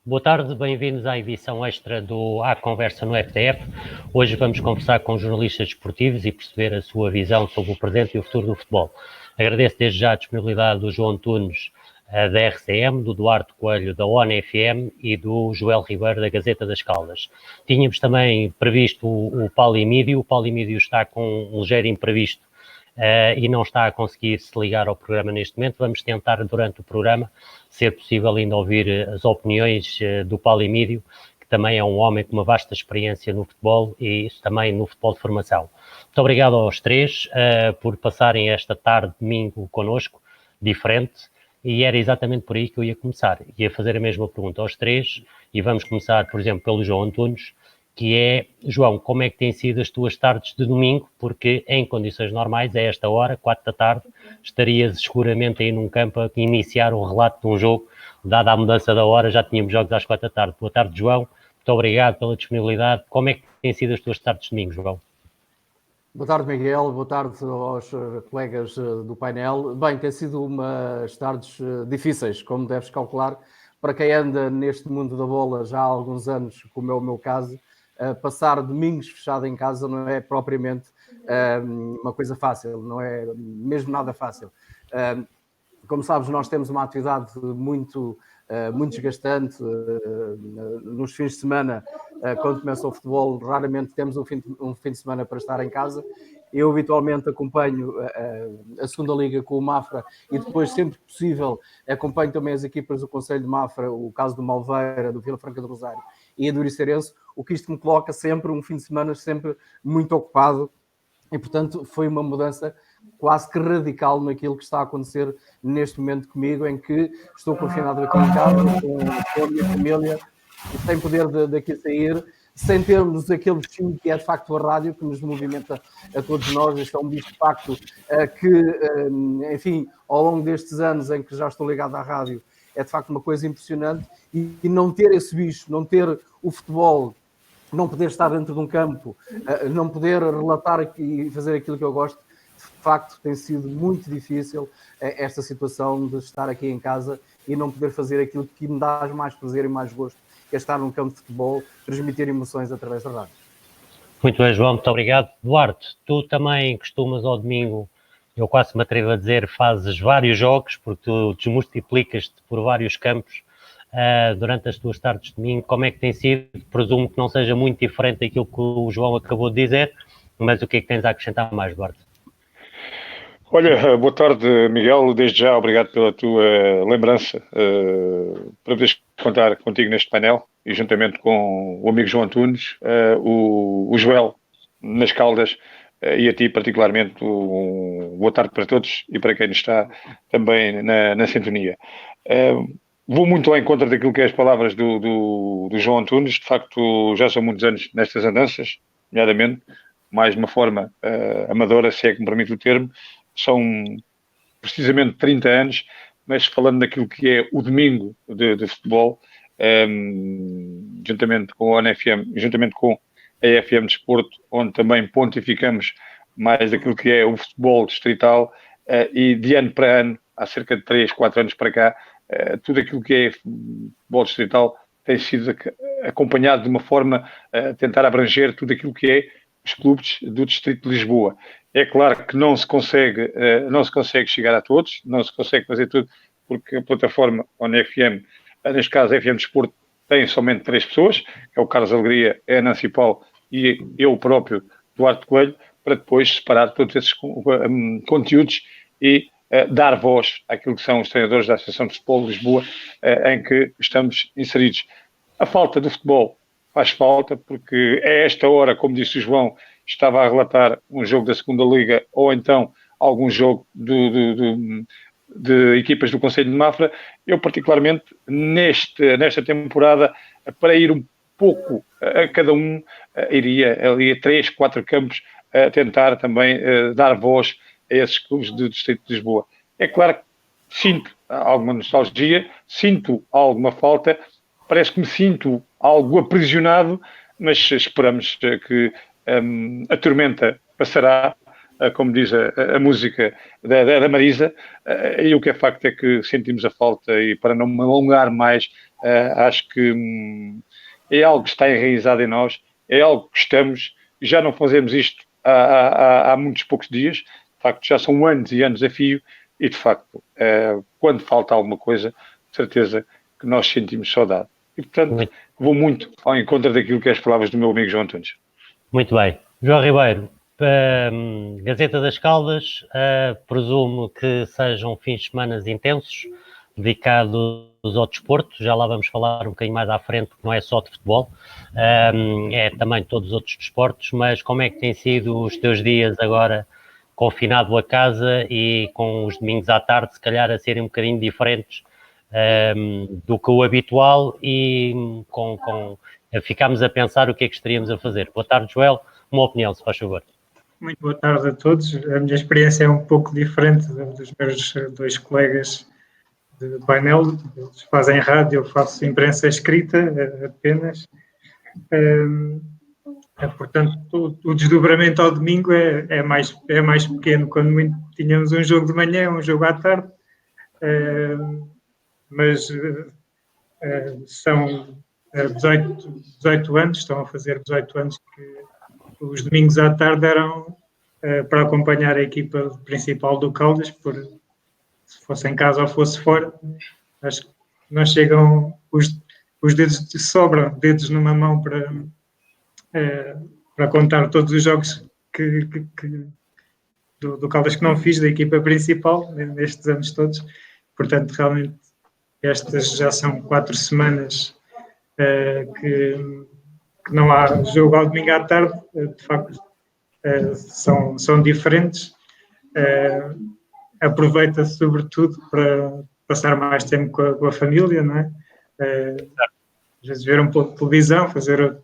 Boa tarde, bem-vindos à edição extra do A Conversa no FTF. Hoje vamos conversar com jornalistas desportivos e perceber a sua visão sobre o presente e o futuro do futebol. Agradeço desde já a disponibilidade do João Tunes, da RCM, do Duarte Coelho, da ONFM e do Joel Ribeiro, da Gazeta das Caldas. Tínhamos também previsto o Paulo Emídio. O Paulo Emídio está com um ligeiro imprevisto e não está a conseguir se ligar ao programa neste momento. Vamos tentar, durante o programa, ser possível ainda ouvir as opiniões do Paulo Emídio, que também é um homem com uma vasta experiência no futebol e também no futebol de formação. Muito obrigado aos três por passarem esta tarde, domingo, connosco, diferente, e era exatamente por aí que eu ia começar. Ia fazer a mesma pergunta aos três, e vamos começar, por exemplo, pelo João Antunes, que é, João, como é que têm sido as tuas tardes de domingo? Porque em condições normais, a esta hora, 4 da tarde, estarias seguramente aí num campo a iniciar o relato de um jogo. Dada a mudança da hora, já tínhamos jogos às 4 da tarde. Boa tarde, João. Muito obrigado pela disponibilidade. Como é que têm sido as tuas tardes de domingo, João? Boa tarde, Miguel. Boa tarde aos colegas do painel. Bem, tem sido umas tardes difíceis, como deves calcular. Para quem anda neste mundo da bola já há alguns anos, como é o meu caso, passar domingos fechado em casa não é propriamente uma coisa fácil, não é mesmo nada fácil. Como sabes, nós temos uma atividade muito desgastante. Nos fins de semana, quando começa o futebol, raramente temos um fim de semana para estar em casa. Eu habitualmente acompanho a segunda liga com o Mafra e depois, sempre que possível, acompanho também as equipas do Conselho de Mafra, o caso do Malveira, do Vila Franca do Rosário e do Iricerense, o que isto me coloca sempre um fim de semana sempre muito ocupado. E, portanto, foi uma mudança quase que radical naquilo que está a acontecer neste momento comigo, em que estou confinado aqui em casa, com a minha família, sem poder daqui sair, sem termos aquele bichinho que é de facto a rádio, que nos movimenta a todos nós. Este é um bicho de facto que, enfim, ao longo destes anos em que já estou ligado à rádio, é de facto uma coisa impressionante. E não ter esse bicho, não ter o futebol, não poder estar dentro de um campo, não poder relatar e fazer aquilo que eu gosto, de facto tem sido muito difícil esta situação de estar aqui em casa e não poder fazer aquilo que me dá mais prazer e mais gosto, que é estar num campo de futebol, transmitir emoções através da rádio. Muito bem, João, muito obrigado. Duarte, tu também costumas ao domingo, eu quase me atrevo a dizer, fazes vários jogos, porque tu desmultiplicas-te por vários campos durante as tuas tardes de domingo. Como é que tem sido? Presumo que não seja muito diferente daquilo que o João acabou de dizer, mas o que é que tens a acrescentar mais, Duarte? Olha, boa tarde, Miguel. Desde já, obrigado pela tua lembrança para poderes contar contigo neste painel e juntamente com o amigo João Antunes, o Joel nas Caldas e a ti particularmente boa tarde para todos e para quem está também na sintonia. Vou muito ao encontro daquilo que é as palavras do João Antunes. De facto, já são muitos anos nestas andanças, nomeadamente, mais de uma forma amadora, se é que me permite o termo. São precisamente 30 anos, mas falando daquilo que é o domingo de futebol, juntamente com a ONFM, juntamente com a FM Desporto, onde também pontificamos mais daquilo que é o futebol distrital, e de ano para ano, há cerca de 3, 4 anos para cá, tudo aquilo que é futebol distrital tem sido acompanhado de uma forma a tentar abranger tudo aquilo que é os clubes do Distrito de Lisboa. É claro que não se consegue chegar a todos, não se consegue fazer tudo, porque a plataforma ONFM, neste caso a FM Desporto, tem somente 3 pessoas, que é o Carlos Alegria, é a Nancy Paulo e eu próprio, Duarte Coelho, para depois separar todos esses conteúdos e dar voz àquilo que são os treinadores da Associação de Futebol de Lisboa, em que estamos inseridos. A falta do futebol faz falta, porque é esta hora, como disse o João, estava a relatar um jogo da segunda Liga ou então algum jogo de equipas do Conselho de Mafra. Eu particularmente, nesta temporada, para ir um pouco a cada um, iria ali a 3, 4 campos a tentar também dar voz a esses clubes do Distrito de Lisboa. É claro que sinto alguma nostalgia, sinto alguma falta, parece que me sinto algo aprisionado, mas esperamos que a tormenta passará como diz a música da Marisa, e o que é facto é que sentimos a falta, e para não me alongar mais, acho que é algo que está enraizado em nós, é algo que gostamos, e já não fazemos isto há muitos poucos dias, de facto já são anos e anos a fio, e de facto, quando falta alguma coisa, de certeza que nós sentimos saudade. E portanto, vou muito ao encontro daquilo que é as palavras do meu amigo João Antunes. Muito bem. João Ribeiro, Gazeta das Caldas, presumo que sejam fins de semana intensos, dedicados ao desporto. Já lá vamos falar um bocadinho mais à frente, porque não é só de futebol, é também todos os outros desportos. Mas como é que têm sido os teus dias agora, confinado a casa e com os domingos à tarde, se calhar a serem um bocadinho diferentes do que o habitual, e ficámos a pensar o que é que estaríamos a fazer. Boa tarde, Joel. Uma opinião, se faz favor. Muito boa tarde a todos. A minha experiência é um pouco diferente dos meus dois colegas de painel. Eles fazem rádio, eu faço imprensa escrita apenas. Portanto, o desdobramento ao domingo é mais pequeno. Quando muito tínhamos um jogo de manhã, um jogo à tarde, mas são 18 anos, estão a fazer 18 anos que os domingos à tarde eram para acompanhar a equipa principal do Caldas, se fosse em casa ou fosse fora. Acho que não chegam os dedos, sobram dedos numa mão para contar todos os jogos do Caldas que não fiz, da equipa principal, nestes anos todos. Portanto, realmente, estas já são 4 semanas que não há jogo ao domingo à tarde. De facto, são diferentes. Aproveita-se sobretudo para passar mais tempo com a família, não é? Às vezes ver um pouco de televisão, fazer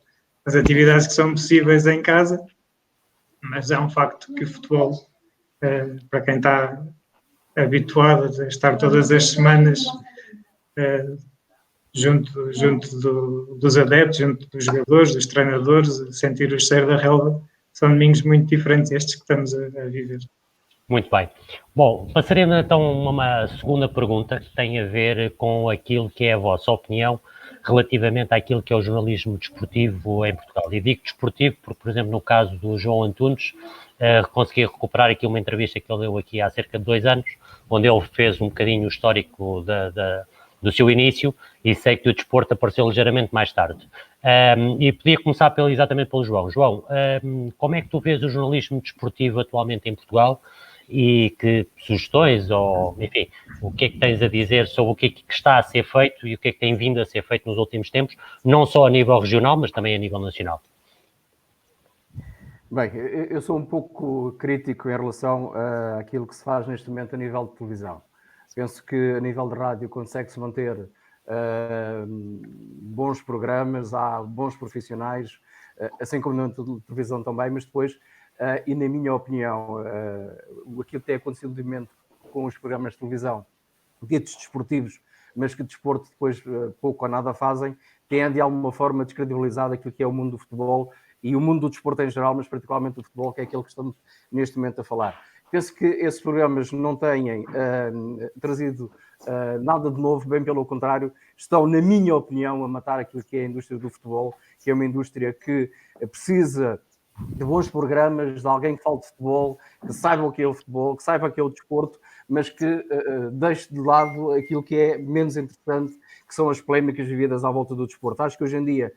as atividades que são possíveis em casa, mas é um facto que o futebol, para quem está habituado a estar todas as semanas junto dos adeptos, junto dos jogadores, dos treinadores, sentir o cheiro da relva, são domingos muito diferentes estes que estamos a viver. Muito bem. Bom, passaremos então a uma segunda pergunta que tem a ver com aquilo que é a vossa opinião relativamente àquilo que é o jornalismo desportivo em Portugal. E digo desportivo porque, por exemplo, no caso do João Antunes, consegui recuperar aqui uma entrevista que ele deu aqui há cerca de 2 anos, onde ele fez um bocadinho o histórico do seu início, e sei que o desporto apareceu ligeiramente mais tarde. E podia começar exatamente pelo João. João, como é que tu vês o jornalismo desportivo atualmente em Portugal? E que sugestões, ou enfim, o que é que tens a dizer sobre o que é que está a ser feito e o que é que tem vindo a ser feito nos últimos tempos, não só a nível regional, mas também a nível nacional? Bem, eu sou um pouco crítico em relação àquilo que se faz neste momento a nível de televisão. Penso que a nível de rádio consegue-se manter bons programas, há bons profissionais, assim como na televisão também, mas depois, e na minha opinião, aquilo que tem acontecido de momento com os programas de televisão, ditos desportivos, mas que desporto depois pouco ou nada fazem, tende de alguma forma a descredibilizar aquilo que é o mundo do futebol e o mundo do desporto em geral, mas particularmente o futebol, que é aquilo que estamos neste momento a falar. Penso que esses programas não têm trazido nada de novo, bem pelo contrário, estão, na minha opinião, a matar aquilo que é a indústria do futebol, que é uma indústria que precisa de bons programas, de alguém que fale de futebol, que saiba o que é o futebol, que saiba o que é o desporto, mas que deixe de lado aquilo que é menos interessante, que são as polémicas vividas à volta do desporto. Acho que hoje em dia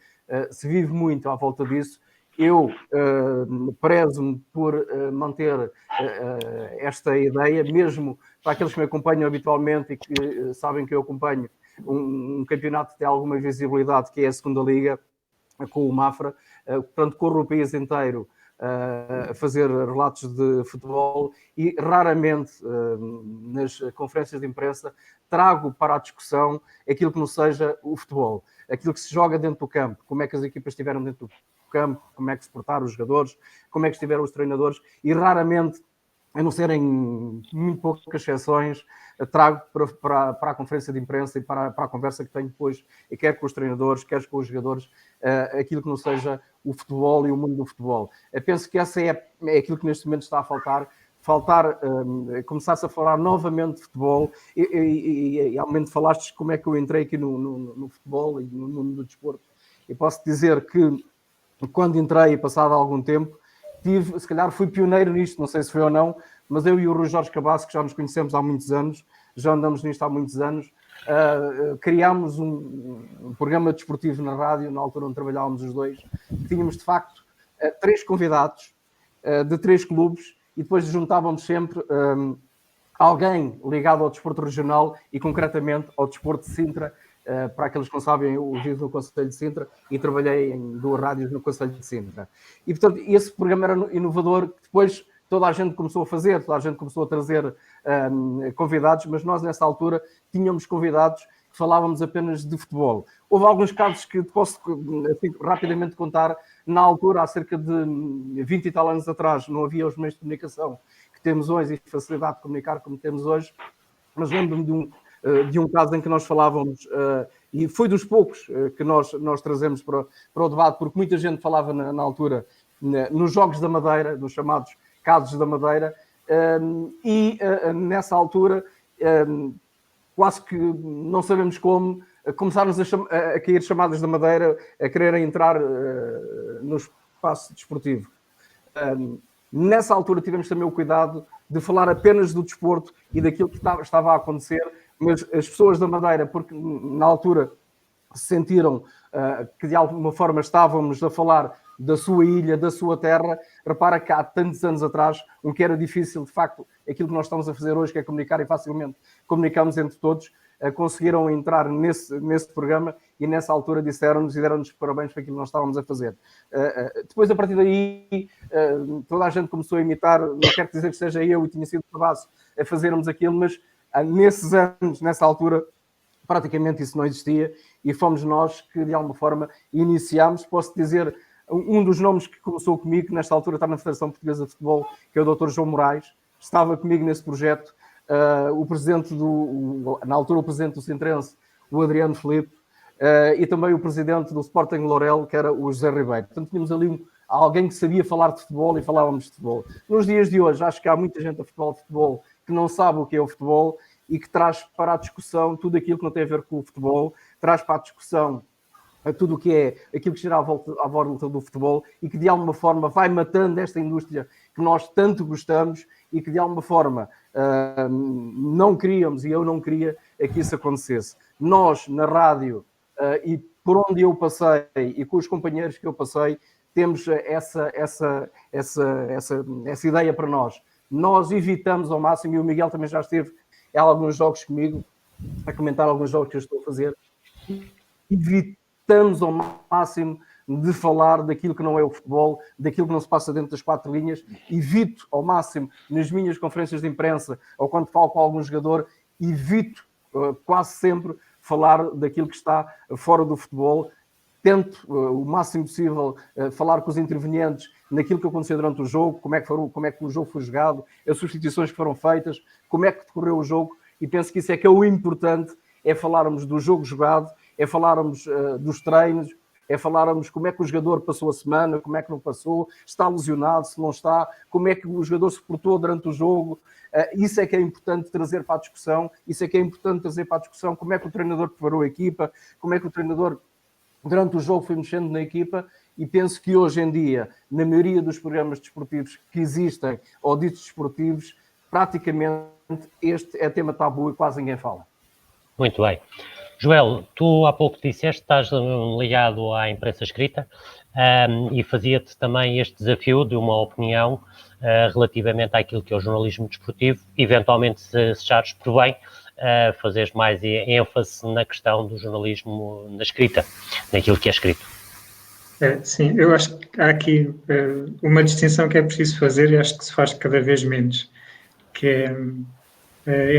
se vive muito à volta disso. Eu prezo-me por manter esta ideia, mesmo para aqueles que me acompanham habitualmente e que sabem que eu acompanho um campeonato que tem alguma visibilidade, que é a Segunda Liga, com o Mafra. Portanto, corro o país inteiro a fazer relatos de futebol e raramente nas conferências de imprensa trago para a discussão aquilo que não seja o futebol, aquilo que se joga dentro do campo, como é que as equipas estiveram dentro do campo, como é que se portaram os jogadores, como é que estiveram os treinadores, e raramente, a não serem muito poucas exceções, trago para a conferência de imprensa e para a conversa que tenho depois, quer com os treinadores, quer com os jogadores, aquilo que não seja o futebol e o mundo do futebol. Eu penso que essa é aquilo que neste momento está a faltar, começasse a falar novamente de futebol e ao menos falaste como é que eu entrei aqui no futebol e no mundo do desporto. E posso dizer que quando entrei, passado algum tempo, se calhar fui pioneiro nisto, não sei se foi ou não, mas eu e o Rui Jorge Cabasso, que já nos conhecemos há muitos anos, já andamos nisto há muitos anos, criámos um programa desportivo na rádio, na altura onde trabalhávamos os dois. Tínhamos, de facto, 3 convidados de 3 clubes e depois juntávamos sempre alguém ligado ao desporto regional e, concretamente, ao desporto de Sintra. Para aqueles que não sabem, eu vivo no Concelho de Sintra e trabalhei em 2 rádios no Concelho de Sintra. E, portanto, esse programa era inovador, que depois toda a gente começou a fazer, toda a gente começou a trazer convidados, mas nós, nessa altura, tínhamos convidados que falávamos apenas de futebol. Houve alguns casos que posso assim, rapidamente contar. Na altura, há cerca de 20 e tal anos atrás, não havia os meios de comunicação que temos hoje e facilidade de comunicar como temos hoje, mas lembro-me de um caso em que nós falávamos, e foi dos poucos que nós trazemos para o debate, porque muita gente falava na altura nos Jogos da Madeira, nos chamados casos da Madeira, e nessa altura, quase que não sabemos como, começaram a cair chamadas da Madeira, a quererem entrar no espaço desportivo. Nessa altura tivemos também o cuidado de falar apenas do desporto e daquilo que estava a acontecer, mas as pessoas da Madeira, porque na altura sentiram que de alguma forma estávamos a falar da sua ilha, da sua terra. Repara que há tantos anos atrás, o que era difícil, de facto, aquilo que nós estamos a fazer hoje, que é comunicar e facilmente comunicamos entre todos, conseguiram entrar nesse programa e nessa altura disseram-nos e deram-nos parabéns por aquilo que nós estávamos a fazer. Depois, a partir daí, toda a gente começou a imitar, não quero dizer que seja eu e tinha sido o Cabasso a fazermos aquilo, mas nesses anos, nessa altura, praticamente isso não existia e fomos nós que, de alguma forma, iniciámos. Posso dizer, um dos nomes que começou comigo, que nesta altura está na Federação Portuguesa de Futebol, que é o Dr. João Moraes, estava comigo nesse projeto. O presidente na altura o presidente do Sintrense, o Adriano Filipe, e também o presidente do Sporting Lourel, que era o José Ribeiro. Portanto, tínhamos ali alguém que sabia falar de futebol e falávamos de futebol. Nos dias de hoje, acho que há muita gente a futebol que não sabe o que é o futebol e que traz para a discussão tudo aquilo que não tem a ver com o futebol, traz para a discussão tudo o que é aquilo que gira à volta do futebol e que de alguma forma vai matando esta indústria que nós tanto gostamos e que de alguma forma não queríamos, e eu não queria que isso acontecesse. Nós, na rádio, e por onde eu passei e com os companheiros que eu passei, temos essa ideia para nós. Nós evitamos ao máximo, e o Miguel também já esteve em alguns jogos comigo, a comentar alguns jogos que eu estou a fazer, evitamos ao máximo de falar daquilo que não é o futebol, daquilo que não se passa dentro das 4 linhas. Evito ao máximo, nas minhas conferências de imprensa, ou quando falo com algum jogador, evito quase sempre falar daquilo que está fora do futebol. Tento o máximo possível falar com os intervenientes naquilo que aconteceu durante o jogo, como é que o jogo foi jogado, as substituições que foram feitas, como é que decorreu o jogo, e penso que isso é que é o importante, é falarmos do jogo jogado, é falarmos dos treinos, é falarmos como é que o jogador passou a semana, como é que não passou, está lesionado, se não está, como é que o jogador se portou durante o jogo. Isso é que é importante trazer para a discussão, isso é que é importante trazer para a discussão como é que o treinador preparou a equipa, como é que o treinador durante o jogo foi mexendo na equipa, e penso que hoje em dia, na maioria dos programas desportivos que existem, ou ditos desportivos, praticamente este é tema tabu e quase ninguém fala. Muito bem. Joel, tu há pouco disseste que estás ligado à imprensa escrita e fazia-te também este desafio de uma opinião relativamente àquilo que é o jornalismo desportivo, eventualmente se achares por bem, fazeres mais ênfase na questão do jornalismo na escrita, naquilo que é escrito. Sim, eu acho que há aqui uma distinção que é preciso fazer e acho que se faz cada vez menos, que é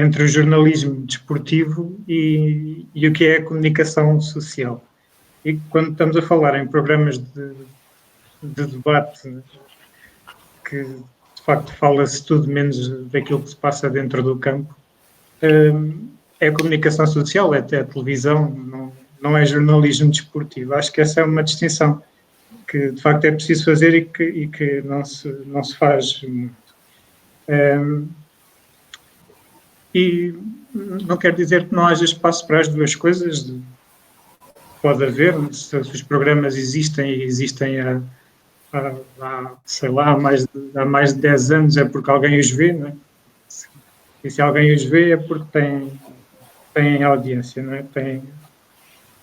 entre o jornalismo desportivo e o que é a comunicação social. E quando estamos a falar em programas de debate que, de facto, fala-se tudo menos daquilo que se passa dentro do campo, é a comunicação social, é a televisão, não é jornalismo desportivo. Acho que essa é uma distinção que, de facto, é preciso fazer e que não se faz muito. E não quer dizer que não haja espaço para as duas coisas. Pode haver, se os programas existem e existem sei lá, há mais de 10 anos, é porque alguém os vê, não é? E se alguém os vê é porque tem audiência, não é? Tem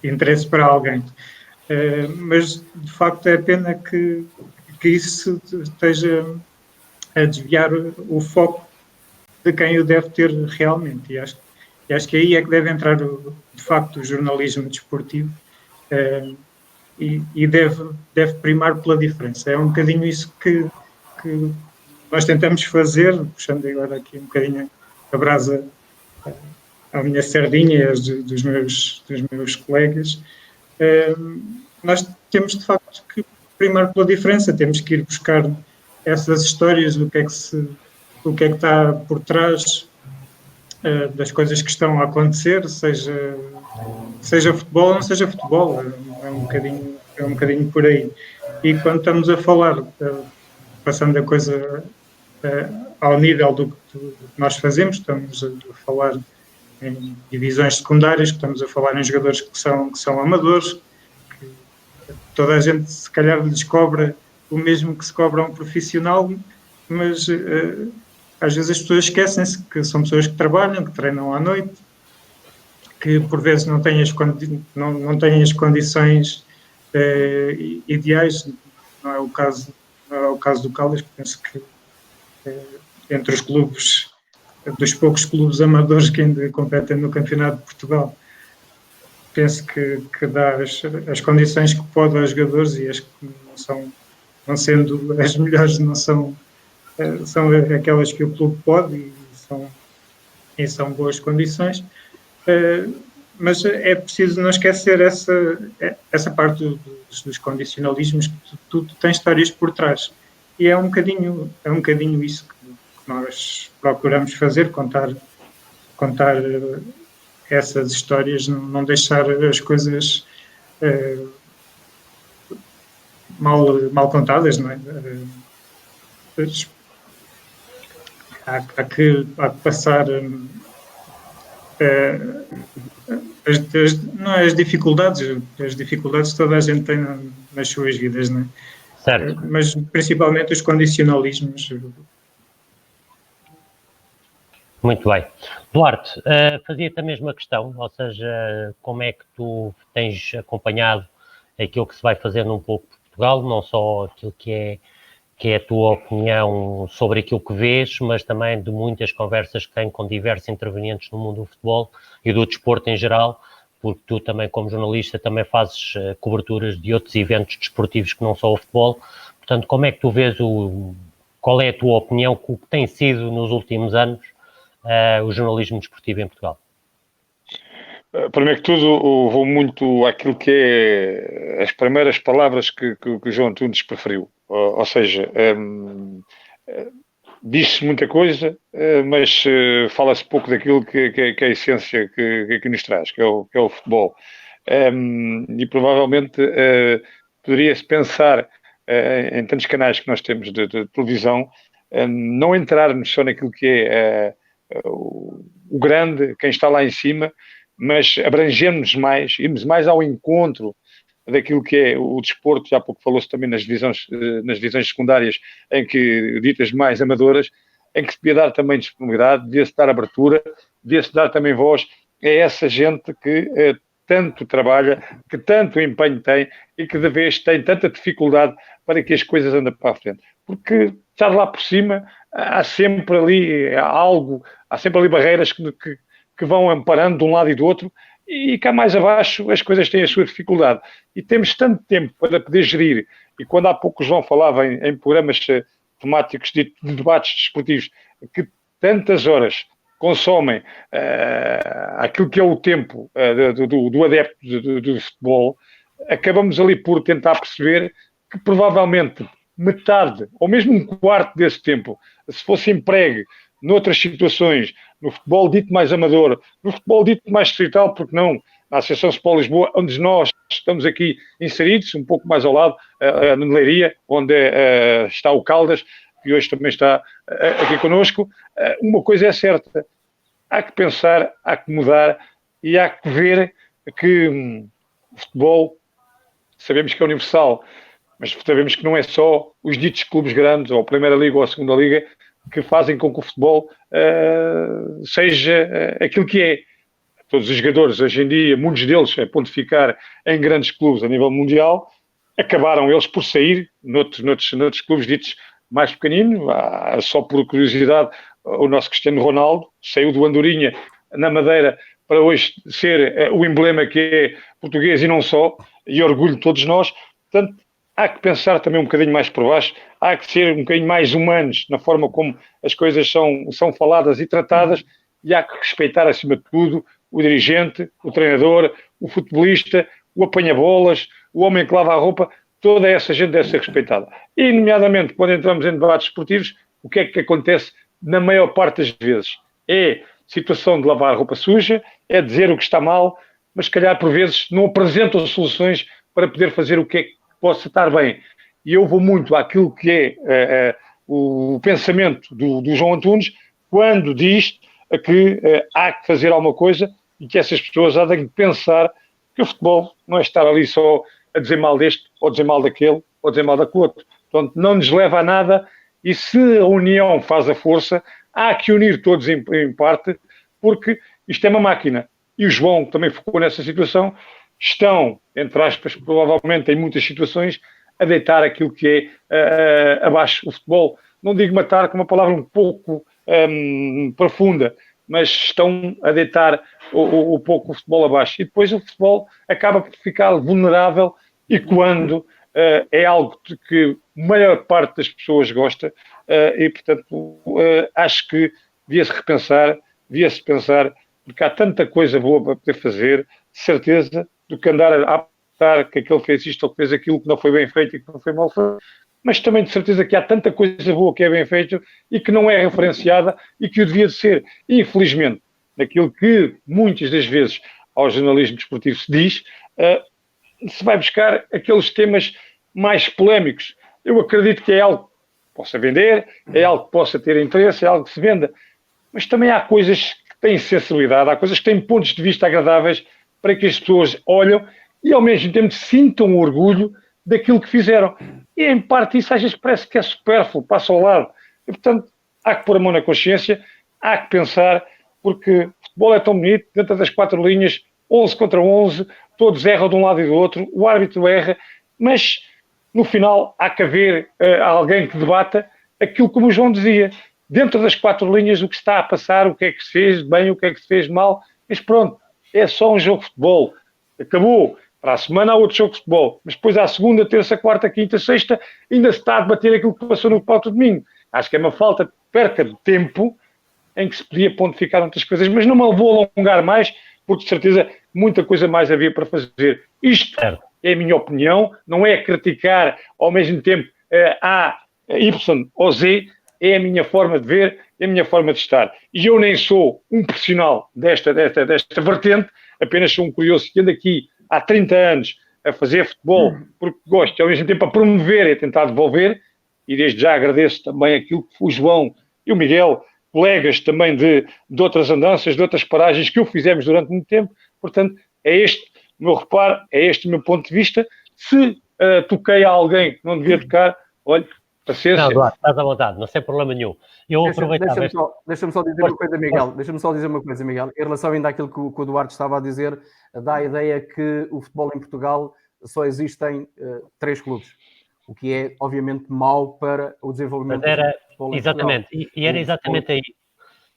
interesse para alguém. Mas, de facto, é pena que isso esteja a desviar o foco de quem o deve ter realmente. E acho que aí é que deve entrar, de facto, o jornalismo desportivo e deve primar pela diferença. É um bocadinho isso que nós tentamos fazer, puxando agora aqui um bocadinho a brasa à minha sardinha e às dos meus colegas. Nós temos, de facto, que primar pela diferença, temos que ir buscar essas histórias, o que é que está por trás das coisas que estão a acontecer, seja futebol ou não seja futebol, é um bocadinho por aí. E quando estamos a falar, passando a coisa ao nível do que nós fazemos, estamos a falar em divisões secundárias, estamos a falar em jogadores que são amadores, que toda a gente se calhar lhes cobra o mesmo que se cobra a um profissional, mas às vezes as pessoas esquecem-se que são pessoas que trabalham, que treinam à noite, que por vezes não têm as condições ideais. Não é o caso do Caldas, que penso que entre os clubes, dos poucos clubes amadores que ainda competem no Campeonato de Portugal, penso que dá as condições que pode aos jogadores, e as que não sendo as melhores, não são aquelas que o clube pode, e são boas condições. Mas é preciso não esquecer essa parte dos condicionalismos, que tudo tem histórias por trás. E é um bocadinho isso que nós procuramos fazer, contar essas histórias, não deixar as coisas mal contadas, não é? Há que passar as dificuldades toda a gente tem nas suas vidas, não é? Certo. Mas principalmente os condicionalismos. Muito bem. Duarte, fazia-te a mesma questão, ou seja, como é que tu tens acompanhado aquilo que se vai fazendo um pouco por Portugal, não só aquilo que é a tua opinião sobre aquilo que vês, mas também de muitas conversas que tenho com diversos intervenientes no mundo do futebol e do desporto em geral, porque tu também, como jornalista, também fazes coberturas de outros eventos desportivos que não só o futebol. Portanto, como é que tu vês qual é a tua opinião, o que tem sido nos últimos anos o jornalismo desportivo em Portugal? Primeiro que tudo, vou muito àquilo que é as primeiras palavras que o João Antunes preferiu. Ou seja, diz-se muita coisa, mas fala-se pouco daquilo que é a essência que nos traz, que é o futebol. E provavelmente poderia-se pensar em tantos canais que nós temos de televisão, não entrarmos só naquilo que é o grande, quem está lá em cima, mas abrangemos mais, irmos mais ao encontro daquilo que é o desporto. Já há pouco falou-se também nas divisões secundárias, em que ditas mais amadoras, em que se devia dar também disponibilidade, devia-se dar abertura, devia-se dar também voz a essa gente que tanto trabalha, que tanto empenho tem e que de vez tem tanta dificuldade para que as coisas andem para a frente. Porque estar lá por cima, há sempre ali barreiras que vão amparando de um lado e do outro, e cá mais abaixo as coisas têm a sua dificuldade. E temos tanto tempo para poder gerir, e quando há pouco o João falava em programas temáticos de debates desportivos, que tantas horas consomem aquilo que é o tempo do adepto do futebol, acabamos ali por tentar perceber que provavelmente metade, ou mesmo um quarto desse tempo, se fosse empregue noutras situações, no futebol dito mais amador, no futebol dito mais distrital, porque não, na Associação Sport Lisboa, onde nós estamos aqui inseridos, um pouco mais ao lado, na Leiria, onde está o Caldas, que hoje também está aqui connosco, uma coisa é certa, há que pensar, há que mudar e há que ver que o futebol, sabemos que é universal, mas sabemos que não é só os ditos clubes grandes, ou a Primeira Liga ou a Segunda Liga, que fazem com que o futebol seja aquilo que é. Todos os jogadores, hoje em dia, muitos deles, a pontificar em grandes clubes a nível mundial, acabaram eles por sair noutros clubes ditos mais pequeninos. Só por curiosidade, o nosso Cristiano Ronaldo saiu do Andorinha, na Madeira, para hoje ser o emblema que é português e não só, e orgulho de todos nós. Portanto, há que pensar também um bocadinho mais por baixo, há que ser um bocadinho mais humanos na forma como as coisas são faladas e tratadas, e há que respeitar, acima de tudo, o dirigente, o treinador, o futebolista, o apanha-bolas, o homem que lava a roupa, toda essa gente deve ser respeitada. E, nomeadamente, quando entramos em debates esportivos, o que é que acontece na maior parte das vezes? É situação de lavar a roupa suja, é dizer o que está mal, mas se calhar por vezes não apresentam soluções para poder fazer o que é que possa estar bem. E eu vou muito àquilo que é o pensamento do João Antunes, quando diz que há que fazer alguma coisa e que essas pessoas já têm que pensar que o futebol não é estar ali só a dizer mal deste, ou dizer mal daquele, ou dizer mal daquele outro. Portanto, não nos leva a nada, e se a união faz a força, há que unir todos em parte, porque isto é uma máquina. E o João também focou nessa situação, estão, entre aspas, provavelmente em muitas situações, a deitar aquilo que é abaixo o futebol. Não digo matar, com uma palavra um pouco profunda, mas estão a deitar o pouco o futebol abaixo. E depois o futebol acaba por ficar vulnerável, e quando é algo de que a maior parte das pessoas gosta, e portanto acho que devia-se repensar, devia-se pensar, porque há tanta coisa boa para poder fazer, de certeza, do que andar a apontar que aquele fez isto ou que fez aquilo que não foi bem feito e que não foi mal feito, mas também de certeza que há tanta coisa boa que é bem feita e que não é referenciada e que o devia de ser. E, infelizmente, naquilo que muitas das vezes ao jornalismo desportivo se diz, se vai buscar aqueles temas mais polémicos. Eu acredito que é algo que possa vender, é algo que possa ter interesse, é algo que se venda, mas também há coisas que têm sensibilidade, há coisas que têm pontos de vista agradáveis para que as pessoas olham e ao mesmo tempo sintam orgulho daquilo que fizeram. E em parte isso às vezes parece que é supérfluo, passa ao lado. E portanto há que pôr a mão na consciência, há que pensar, porque o futebol é tão bonito, dentro das 4 linhas, 11 contra 11, todos erram de um lado e do outro, o árbitro erra, mas no final há que haver alguém que debata aquilo como o João dizia, dentro das 4 linhas o que está a passar, o que é que se fez bem, o que é que se fez mal, mas pronto, é só um jogo de futebol, acabou. Para a semana há outro jogo de futebol, mas depois à segunda, terça, quarta, quinta, sexta, ainda se está a debater aquilo que passou no Paulo domingo. Acho que é uma falta de perca de tempo em que se podia pontificar outras coisas, mas não me vou alongar mais, porque de certeza muita coisa mais havia para fazer. Isto é a minha opinião, não é criticar ao mesmo tempo A, Y ou Z, é a minha forma de ver, é a minha forma de estar. E eu nem sou um profissional desta vertente, apenas sou um curioso que ando aqui há 30 anos a fazer futebol porque gosto e ao mesmo tempo a promover e a tentar devolver, e desde já agradeço também aquilo que o João e o Miguel, colegas também de outras andanças, de outras paragens que o fizemos durante muito tempo. Portanto, é este o meu reparo, é este o meu ponto de vista. Se toquei a alguém que não devia tocar, olha, paciência. Não, Eduardo, estás à vontade, não tem problema nenhum. Eu aproveitava... Deixa-me só dizer uma coisa, Miguel. Deixa-me só dizer uma coisa, Miguel. Em relação ainda àquilo que o Eduardo estava a dizer, dá a ideia que o futebol em Portugal só existem 3 clubes, o que é, obviamente, mau para o desenvolvimento do futebol em exatamente, Portugal. E era exatamente aí.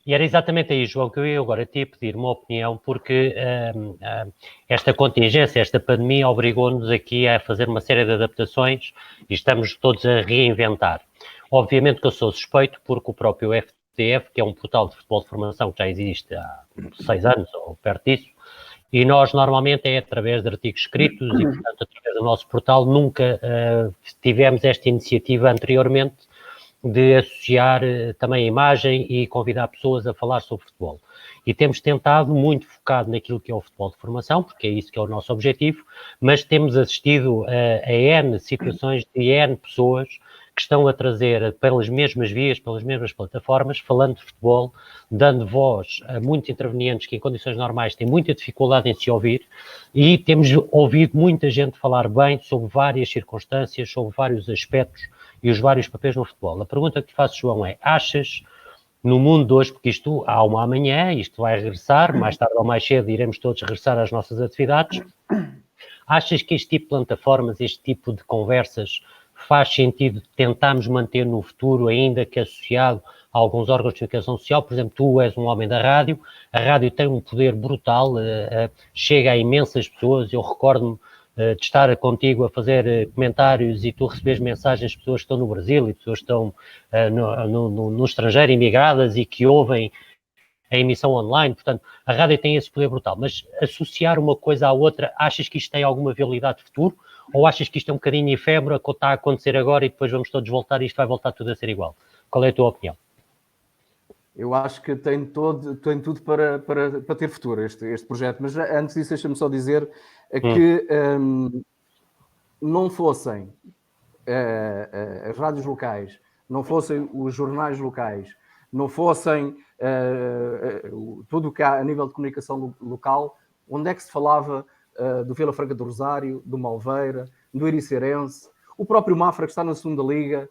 E era exatamente aí, João, que eu ia agora te pedir uma opinião, porque esta contingência, esta pandemia, obrigou-nos aqui a fazer uma série de adaptações e estamos todos a reinventar. Obviamente que eu sou suspeito, porque o próprio FTF, que é um portal de futebol de formação que já existe há 6 anos ou perto disso, e nós normalmente é através de artigos escritos e, portanto, através do nosso portal, nunca tivemos esta iniciativa anteriormente de associar também a imagem e convidar pessoas a falar sobre futebol. E temos tentado, muito focado naquilo que é o futebol de formação, porque é isso que é o nosso objetivo, mas temos assistido a N situações de N pessoas que estão a trazer pelas mesmas vias, pelas mesmas plataformas, falando de futebol, dando voz a muitos intervenientes que em condições normais têm muita dificuldade em se ouvir, e temos ouvido muita gente falar bem sobre várias circunstâncias, sobre vários aspectos e os vários papéis no futebol. A pergunta que te faço, João, é: achas, no mundo de hoje, porque isto há uma amanhã, isto vai regressar, mais tarde ou mais cedo iremos todos regressar às nossas atividades, achas que este tipo de plataformas, este tipo de conversas, faz sentido tentarmos manter no futuro, ainda que associado a alguns órgãos de comunicação social? Por exemplo, tu és um homem da rádio, a rádio tem um poder brutal, chega a imensas pessoas. Eu recordo-me de estar contigo a fazer comentários e tu recebes mensagens de pessoas que estão no Brasil e pessoas que estão no estrangeiro, imigradas, e que ouvem a emissão online. Portanto, a rádio tem esse poder brutal. Mas associar uma coisa à outra, achas que isto tem alguma viabilidade de futuro? Ou achas que isto é um bocadinho efêmero, que está a acontecer agora e depois vamos todos voltar e isto vai voltar tudo a ser igual? Qual é a tua opinião? Eu acho que tem tudo para ter futuro este projeto. Mas antes disso, deixa-me só dizer que não fossem as rádios locais, não fossem os jornais locais, não fossem tudo o que há a nível de comunicação local, onde é que se falava do Vila Franca do Rosário, do Malveira, do Ericerense, o próprio Mafra, que está na segunda liga,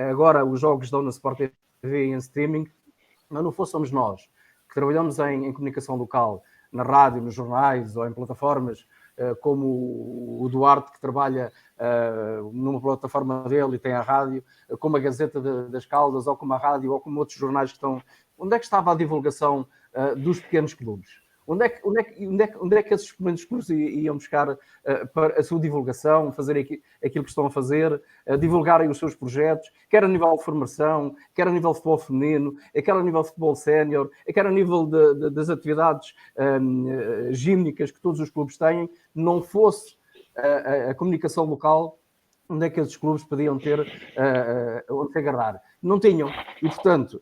agora os jogos dão na Sport TV em streaming. Não fôssemos nós, que trabalhamos em comunicação local, na rádio, nos jornais ou em plataformas, como o Duarte, que trabalha numa plataforma dele e tem a rádio, como a Gazeta das Caldas, ou como a rádio, ou como outros jornais que estão... Onde é que estava a divulgação dos pequenos clubes? Onde é que esses pequenos clubes iam buscar para a sua divulgação, fazer aquilo que estão a fazer, divulgarem os seus projetos, quer a nível de formação, quer a nível de futebol feminino, quer a nível de futebol sénior, quer a nível das atividades gímnicas que todos os clubes têm? Não fosse a comunicação local, onde é que esses clubes podiam ter onde se agarrar? Não tinham. E, portanto,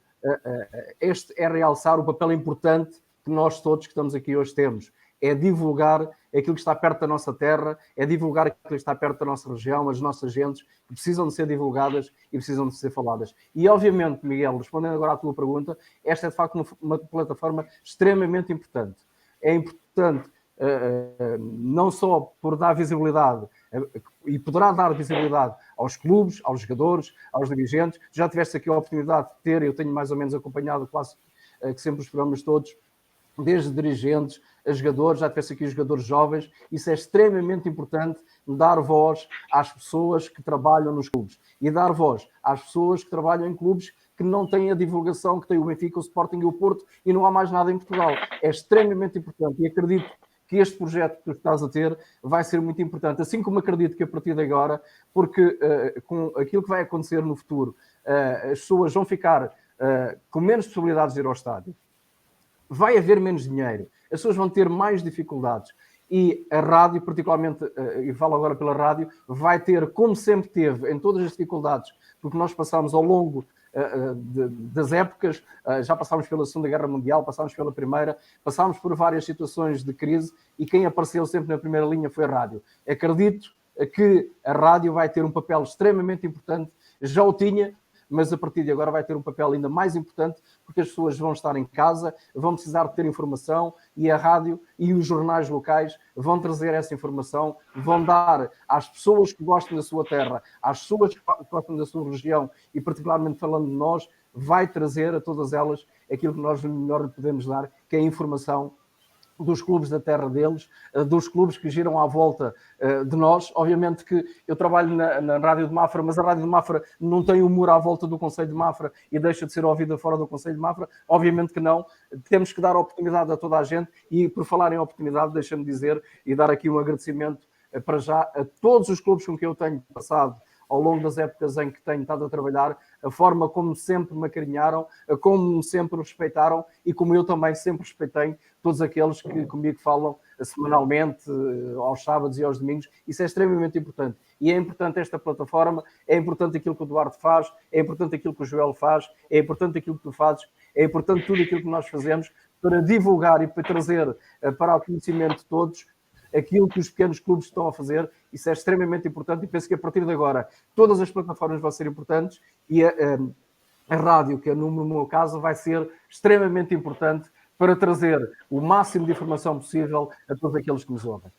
este é realçar o papel importante que nós todos que estamos aqui hoje temos. É divulgar aquilo que está perto da nossa terra, é divulgar aquilo que está perto da nossa região, as nossas gentes, que precisam de ser divulgadas e precisam de ser faladas. E, obviamente, Miguel, respondendo agora à tua pergunta, esta é, de facto, uma plataforma extremamente importante. É importante não só por dar visibilidade, e poderá dar visibilidade aos clubes, aos jogadores, aos dirigentes. Já tiveste aqui a oportunidade de ter, eu tenho mais ou menos acompanhado quase que sempre os programas todos, desde dirigentes a jogadores, já tivesse aqui os jogadores jovens. Isso é extremamente importante, dar voz às pessoas que trabalham nos clubes e dar voz às pessoas que trabalham em clubes que não têm a divulgação que tem o Benfica, o Sporting e o Porto, e não há mais nada em Portugal. É extremamente importante e acredito que este projeto que tu estás a ter vai ser muito importante, assim como acredito que a partir de agora, porque com aquilo que vai acontecer no futuro, as pessoas vão ficar com menos possibilidades de ir ao estádio, vai haver menos dinheiro, as pessoas vão ter mais dificuldades e a rádio, particularmente, e falo agora pela rádio, vai ter, como sempre teve, em todas as dificuldades, porque nós passámos ao longo das épocas, já passámos pela Segunda Guerra Mundial, passámos pela Primeira, passámos por várias situações de crise e quem apareceu sempre na primeira linha foi a rádio. Acredito que a rádio vai ter um papel extremamente importante, já o tinha, mas a partir de agora vai ter um papel ainda mais importante, porque as pessoas vão estar em casa, vão precisar de ter informação e a rádio e os jornais locais vão trazer essa informação, vão dar às pessoas que gostam da sua terra, às pessoas que gostam da sua região e particularmente falando de nós, vai trazer a todas elas aquilo que nós melhor podemos dar, que é a informação dos clubes da terra deles, dos clubes que giram à volta de nós. Obviamente que eu trabalho na Rádio de Mafra, mas a Rádio de Mafra não tem um muro à volta do Concelho de Mafra e deixa de ser ouvida fora do Concelho de Mafra. Obviamente que não. Temos que dar oportunidade a toda a gente e, por falar em oportunidade, deixa-me dizer e dar aqui um agradecimento para já a todos os clubes com que eu tenho passado ao longo das épocas em que tenho estado a trabalhar, a forma como sempre me acarinharam, como sempre respeitaram e como eu também sempre respeitei todos aqueles que comigo falam semanalmente, aos sábados e aos domingos. Isso é extremamente importante. E é importante esta plataforma, é importante aquilo que o Eduardo faz, é importante aquilo que o Joel faz, é importante aquilo que tu fazes, é importante tudo aquilo que nós fazemos para divulgar e para trazer para o conhecimento de todos aquilo que os pequenos clubes estão a fazer. Isso é extremamente importante e penso que a partir de agora todas as plataformas vão ser importantes e a rádio, que é no meu caso, vai ser extremamente importante para trazer o máximo de informação possível a todos aqueles que nos ouvem.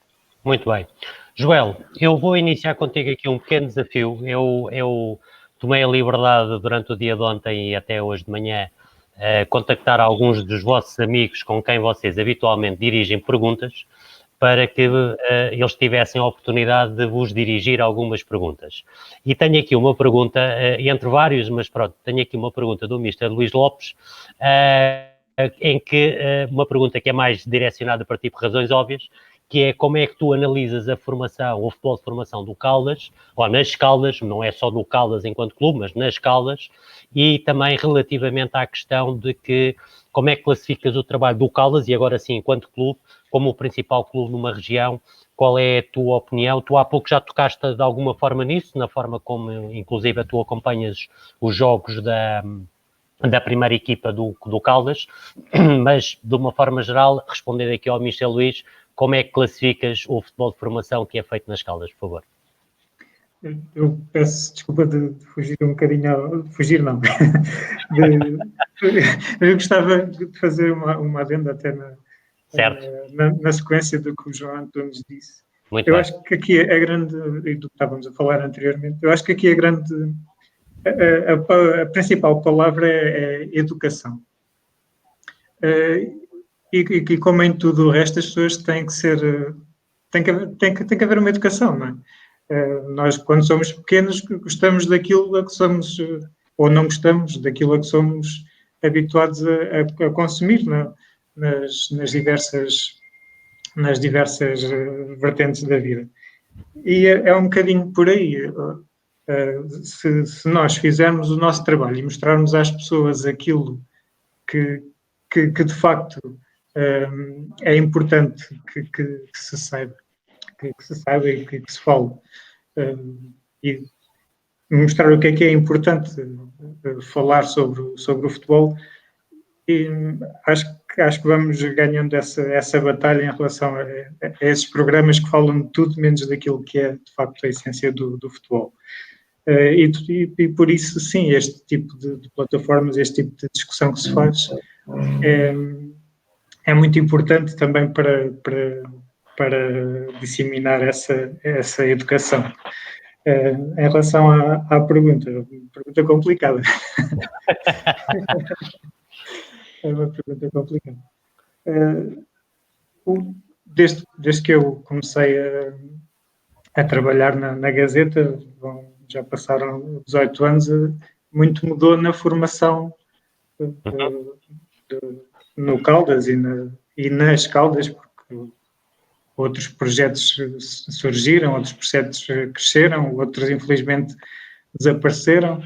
Muito bem. Joel, eu vou iniciar contigo aqui um pequeno desafio. Eu tomei a liberdade durante o dia de ontem e até hoje de manhã contactar alguns dos vossos amigos com quem vocês habitualmente dirigem perguntas para que eles tivessem a oportunidade de vos dirigir algumas perguntas. E tenho aqui uma pergunta, entre vários, mas pronto, tenho aqui uma pergunta do Mr. Luís Lopes, em que uma pergunta que é mais direcionada para ti por razões óbvias, que é como é que tu analisas a formação, o futebol de formação do Caldas, ou nas Caldas, não é só do Caldas enquanto clube, mas nas Caldas, e também relativamente à questão de que como é que classificas o trabalho do Caldas, e agora sim, enquanto clube, como o principal clube numa região, qual é a tua opinião? Tu há pouco já tocaste de alguma forma nisso, na forma como, inclusive, tu acompanhas os jogos da primeira equipa do Caldas, mas, de uma forma geral, respondendo aqui ao Michel Luís, como é que classificas o futebol de formação que é feito nas Caldas, por favor? Eu peço desculpa de fugir um bocadinho, fugir não, eu gostava de fazer uma adenda até na sequência do que o João Antunes disse. Muito eu bem. Acho que aqui a grande, e do que estávamos a falar anteriormente, eu acho que aqui a principal palavra é educação. E como em tudo o resto, as pessoas têm que ser, tem que haver uma educação, não é? Nós, quando somos pequenos, gostamos daquilo a que somos, ou não gostamos daquilo a que somos habituados a consumir nas diversas vertentes da vida. E é um bocadinho por aí. Se nós fizermos o nosso trabalho e mostrarmos às pessoas aquilo que de facto é importante que se saiba, e que se fale, e mostrar o que é importante falar sobre o futebol, e acho que vamos ganhando essa batalha em relação a esses programas que falam de tudo menos daquilo que é de facto a essência do futebol. E por isso, sim, este tipo de plataformas, este tipo de discussão que se faz é muito importante também para disseminar essa educação. Em relação à pergunta complicada. É uma pergunta complicada. Desde que eu comecei a trabalhar na Gazeta, já passaram 18 anos, muito mudou na formação no Caldas e nas Caldas, porque outros projetos surgiram, outros projetos cresceram, outros infelizmente desapareceram.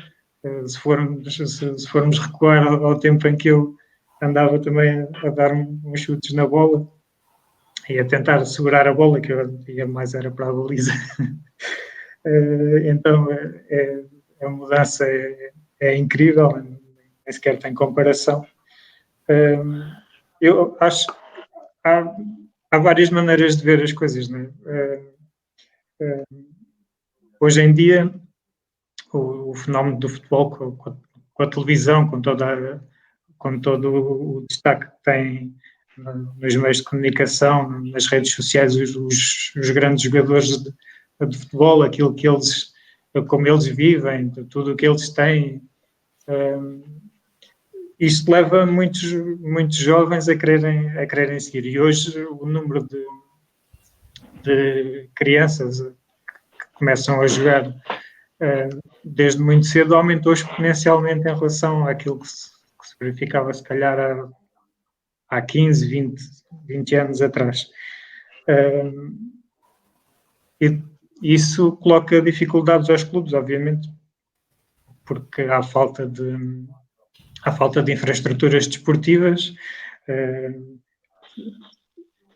Se formos recuar ao tempo em que eu andava também a dar uns chutes na bola e a tentar segurar a bola, que eu ia mais era para a baliza. Então a mudança é incrível, nem sequer tem comparação. Eu acho que há várias maneiras de ver as coisas, não é? Hoje em dia, o fenómeno do futebol com a televisão, com todo o destaque que tem nos meios de comunicação, nas redes sociais, os grandes jogadores de futebol, aquilo que como eles vivem, tudo o que eles têm. Isto leva muitos jovens a quererem seguir. E hoje o número de crianças que começam a jogar desde muito cedo aumentou exponencialmente em relação àquilo que se verificava, se calhar, há 15, 20 anos atrás. E isso coloca dificuldades aos clubes, obviamente, porque há falta de infraestruturas desportivas.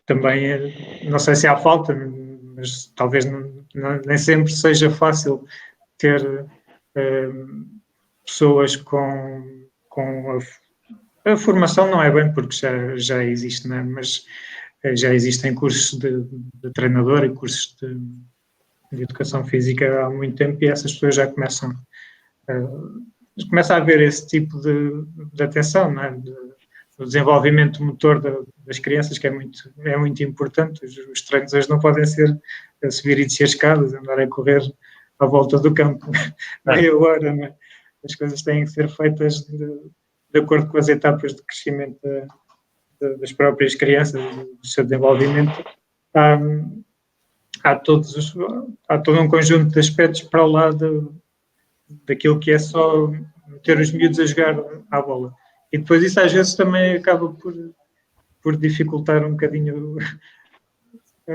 Também, não sei se há falta, mas talvez nem sempre seja fácil ter pessoas com a formação, não é bem porque já existe, não é? Mas já existem cursos de treinador e cursos de educação física há muito tempo, e essas pessoas já começa a haver esse tipo de atenção, não é? O desenvolvimento motor das crianças, que é muito importante. Os treinos hoje não podem ser a subir e descer escadas, andar a correr à volta do campo meia hora, não é? As coisas têm que ser feitas de acordo com as etapas de crescimento das próprias crianças, do seu desenvolvimento. Há todo um conjunto de aspectos para lá daquilo que é só meter os miúdos a jogar à bola. E depois isso às vezes também acaba por dificultar um bocadinho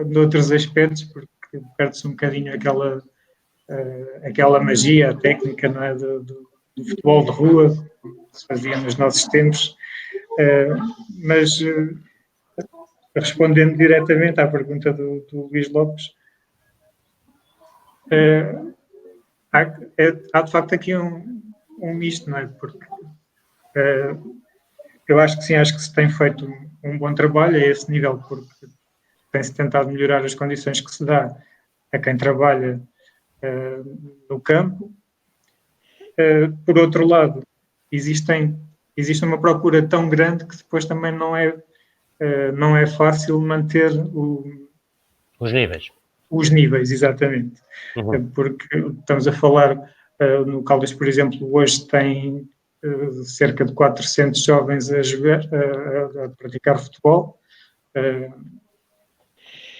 noutros aspectos, porque perde-se um bocadinho aquela magia, a técnica, não é? do futebol de rua, que se fazia nos nossos tempos. Mas respondendo diretamente à pergunta do Luís Lopes, há de facto aqui um misto, não é? Porque eu acho que sim, acho que se tem feito um bom trabalho a esse nível, porque tem-se tentado melhorar as condições que se dá a quem trabalha no campo. Por outro lado, existe uma procura tão grande que depois também não é fácil manter os níveis, exatamente. Uhum. Porque estamos a falar, no Caldas, por exemplo, hoje tem cerca de 400 jovens a jogar, a praticar futebol.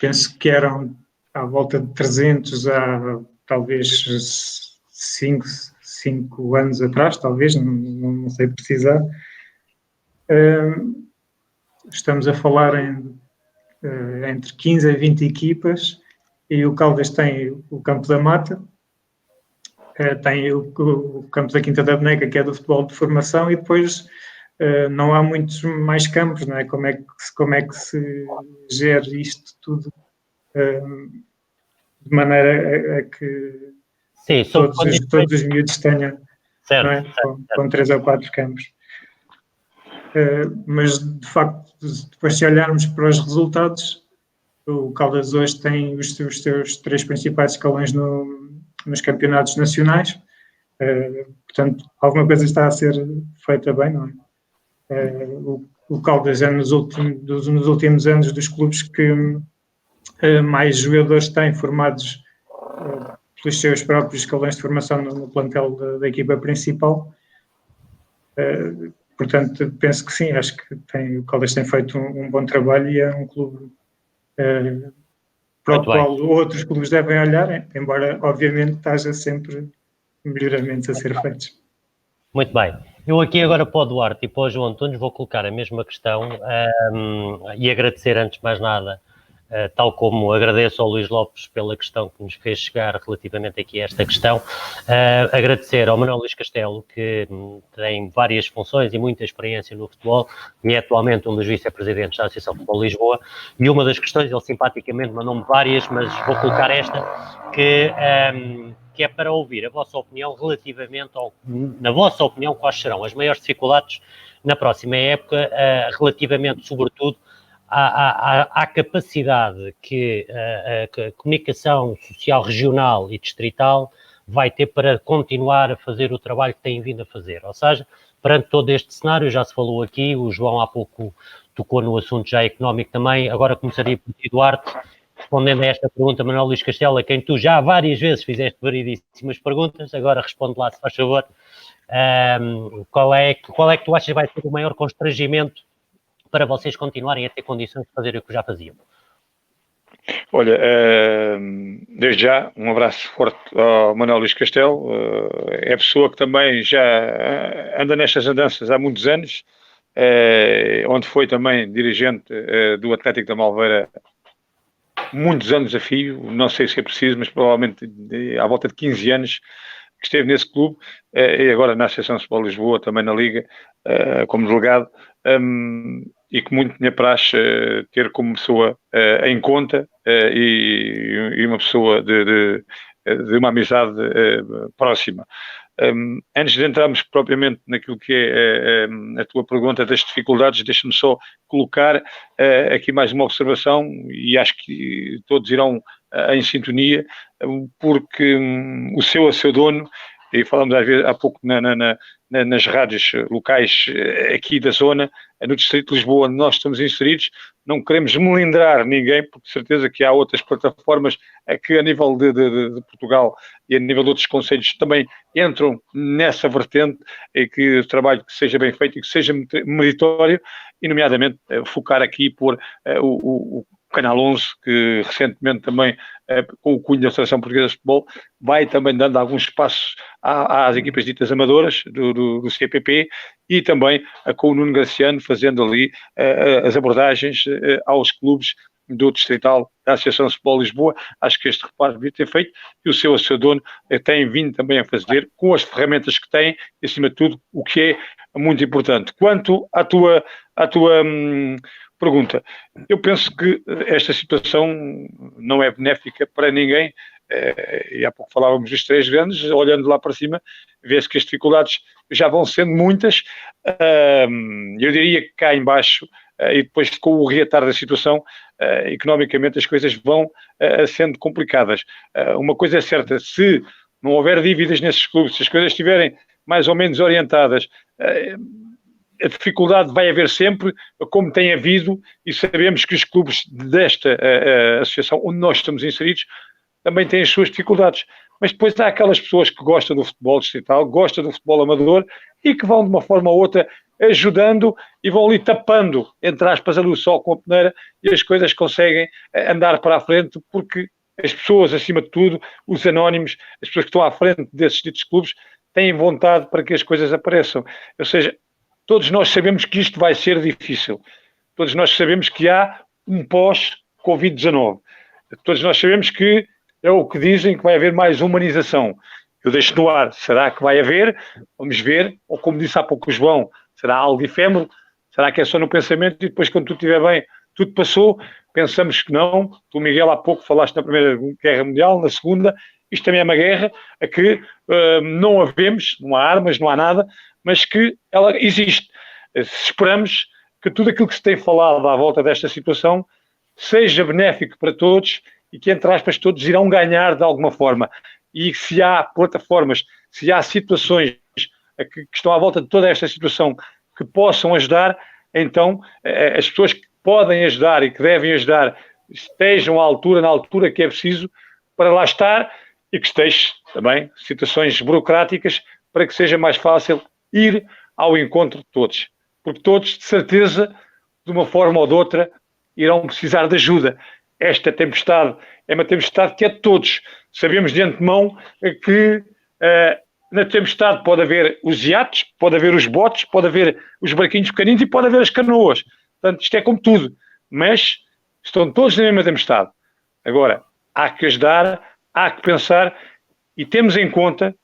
Penso que eram à volta de 300 há talvez 5 anos atrás, talvez, não sei precisar. Estamos a falar entre 15 a 20 equipas, e o Caldas tem o Campo da Mata, tem o campo da Quinta da Boneca, que é do futebol de formação, e depois não há muitos mais campos, não é? Como é que se gera isto tudo de maneira a que sim, todos os miúdos tenham, certo, não é? Com 3 ou 4 campos. Mas, de facto, depois se olharmos para os resultados, o Caldas hoje tem os seus 3 principais escalões nos campeonatos nacionais. Portanto, alguma coisa está a ser feita bem, não é? O Caldas é nos últimos anos dos clubes que mais jogadores têm formados pelos seus próprios escalões de formação no plantel da equipa principal. Portanto, penso que sim, acho que o Caldas tem feito um bom trabalho, e é um clube para o qual outros clubes devem olhar, embora, obviamente, haja sempre melhoramentos a ser feitos. Muito bem. Eu aqui agora para o Duarte e para o João Antunes vou colocar a mesma questão e agradecer antes de mais nada, tal como agradeço ao Luís Lopes pela questão que nos fez chegar relativamente aqui a esta questão, agradecer ao Manuel Luís Castelo, que tem várias funções e muita experiência no futebol, e é atualmente um dos vice-presidentes da Associação de Futebol Lisboa, e uma das questões, ele simpaticamente mandou-me várias, mas vou colocar esta, que é para ouvir a vossa opinião relativamente na vossa opinião, quais serão as maiores dificuldades na próxima época, relativamente, sobretudo, à capacidade que a comunicação social regional e distrital vai ter para continuar a fazer o trabalho que tem vindo a fazer. Ou seja, perante todo este cenário, já se falou aqui, o João há pouco tocou no assunto já económico também, agora começaria por ti, Duarte, respondendo a esta pergunta, Manuel Luís Castelo, a quem tu já várias vezes fizeste variedíssimas perguntas, agora responde lá, se faz favor. Qual é que tu achas que vai ser o maior constrangimento para vocês continuarem a ter condições de fazer o que já faziam? Olha, desde já, um abraço forte ao Manuel Luís Castelo. É pessoa que também já anda nestas andanças há muitos anos, onde foi também dirigente do Atlético da Malveira muitos anos a fio, não sei se é preciso, mas provavelmente à volta de 15 anos que esteve nesse clube, e agora na Associação de Futebol de Lisboa, também na Liga, como delegado, e que muito me apraz ter como pessoa em conta, e uma pessoa de uma amizade próxima. Antes de entrarmos propriamente naquilo que é a tua pergunta das dificuldades, deixa-me só colocar aqui mais uma observação, e acho que todos irão em sintonia, porque o seu a seu dono, e falamos às vezes há pouco nas rádios locais aqui da zona, no Distrito de Lisboa, onde nós estamos inseridos, não queremos melindrar ninguém, porque de certeza que há outras plataformas que a nível de Portugal e a nível de outros concelhos também entram nessa vertente, e que o trabalho que seja bem feito e que seja meritório, e nomeadamente focar aqui por o Canal 11, que recentemente também, com o cunho da Associação Portuguesa de Futebol, vai também dando alguns passos às equipas ditas amadoras do CPP, e também com o Nuno Graciano fazendo ali as abordagens aos clubes do Distrital da Associação de Futebol de Lisboa. Acho que este reparo devia ter feito, e o seu dono tem vindo também a fazer com as ferramentas que tem, e acima de tudo, o que é muito importante. Quanto à tua pergunta, eu penso que esta situação não é benéfica para ninguém, e há pouco falávamos dos 3 grandes, olhando lá para cima, vê-se que as dificuldades já vão sendo muitas. Eu diria que cá em baixo, e depois com o reatar da situação, economicamente as coisas vão sendo complicadas. Uma coisa é certa, se não houver dívidas nesses clubes, se as coisas estiverem mais ou menos orientadas, a dificuldade vai haver sempre, como tem havido, e sabemos que os clubes desta associação onde nós estamos inseridos também têm as suas dificuldades. Mas depois há aquelas pessoas que gostam do futebol distrital, gostam do futebol amador, e que vão de uma forma ou outra ajudando e vão ali tapando, entre aspas, a luz sol com a peneira, e as coisas conseguem andar para a frente, porque as pessoas, acima de tudo, os anónimos, as pessoas que estão à frente desses ditos clubes, têm vontade para que as coisas apareçam. Ou seja, todos nós sabemos que isto vai ser difícil. Todos nós sabemos que há um pós-Covid-19. Todos nós sabemos que é o que dizem, que vai haver mais humanização. Eu deixo no ar. Será que vai haver? Vamos ver. Ou como disse há pouco o João, será algo efêmero? Será que é só no pensamento e depois, quando tudo estiver bem, tudo passou? Pensamos que não. Tu, Miguel, há pouco falaste na Primeira Guerra Mundial, na Segunda. Isto também é uma guerra a que não havemos, não há armas, não há nada, mas que ela existe. Esperamos que tudo aquilo que se tem falado à volta desta situação seja benéfico para todos e que, entre aspas, todos irão ganhar de alguma forma. E se há plataformas, se há situações que estão à volta de toda esta situação que possam ajudar, então as pessoas que podem ajudar e que devem ajudar estejam à altura, na altura que é preciso para lá estar, e que estejam também situações burocráticas para que seja mais fácil ir ao encontro de todos. Porque todos, de certeza, de uma forma ou de outra, irão precisar de ajuda. Esta tempestade é uma tempestade que é de todos. Sabemos de antemão que na tempestade pode haver os iates, pode haver os botes, pode haver os barquinhos pequeninos e pode haver as canoas. Portanto, isto é como tudo. Mas estão todos na mesma tempestade. Agora, há que ajudar, há que pensar, e temos em conta,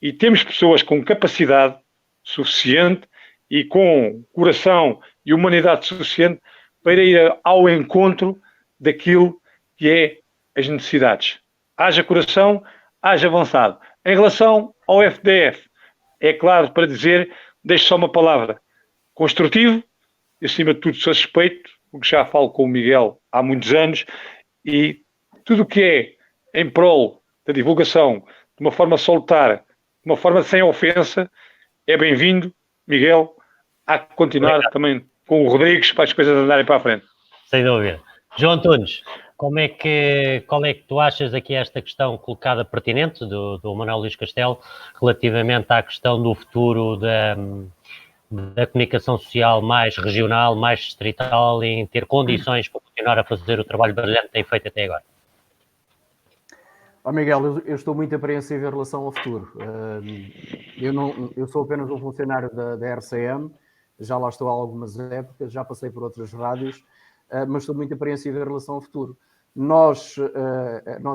e temos pessoas com capacidade suficiente e com coração e humanidade suficiente para ir ao encontro daquilo que é as necessidades. Haja coração, haja avançado. Em relação ao FDF, é claro, para dizer, deixo só uma palavra: construtivo, e acima de tudo suspeito, porque já falo com o Miguel há muitos anos, e tudo o que é em prol da divulgação, de uma forma solitária, de uma forma sem ofensa, é bem-vindo. Miguel, há que continuar também com o Rodrigues para as coisas andarem para a frente. Sem dúvida. João Antunes, qual é que tu achas aqui esta questão colocada pertinente do Manuel Luís Castelo relativamente à questão do futuro da comunicação social mais regional, mais distrital, em ter condições para continuar a fazer o trabalho brilhante que tem feito até agora? Miguel, eu estou muito apreensivo em relação ao futuro. Eu sou apenas um funcionário da RCM, já lá estou há algumas épocas, já passei por outras rádios, mas estou muito apreensivo em relação ao futuro. Nós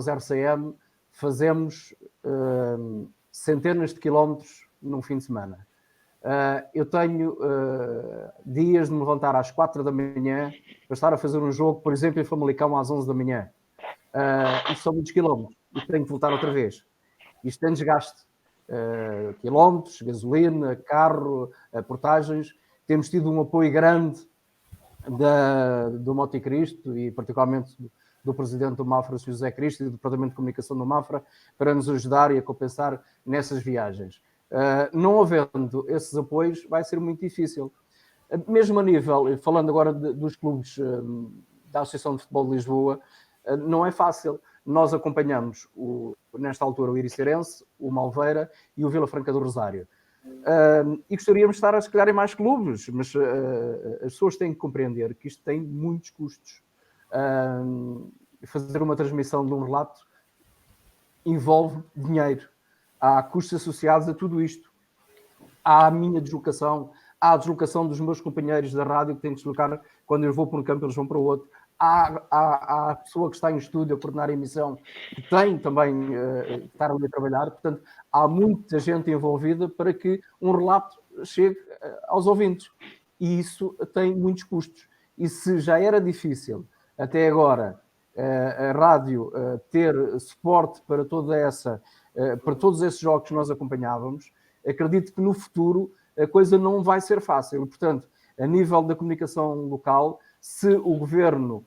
RCM, fazemos centenas de quilómetros num fim de semana. Eu tenho dias de me levantar às 4 da manhã para estar a fazer um jogo, por exemplo, em Famalicão às 11 da manhã. Isto são muitos quilómetros. E tenho que voltar outra vez. Isto tem desgaste. quilómetros, gasolina, carro, portagens. Temos tido um apoio grande do Montecristo e particularmente do presidente do Mafra, Sr. José Cristo, e do Departamento de Comunicação do Mafra, para nos ajudar e a compensar nessas viagens. Não havendo esses apoios, vai ser muito difícil. Mesmo a nível, falando agora dos clubes da Associação de Futebol de Lisboa, não é fácil. Nós acompanhamos, nesta altura, o Iricerense, o Malveira e o Vila Franca do Rosário. E gostaríamos de estar a escolher em mais clubes, mas as pessoas têm que compreender que isto tem muitos custos. Fazer uma transmissão de um relato envolve dinheiro. Há custos associados a tudo isto. Há a minha deslocação, há a deslocação dos meus companheiros da rádio que têm que deslocar quando eu vou para um campo, eles vão para o outro. Há a pessoa que está em estúdio a coordenar a emissão que tem também que estar ali a trabalhar. Portanto, há muita gente envolvida para que um relato chegue aos ouvintes. E isso tem muitos custos. E se já era difícil até agora a rádio ter suporte para para todos esses jogos que nós acompanhávamos, acredito que no futuro a coisa não vai ser fácil. Portanto, a nível da comunicação local, se o governo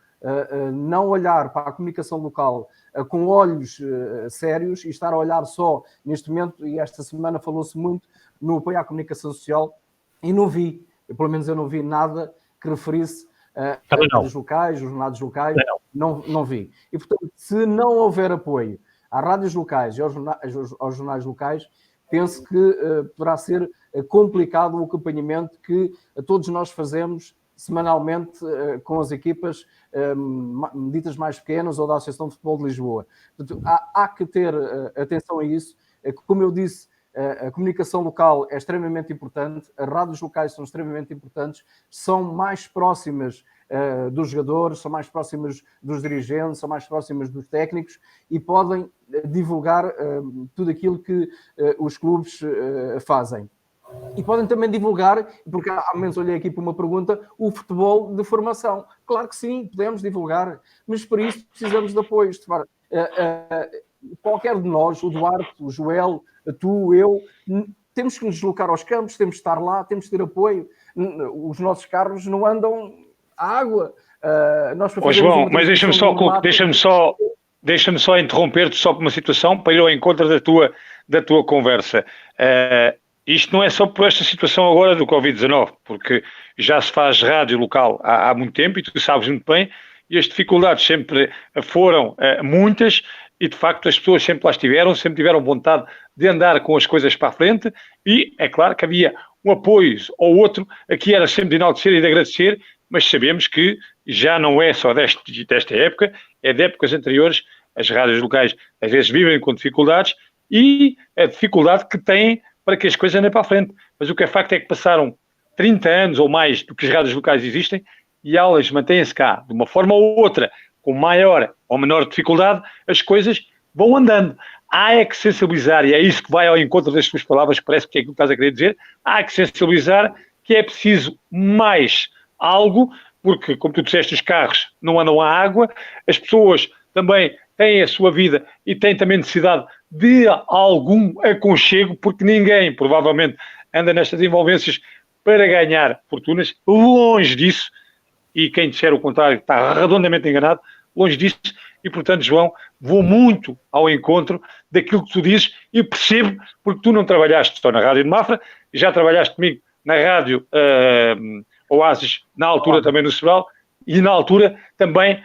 não olhar para a comunicação local com olhos sérios e estar a olhar só neste momento, e esta semana falou-se muito no apoio à comunicação social, e não vi, pelo menos eu não vi nada que referisse a rádios locais, os jornais locais, não vi. E, portanto, se não houver apoio às rádios locais e aos jornais locais, penso que poderá ser complicado o acompanhamento que todos nós fazemos semanalmente com as equipas ditas mais pequenas ou da Associação de Futebol de Lisboa. Portanto, há que ter atenção a isso. Como eu disse, a comunicação local é extremamente importante, as rádios locais são extremamente importantes, são mais próximas dos jogadores, são mais próximas dos dirigentes, são mais próximas dos técnicos e podem divulgar tudo aquilo que os clubes fazem. E podem também divulgar, porque há momentos olhei aqui para uma pergunta, o futebol de formação. Claro que sim, podemos divulgar, mas para isso precisamos de apoios. Qualquer de nós, o Duarte, o Joel, tu, eu, temos que nos deslocar aos campos, temos que estar lá, temos que ter apoio. Os nossos carros não andam à água. João, mas deixa-me só interromper-te só por uma situação, para ir ao encontro da tua conversa. Isto não é só por esta situação agora do Covid-19, porque já se faz rádio local há muito tempo, e tu sabes muito bem, e as dificuldades sempre foram muitas, e de facto as pessoas sempre lá estiveram, sempre tiveram vontade de andar com as coisas para a frente, e é claro que havia um apoio ou outro, aqui era sempre de enaltecer e de agradecer, mas sabemos que já não é só desta época, é de épocas anteriores, as rádios locais às vezes vivem com dificuldades, e a dificuldade que têm para que as coisas andem para a frente. Mas o que é facto é que passaram 30 anos ou mais do que as rádios locais existem e elas mantêm-se cá de uma forma ou outra, com maior ou menor dificuldade, as coisas vão andando. Há é que sensibilizar, e é isso que vai ao encontro das tuas palavras, parece que é aquilo que estás a querer dizer, há que sensibilizar que é preciso mais algo, porque, como tu disseste, os carros não andam à água, as pessoas também têm a sua vida e têm também necessidade de algum aconchego, porque ninguém, provavelmente, anda nestas envolvências para ganhar fortunas. Longe disso, e quem disser o contrário está redondamente enganado, longe disso, e, portanto, João, vou muito ao encontro daquilo que tu dizes e percebo, porque tu não trabalhaste só na Rádio de Mafra, já trabalhaste comigo na Rádio Oasis, na altura também no Sobral, e na altura também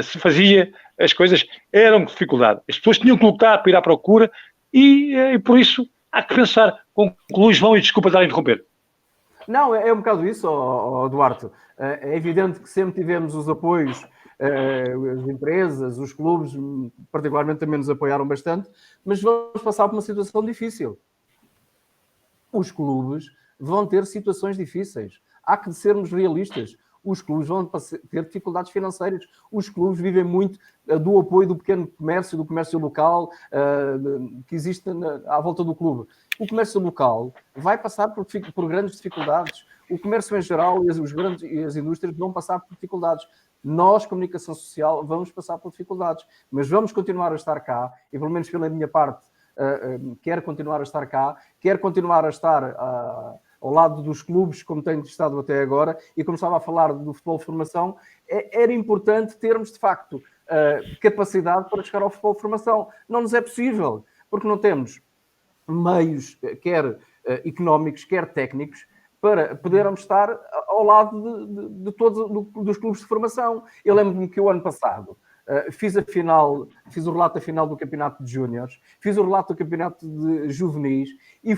se fazia, as coisas eram com dificuldade. As pessoas tinham que lutar para ir à procura e por isso há que pensar. Conclui, João, e desculpa estar a interromper. Não, é um bocado isso, Duarte. É evidente que sempre tivemos os apoios, as empresas, os clubes, particularmente também nos apoiaram bastante, mas vamos passar por uma situação difícil. Os clubes vão ter situações difíceis. Há que sermos realistas. Os clubes vão ter dificuldades financeiras. Os clubes vivem muito do apoio do pequeno comércio, do comércio local que existe à volta do clube. O comércio local vai passar por grandes dificuldades. O comércio em geral e as indústrias vão passar por dificuldades. Nós, comunicação social, vamos passar por dificuldades. Mas vamos continuar a estar cá e, pelo menos pela minha parte, quer continuar a estar cá, quer continuar a estar ao lado dos clubes, como tem estado até agora, e como estava a falar do futebol de formação, era importante termos, de facto, capacidade para chegar ao futebol de formação. Não nos é possível, porque não temos meios, quer económicos, quer técnicos, para podermos estar ao lado de todos dos clubes de formação. Eu lembro-me que o ano passado fiz o relato da final do Campeonato de Júniores, fiz o relato do Campeonato de Juvenis e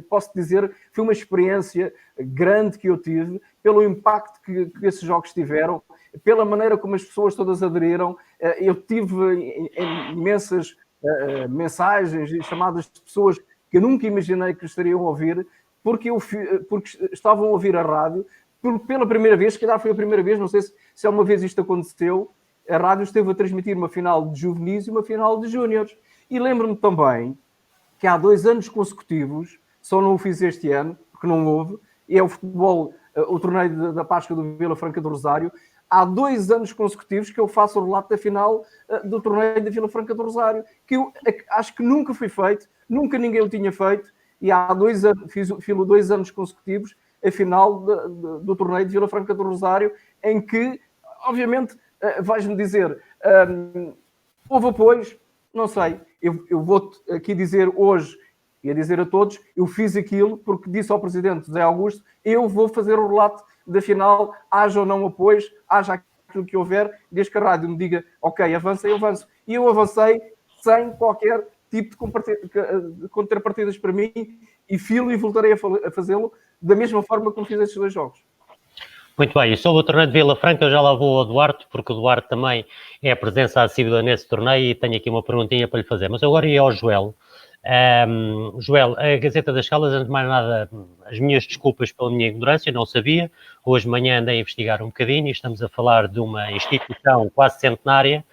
posso dizer, foi uma experiência grande que eu tive, pelo impacto que esses jogos tiveram, pela maneira como as pessoas todas aderiram. Eu tive imensas mensagens e chamadas de pessoas que eu nunca imaginei que estariam a ouvir, porque estavam a ouvir a rádio, pela primeira vez, se calhar foi a primeira vez, não sei se alguma vez isto aconteceu, a rádio esteve a transmitir uma final de juvenis e uma final de júniores. E lembro-me também que há 2 anos consecutivos, só não o fiz este ano, porque não houve, e é o futebol, o torneio da Páscoa do Vila Franca do Rosário, há 2 anos consecutivos que eu faço o relato da final do torneio da Vila Franca do Rosário, que eu acho que nunca foi feito, nunca ninguém o tinha feito, e há 2 anos, fiz 2 anos consecutivos a final do torneio de Vila Franca do Rosário, em que, obviamente, vais-me dizer, houve apoios, não sei, eu vou-te aqui dizer hoje, e a dizer a todos, eu fiz aquilo porque disse ao Presidente José Augusto, eu vou fazer o relato da final, haja ou não apoios, haja aquilo que houver, desde que a rádio me diga, ok, avança, eu avanço. E eu avancei sem qualquer tipo de contrapartidas para mim, e filo e voltarei a fazê-lo da mesma forma como fiz estes 2 jogos. Muito bem, e sobre o torneio de Vila Franca eu já lá vou ao Duarte, porque o Duarte também é a presença assídua nesse torneio e tenho aqui uma perguntinha para lhe fazer. Mas agora ia ao Joel. Joel, a Gazeta das Caldas, antes de mais nada, as minhas desculpas pela minha ignorância, não sabia. Hoje de manhã andei a investigar um bocadinho e estamos a falar de uma instituição quase centenária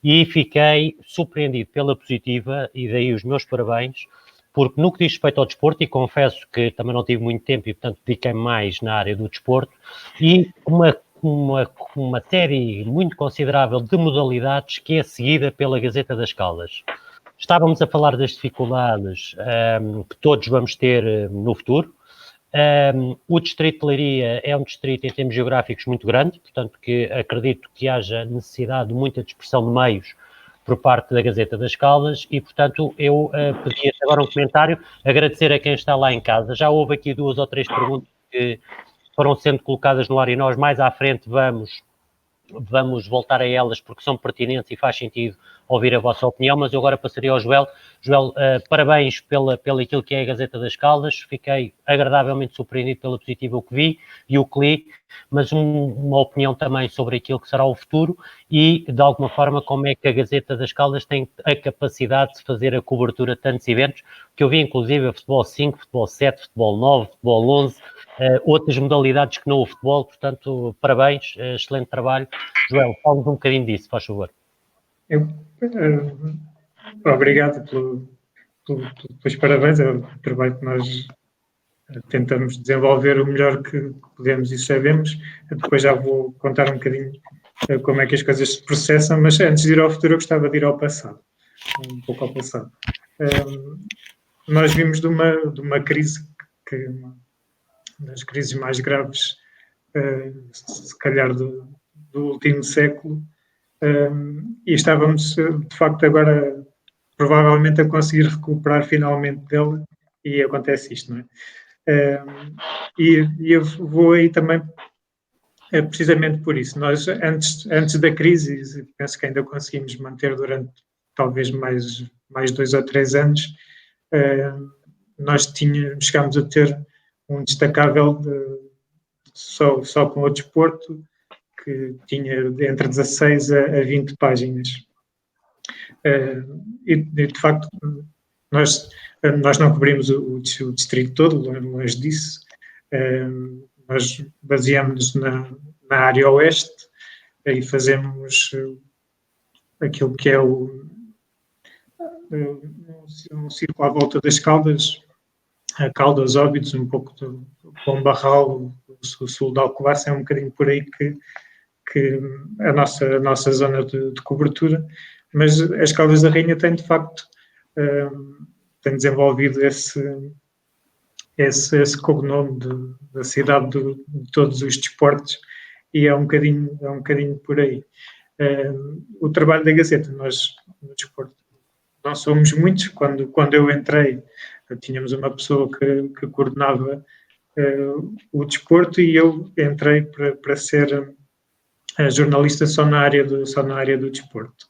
e fiquei surpreendido pela positiva, e daí os meus parabéns, porque no que diz respeito ao desporto, e confesso que também não tive muito tempo e, portanto, dediquei mais na área do desporto, e uma série muito considerável de modalidades que é seguida pela Gazeta das Caldas. Estávamos a falar das dificuldades que todos vamos ter no futuro. O distrito de Leiria é um distrito em termos geográficos muito grande, portanto que acredito que haja necessidade de muita dispersão de meios por parte da Gazeta das Caldas e, portanto, eu pedi agora um comentário, agradecer a quem está lá em casa. Já houve aqui 2 ou 3 perguntas que foram sendo colocadas no ar e nós mais à frente vamos voltar a elas porque são pertinentes e faz sentido ouvir a vossa opinião, mas eu agora passaria ao Joel. Joel, parabéns pela aquilo que é a Gazeta das Caldas, fiquei agradavelmente surpreendido pela positiva o que vi e o que li, mas uma opinião também sobre aquilo que será o futuro e, de alguma forma, como é que a Gazeta das Caldas tem a capacidade de fazer a cobertura de tantos eventos, que eu vi inclusive a futebol 5, futebol 7, futebol 9, futebol 11, outras modalidades que não o futebol, portanto, parabéns, excelente trabalho. Joel, fala-nos um bocadinho disso, faz favor. Obrigado pelos parabéns, é o trabalho que nós tentamos desenvolver o melhor que podemos e sabemos. Depois já vou contar um bocadinho como é que as coisas se processam, mas antes de ir ao futuro eu gostava de ir ao passado, um pouco ao passado. Nós vimos de uma crise das crises mais graves, se calhar do último século, e estávamos, de facto, agora provavelmente a conseguir recuperar finalmente dela, e acontece isto, não é? E eu vou aí também, precisamente por isso. Nós, antes da crise, penso que ainda conseguimos manter durante talvez mais 2 ou 3 anos, nós chegámos a ter um destacável só com o desporto, que tinha entre 16 a 20 páginas. E de facto, nós não cobrimos o distrito todo, longe disso. Nós baseamos-nos na área oeste e fazemos aquilo que é um círculo à volta das Caldas, Caldas, Óbidos, um pouco do Pombarral, o sul de Alcobaça, é um bocadinho por aí que a nossa zona de cobertura, mas as Caldas da Rainha têm de facto tem desenvolvido esse cognome da cidade de todos os desportos, e é um bocadinho por aí. O trabalho da Gazeta, nós no desporto não somos muitos. Quando eu entrei, tínhamos uma pessoa que coordenava o desporto, e eu entrei para ser jornalista só na área do desporto.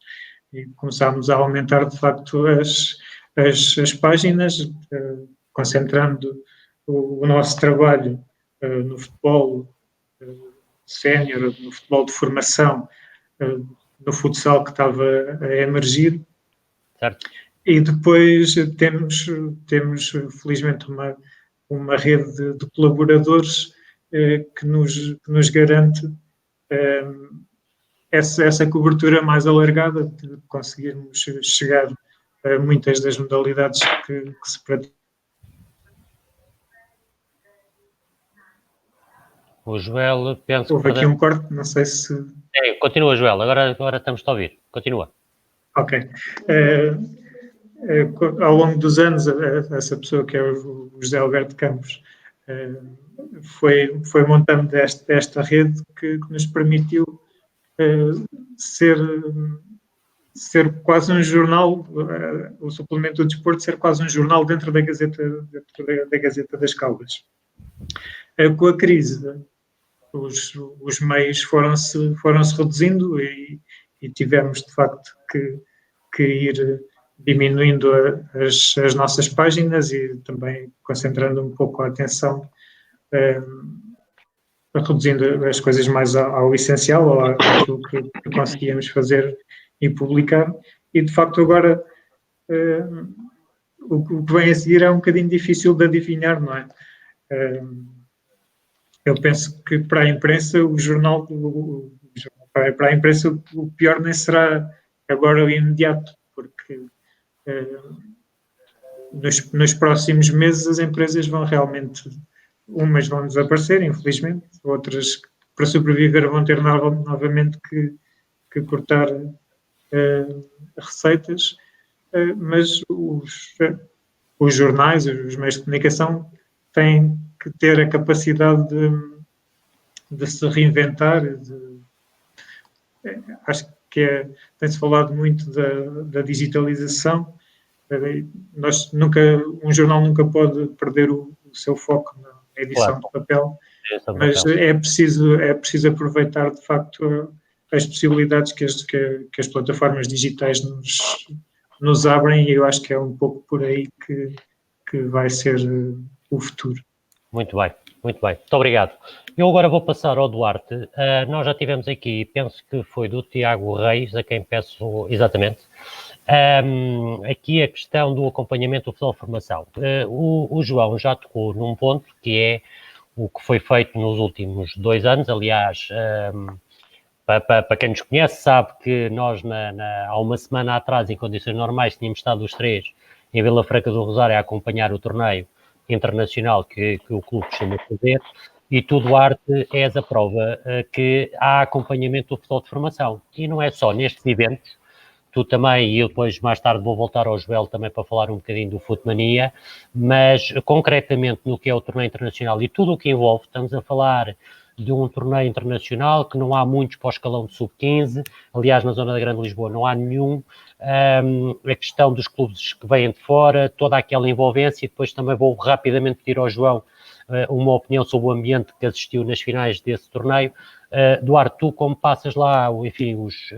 E começámos a aumentar, de facto, as páginas, concentrando o nosso trabalho no futebol sénior, no futebol de formação, no futsal que estava a emergir. Certo. E depois temos felizmente, uma rede de colaboradores que nos garante essa cobertura mais alargada, de conseguirmos chegar a muitas das modalidades que se praticam. O Joel, penso Houve aqui um corte, não sei se... Continua, Joel, agora estamos a ouvir. Continua. Ok. Ao longo dos anos, essa pessoa, que é o José Alberto Campos, foi montando esta rede que nos permitiu ser quase um jornal, o suplemento do desporto ser quase um jornal dentro da Gazeta das Caldas. Com a crise, os meios foram-se reduzindo, e tivemos, de facto, que ir diminuindo as nossas páginas, e também concentrando um pouco a atenção, reduzindo as coisas mais ao essencial, ou àquilo que conseguíamos fazer e publicar. E, de facto, agora o que vem a seguir é um bocadinho difícil de adivinhar, não é? Eu penso que para a imprensa para a imprensa o pior nem será agora o imediato, porque nos próximos meses as empresas vão realmente, umas vão desaparecer, infelizmente, outras, para sobreviver, vão ter novamente que cortar receitas, mas os jornais, os meios de comunicação têm que ter a capacidade de se reinventar. Acho que tem-se falado muito da digitalização. Um jornal nunca pode perder o seu foco na edição de papel, mas é preciso aproveitar, de facto, as possibilidades que as plataformas digitais nos abrem, e eu acho que é um pouco por aí que vai ser o futuro. Muito bem. Muito obrigado. Eu agora vou passar ao Duarte. Nós já tivemos aqui, penso que foi do Tiago Reis, a quem peço exatamente, aqui a questão do acompanhamento do futebol de formação. O João já tocou num ponto que é o que foi feito nos últimos 2 anos. Aliás, para quem nos conhece, sabe que nós há uma semana atrás, em condições normais, tínhamos estado os 3 em Vila Franca do Rosário a acompanhar o torneio internacional que o clube costuma fazer, e tu, Duarte, és a prova que há acompanhamento do futebol de formação. E não é só nestes eventos, tu também, e eu depois mais tarde vou voltar ao Joel também para falar um bocadinho do Futmania, mas concretamente no que é o torneio internacional e tudo o que envolve, estamos a falar de um torneio internacional que não há muitos para o escalão de sub-15, aliás, na zona da Grande Lisboa não há nenhum, a questão dos clubes que vêm de fora, toda aquela envolvência, e depois também vou rapidamente pedir ao João uma opinião sobre o ambiente que assistiu nas finais desse torneio. Duarte, tu como passas lá, enfim, os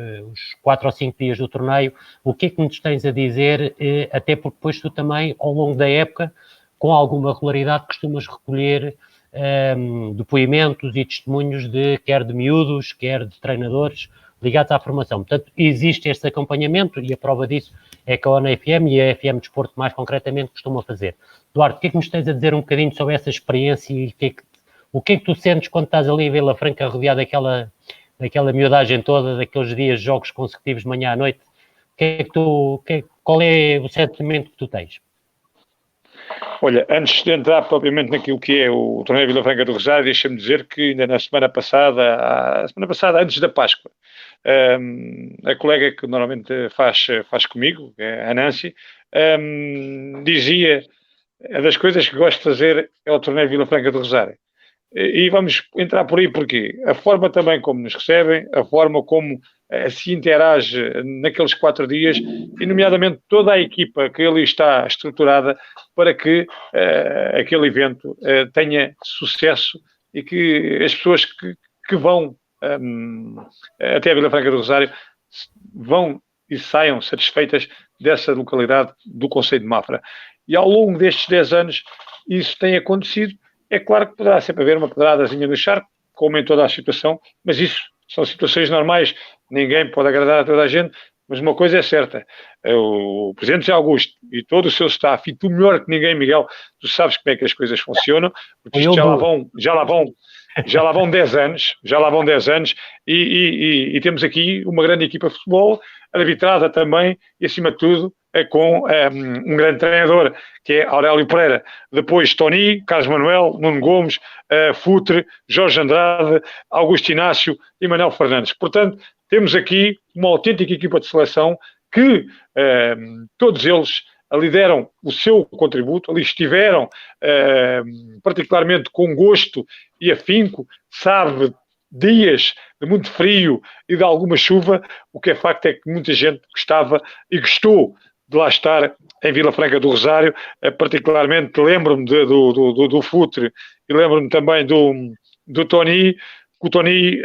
4 ou 5 dias do torneio, o que é que nos tens a dizer, até porque depois tu também, ao longo da época, com alguma regularidade, costumas recolher depoimentos e testemunhos quer de miúdos, quer de treinadores ligados à formação. Portanto, existe este acompanhamento, e a prova disso é que a ONU FM e a FM Desporto, mais concretamente, costuma fazer. Duarte, o que é que nos tens a dizer um bocadinho sobre essa experiência, e o que é que tu sentes quando estás ali em Vila Franca rodeado daquela miudagem toda, daqueles dias de jogos consecutivos de manhã à noite? Qual é o sentimento que tu tens? Olha, antes de entrar propriamente naquilo que é o torneio Vila Franca do Rosário, deixa-me dizer que ainda na semana passada, antes da Páscoa, a colega que normalmente faz comigo, a Nancy, dizia, das coisas que gosto de fazer é o torneio Vila Franca do Rosário. E vamos entrar por aí porque a forma também como nos recebem, a forma como se interage naqueles 4 dias, e nomeadamente toda a equipa que ali está estruturada para que aquele evento tenha sucesso e que as pessoas que vão até a Vila Franca do Rosário vão e saiam satisfeitas dessa localidade do concelho de Mafra. E ao longo destes 10 anos isso tem acontecido. É claro que poderá sempre haver uma pedradazinha no charco, como em toda a situação, mas isso são situações normais, ninguém pode agradar a toda a gente, mas uma coisa é certa, o Presidente José Augusto e todo o seu staff, e tu melhor que ninguém, Miguel, tu sabes como é que as coisas funcionam, porque isto já lá vão 10 anos, e temos aqui uma grande equipa de futebol, arbitrada também, e acima de tudo, com um grande treinador, que é Aurélio Pereira. Depois Tony, Carlos Manuel, Nuno Gomes, Futre, Jorge Andrade, Augusto Inácio e Manuel Fernandes. Portanto, temos aqui uma autêntica equipa de seleção que todos eles ali deram o seu contributo, ali estiveram particularmente com gosto e afinco, sabe, dias de muito frio e de alguma chuva, o que é facto é que muita gente gostava e gostou de lá estar em Vila Franca do Rosário, particularmente lembro-me do Futre e lembro-me também do Tony, o Tony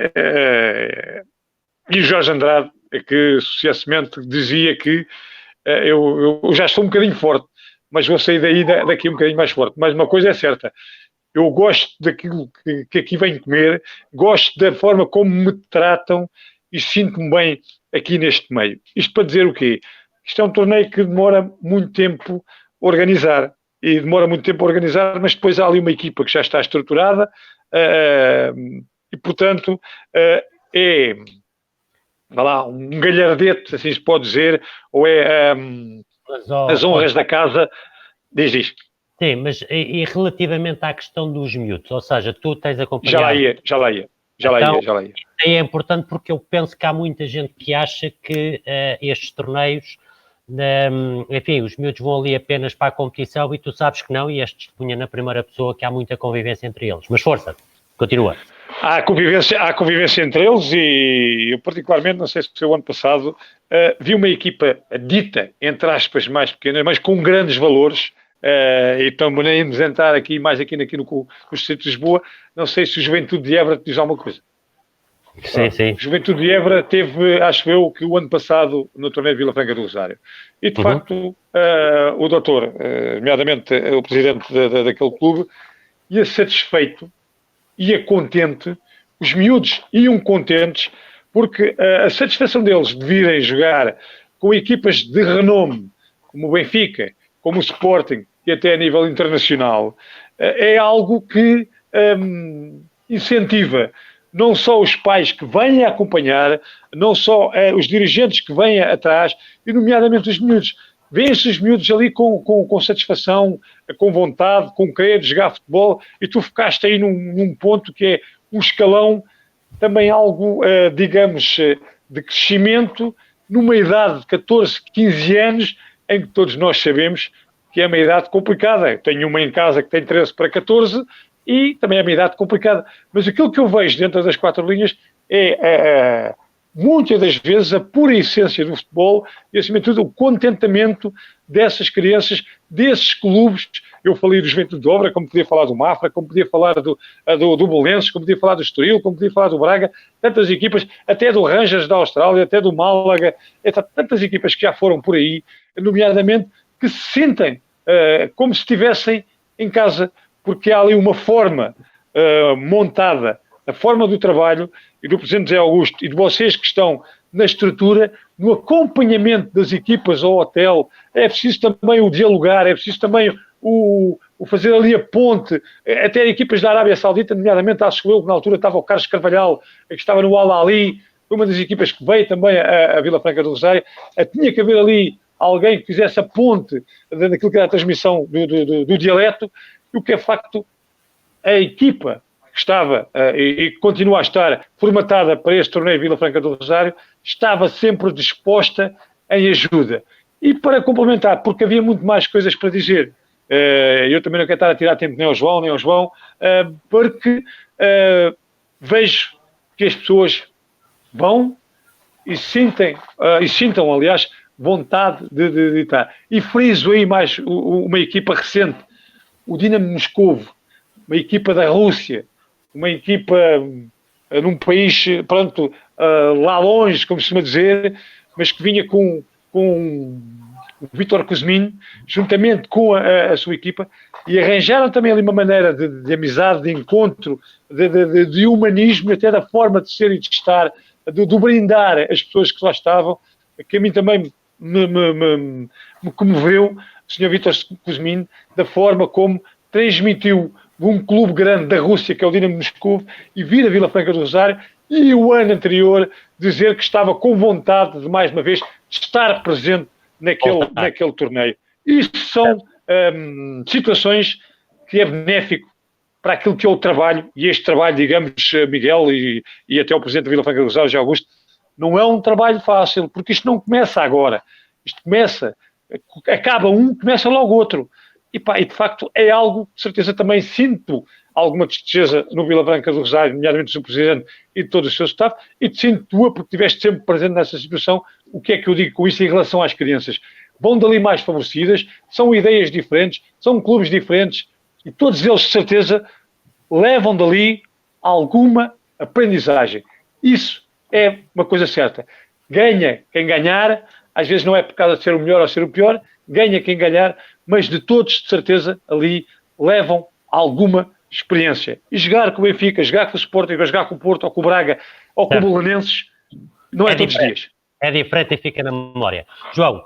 e o Jorge Andrade, que sucessivamente dizia que eu já estou um bocadinho forte, mas vou sair daqui um bocadinho mais forte. Mas uma coisa é certa, eu gosto daquilo que aqui venho comer, gosto da forma como me tratam e sinto-me bem aqui neste meio. Isto para dizer o quê? Isto é um torneio que demora muito tempo a organizar, mas depois há ali uma equipa que já está estruturada e, portanto, é um galhardete, assim se pode dizer, ou é as honras da casa, diz. Sim, mas e relativamente à questão dos miúdos, ou seja, tu tens acompanhado... Já lá ia. É importante porque eu penso que há muita gente que acha que estes torneios, enfim, os miúdos vão ali apenas para a competição e tu sabes que não, e este testemunha na primeira pessoa que há muita convivência entre eles. Mas força, continua. Há convivência entre eles e eu particularmente, não sei se o ano passado, vi uma equipa dita, entre aspas, mais pequena, mas com grandes valores. E também iremos entrar aqui no Distrito de Lisboa. Não sei se o Juventude de Évora te diz alguma coisa. Sim. O Juventude de Évora teve, acho eu, que o ano passado no torneio de Vila Franca do Rosário. E de facto, o doutor, nomeadamente o presidente daquele clube, ia satisfeito, ia contente, os miúdos iam contentes, porque a satisfação deles de virem jogar com equipas de renome, como o Benfica, como o Sporting, e até a nível internacional, é algo que incentiva não só os pais que vêm a acompanhar, não só os dirigentes que vêm atrás, e nomeadamente os miúdos. Vêem-se os miúdos ali com satisfação, com vontade, com querer jogar futebol, e tu focaste aí num ponto que é um escalão, também algo, digamos, de crescimento, numa idade de 14, 15 anos, em que todos nós sabemos que é uma idade complicada. Eu tenho uma em casa que tem 13 para 14 e também é uma idade complicada. Mas aquilo que eu vejo dentro das 4 linhas é muitas das vezes a pura essência do futebol e, acima de tudo, o contentamento dessas crianças, desses clubes. Eu falei do Juventude de Évora, como podia falar do Mafra, como podia falar do Belenenses, como podia falar do Estoril, como podia falar do Braga, tantas equipas, até do Rangers da Austrália, até do Málaga, tantas equipas que já foram por aí, nomeadamente, que se sentem como se estivessem em casa, porque há ali uma forma montada, a forma do trabalho, e do Presidente José Augusto, e de vocês que estão na estrutura, no acompanhamento das equipas ao hotel. É preciso também o dialogar, é preciso também o fazer ali a ponte, até equipas da Arábia Saudita, nomeadamente, acho eu que na altura estava o Carlos Carvalhal, que estava no Al-Ali, uma das equipas que veio também a Vila Franca do Rosário. Tinha que haver ali alguém que fizesse a ponte daquilo que era a transmissão do dialeto, e o que é facto, a equipa que estava e continua a estar formatada para este torneio Vila Franca do Rosário, estava sempre disposta em ajuda. E para complementar, porque havia muito mais coisas para dizer, eu também não quero estar a tirar tempo nem ao João, porque vejo que as pessoas vão e sintam, aliás, vontade de estar. E friso aí mais uma equipa recente, o Dinamo Moscovo, uma equipa da Rússia, uma equipa num país, pronto, lá longe, como se costuma dizer, mas que vinha com o Vítor Kuzmin, juntamente com a sua equipa, e arranjaram também ali uma maneira de amizade, de encontro, de humanismo, até da forma de ser e de estar, de brindar as pessoas que lá estavam, que a mim também me comoveu, o Sr. Vítor Kuzmin, da forma como transmitiu um clube grande da Rússia, que é o Dinamo Moscou, e vir a Vila Franca do Rosário, e o ano anterior dizer que estava com vontade de, mais uma vez, estar presente naquele torneio. Isto são situações que é benéfico para aquilo que é o trabalho, e este trabalho, digamos, Miguel e até o Presidente da Vila Franca do Rosário, José Augusto, não é um trabalho fácil, porque isto não começa agora. Isto acaba um, começa logo outro. E de facto é algo, de certeza também sinto alguma tristeza no Vila Franca do Rosário, nomeadamente do seu Presidente e de todo o seu staff, e te sinto tua porque estiveste sempre presente nessa situação. O que é que eu digo com isso em relação às crianças? Vão dali mais favorecidas, são ideias diferentes, são clubes diferentes, e todos eles, de certeza, levam dali alguma aprendizagem. Isso é uma coisa certa. Ganha quem ganhar, às vezes não é por causa de ser o melhor ou ser o pior, ganha quem ganhar, mas de todos, de certeza, ali levam alguma experiência. E jogar com o Benfica, jogar com o Sporting, jogar com o Porto, ou com o Braga, ou com o Belenenses, não é todos os dias. É diferente e fica na memória. João,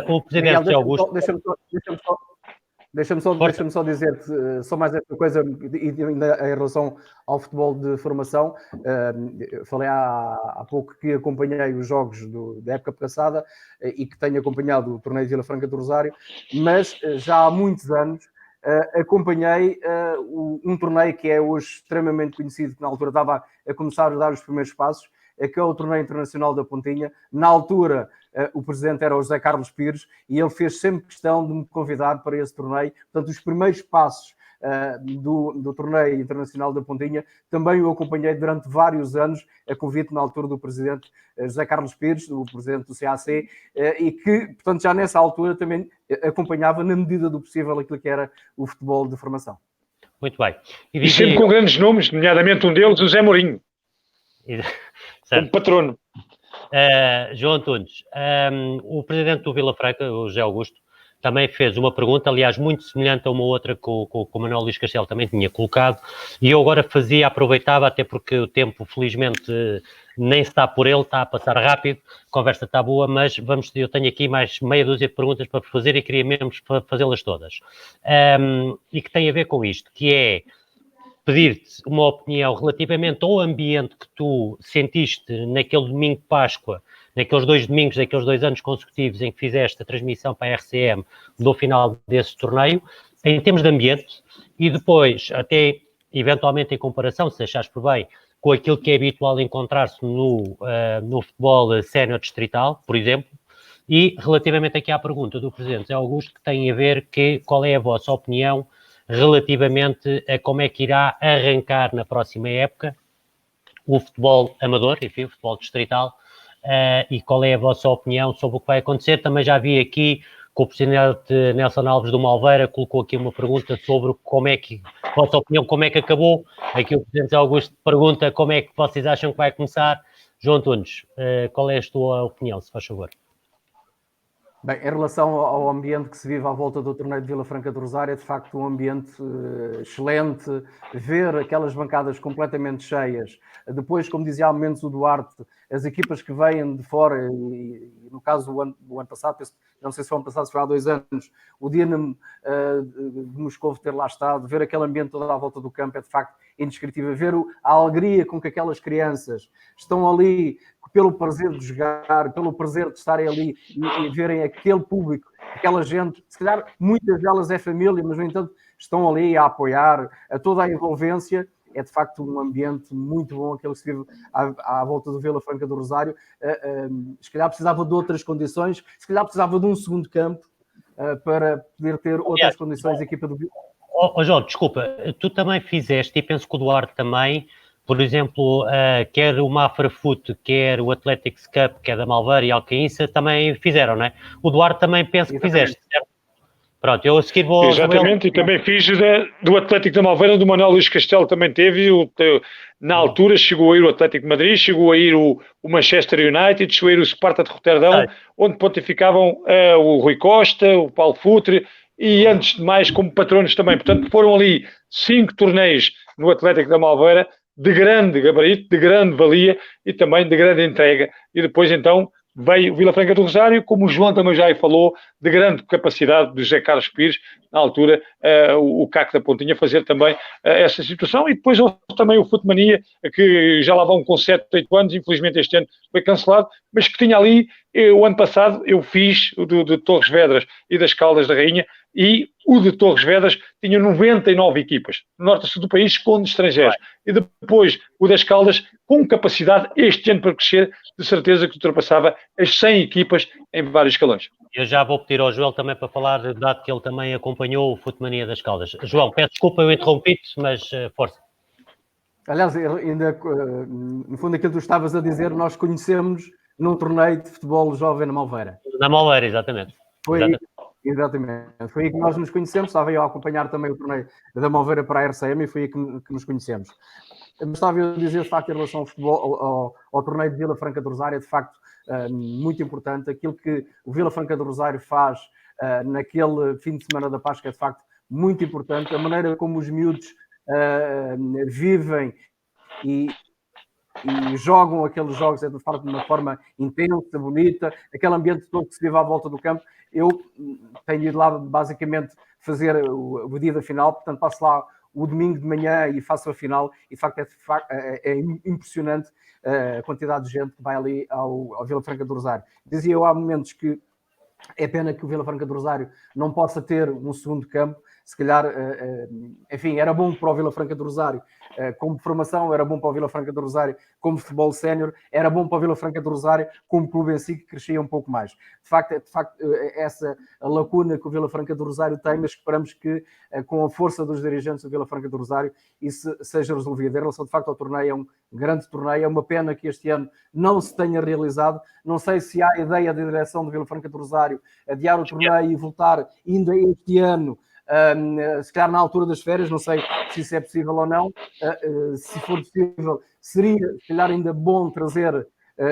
o Presidente José Augusto... Deixa-me só dizer-te só mais esta coisa ainda em relação ao futebol de formação. Falei há pouco que acompanhei os jogos da época passada e que tenho acompanhado o torneio de Vila Franca do Rosário, mas já há muitos anos acompanhei um torneio que é hoje extremamente conhecido, que na altura estava a começar a dar os primeiros passos, que é o Torneio Internacional da Pontinha. Na altura, o presidente era o José Carlos Pires e ele fez sempre questão de me convidar para esse torneio. Portanto, os primeiros passos do Torneio Internacional da Pontinha também o acompanhei durante vários anos, a convite na altura do presidente José Carlos Pires, o presidente do CAC, e que, portanto, já nessa altura também acompanhava, na medida do possível, aquilo que era o futebol de formação. Muito bem. E sempre com grandes nomes, nomeadamente um deles, o Zé Mourinho. Como patrono. João Antunes, o presidente do Vila Franca, o José Augusto, também fez uma pergunta, aliás, muito semelhante a uma outra que o Manuel Luís Castelo também tinha colocado, e eu agora aproveitava, até porque o tempo, felizmente, nem se está por ele, está a passar rápido, a conversa está boa, mas eu tenho aqui mais meia dúzia de perguntas para fazer e queria mesmo fazê-las todas. E que tem a ver com isto, que é pedir-te uma opinião relativamente ao ambiente que tu sentiste naquele domingo de Páscoa, naqueles 2 domingos, naqueles 2 anos consecutivos em que fizeste a transmissão para a RCM do final desse torneio, em termos de ambiente, e depois, até eventualmente em comparação, se achares por bem, com aquilo que é habitual encontrar-se no futebol sénior distrital, por exemplo, e relativamente aqui à pergunta do Presidente José Augusto, que tem a ver qual é a vossa opinião relativamente a como é que irá arrancar na próxima época o futebol amador, enfim, o futebol distrital, e qual é a vossa opinião sobre o que vai acontecer. Também já vi aqui que o Presidente Nelson Alves do Malveira colocou aqui uma pergunta sobre como é que, a vossa opinião, como é que acabou. Aqui o Presidente Augusto pergunta como é que vocês acham que vai começar. João Antunes, qual é a tua opinião, se faz favor? Bem, em relação ao ambiente que se vive à volta do torneio de Vila Franca do Rosário, é de facto um ambiente excelente. Ver aquelas bancadas completamente cheias. Depois, como dizia há momentos o Duarte, as equipas que vêm de fora, e no caso do ano passado, não sei se foi ano passado, se foi há 2 anos, o Dinamo de Moscou ter lá estado, ver aquele ambiente todo à volta do campo é de facto indescritível. Ver a alegria com que aquelas crianças estão ali pelo prazer de jogar, pelo prazer de estarem ali e verem aquele público, aquela gente, se calhar muitas delas é família, mas no entanto estão ali a apoiar, a toda a envolvência, é de facto um ambiente muito bom aquele que se vive à volta do Vila Franca do Rosário. Se calhar precisava de outras condições, se calhar precisava de um segundo campo para poder ter outras condições a equipa do Vila. João, desculpa, tu também fizeste, e penso que o Duarte também, por exemplo, quer o Mafra Foot, quer o Athletics Cup, que é da Malveira e Alcaíça, também fizeram, não é? O Duarte também penso que fizeste, certo? Pronto, eu a seguir vou... Exatamente, e também fiz do Atlético da Malveira, do Manuel Luís Castelo também teve, na altura chegou a ir o Atlético de Madrid, chegou a ir o Manchester United, chegou a ir o Sparta de Roterdão, onde pontificavam o Rui Costa, o Paulo Futre, e antes de mais como patronos também. Portanto, foram ali 5 torneios no Atlético da Malveira, de grande gabarito, de grande valia e também de grande entrega. E depois, então, veio o Vila Franca do Rosário, como o João também já falou, de grande capacidade do José Carlos Pires, na altura, o Caco da Pontinha, fazer também essa situação. E depois houve também o Futmania, que já lá vão com 7, 8 anos, infelizmente este ano foi cancelado, mas que tinha ali, o ano passado, eu fiz o de Torres Vedras e das Caldas da Rainha, e o de Torres Vedras tinha 99 equipas, no norte e sul do país, com estrangeiros. E depois o das Caldas, com capacidade este ano para crescer, de certeza que ultrapassava as 100 equipas em vários escalões. Eu já vou pedir ao Joel também para falar, dado que ele também acompanhou o Futmania das Caldas. João, peço desculpa, eu interrompi-te, mas força. Aliás, ainda, no fundo, aquilo que tu estavas a dizer, nós conhecemos num torneio de futebol jovem na Malveira. Na Malveira, exatamente. Exatamente. Foi aí que nós nos conhecemos. Estava eu a acompanhar também o torneio da Malveira para a RCM e foi aí que nos conhecemos. Mas estava eu a dizer, de facto, em relação ao futebol, ao torneio de Vila Franca do Rosário, é de facto muito importante. Aquilo que o Vila Franca do Rosário faz naquele fim de semana da Páscoa é de facto muito importante. A maneira como os miúdos vivem e jogam aqueles jogos é de facto de uma forma intensa, bonita, aquele ambiente todo que se vive à volta do campo. Eu tenho ido lá basicamente fazer o dia da final, portanto passo lá o domingo de manhã e faço a final, e de facto é impressionante a quantidade de gente que vai ali ao Vila Franca do Rosário. Dizia eu há momentos que é pena que o Vila Franca do Rosário não possa ter um segundo campo. Se calhar, enfim, era bom para o Vila Franca do Rosário como formação, era bom para o Vila Franca do Rosário como futebol sénior, era bom para o Vila Franca do Rosário como clube em si, que crescia um pouco mais. De facto, essa lacuna que o Vila Franca do Rosário tem, mas esperamos que com a força dos dirigentes do Vila Franca do Rosário isso seja resolvido. Em relação, de facto, ao torneio, é um grande torneio, é uma pena que este ano não se tenha realizado. Não sei se há ideia da direção do Vila Franca do Rosário adiar o torneio e voltar ainda este ano, se calhar na altura das férias, não sei se isso é possível ou não. Se for possível, seria se calhar ainda bom trazer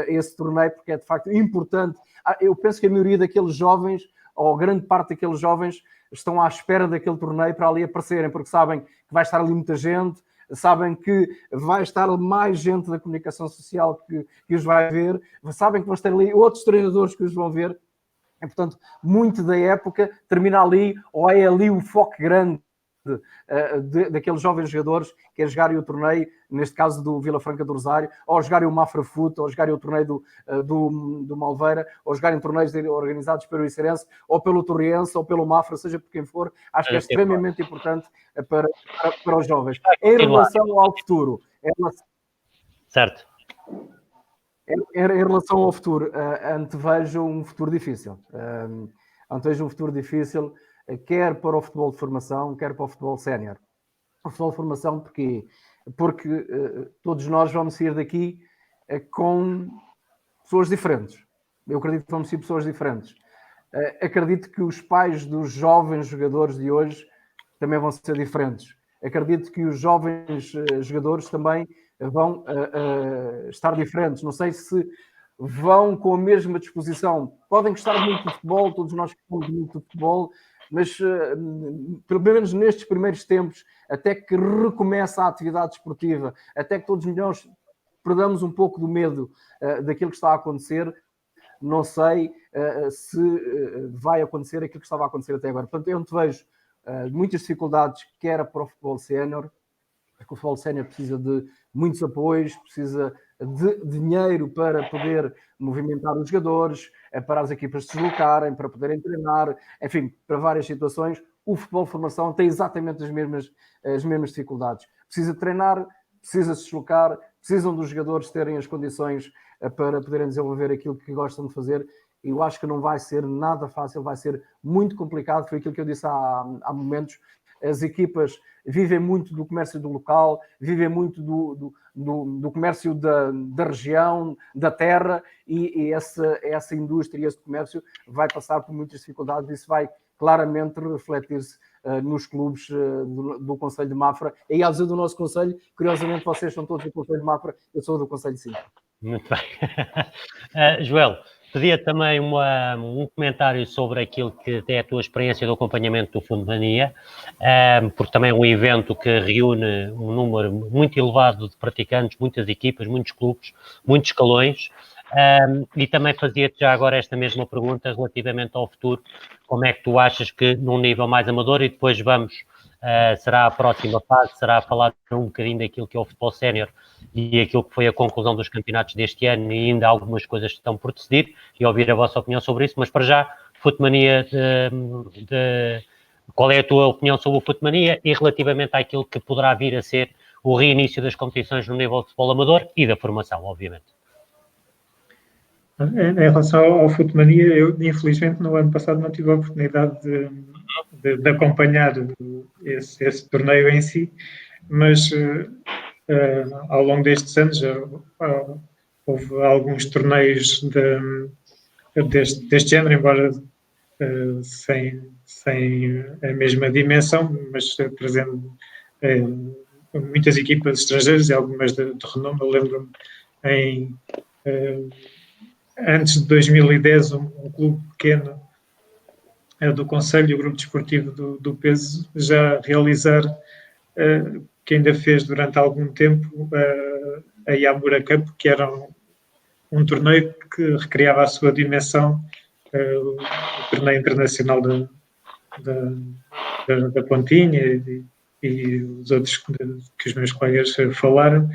esse torneio, porque é de facto importante. Eu penso que a maioria daqueles jovens, ou grande parte daqueles jovens, estão à espera daquele torneio para ali aparecerem, porque sabem que vai estar ali muita gente, sabem que vai estar mais gente da comunicação social que os vai ver, sabem que vão estar ali outros treinadores que os vão ver. E, portanto, muito da época termina ali, ou é ali o foco grande daqueles jovens jogadores que é jogarem o torneio, neste caso do Vila Franca do Rosário, ou jogarem o Mafra Foot, ou jogarem o torneio do Malveira, ou jogarem torneios organizados pelo Icerense, ou pelo Torriense, ou pelo Mafra, seja por quem for. Acho que é extremamente importante para os jovens. Em relação ao futuro... Certo. Em relação ao futuro, antevejo um futuro difícil. Antevejo um futuro difícil, quer para o futebol de formação, quer para o futebol sénior. O futebol de formação, porquê? Porque todos nós vamos sair daqui com pessoas diferentes. Eu acredito que vamos ser pessoas diferentes. Acredito que os pais dos jovens jogadores de hoje também vão ser diferentes. Acredito que os jovens jogadores também vão estar diferentes. Não sei se vão com a mesma disposição. Podem gostar muito de futebol, todos nós gostamos muito de futebol, mas pelo menos nestes primeiros tempos, até que recomeça a atividade esportiva, até que todos nós perdamos um pouco do medo daquilo que está a acontecer, não sei se vai acontecer aquilo que estava a acontecer até agora. Portanto, eu não te vejo muitas dificuldades, quer para o futebol sénior, porque o futebol sénior precisa de muitos apoios, precisa de dinheiro para poder movimentar os jogadores, para as equipas se deslocarem, para poderem treinar, enfim, para várias situações. O futebol de formação tem exatamente as mesmas dificuldades. Precisa treinar, precisa se deslocar, precisam dos jogadores terem as condições para poderem desenvolver aquilo que gostam de fazer. E eu acho que não vai ser nada fácil, vai ser muito complicado. Foi aquilo que eu disse há momentos. As equipas vivem muito do comércio do local, vivem muito do comércio da região, da terra, e essa indústria e esse comércio vai passar por muitas dificuldades. Isso vai claramente refletir-se nos clubes do Concelho de Mafra. E ao dizer do nosso Concelho, curiosamente vocês são todos do Concelho de Mafra, eu sou do Concelho de Sintra. Muito bem. Joel, pedia também um comentário sobre aquilo que é a tua experiência do acompanhamento do Fundo Mania, porque também é um evento que reúne um número muito elevado de praticantes, muitas equipas, muitos clubes, muitos escalões, e também fazia-te já agora esta mesma pergunta relativamente ao futuro, como é que tu achas que num nível mais amador, e depois será a próxima fase, será falar um bocadinho daquilo que é o futebol sénior e aquilo que foi a conclusão dos campeonatos deste ano e ainda algumas coisas que estão por decidir, e ouvir a vossa opinião sobre isso, mas para já, Futmania, qual é a tua opinião sobre o Futmania e relativamente àquilo que poderá vir a ser o reinício das competições no nível de futebol amador e da formação, obviamente? Em relação ao Futmania, eu infelizmente no ano passado não tive a oportunidade de acompanhar esse torneio em si, mas ao longo destes anos houve alguns torneios deste género, embora sem a mesma dimensão, mas trazendo muitas equipas estrangeiras e algumas de renome. Eu lembro-me antes de 2010, um clube pequeno do Concelho, o Grupo Desportivo do Peso, já realizar, que ainda fez durante algum tempo, a Iambura Cup, que era um torneio que recriava a sua dimensão, o torneio internacional da Pontinha e os outros que os meus colegas falaram,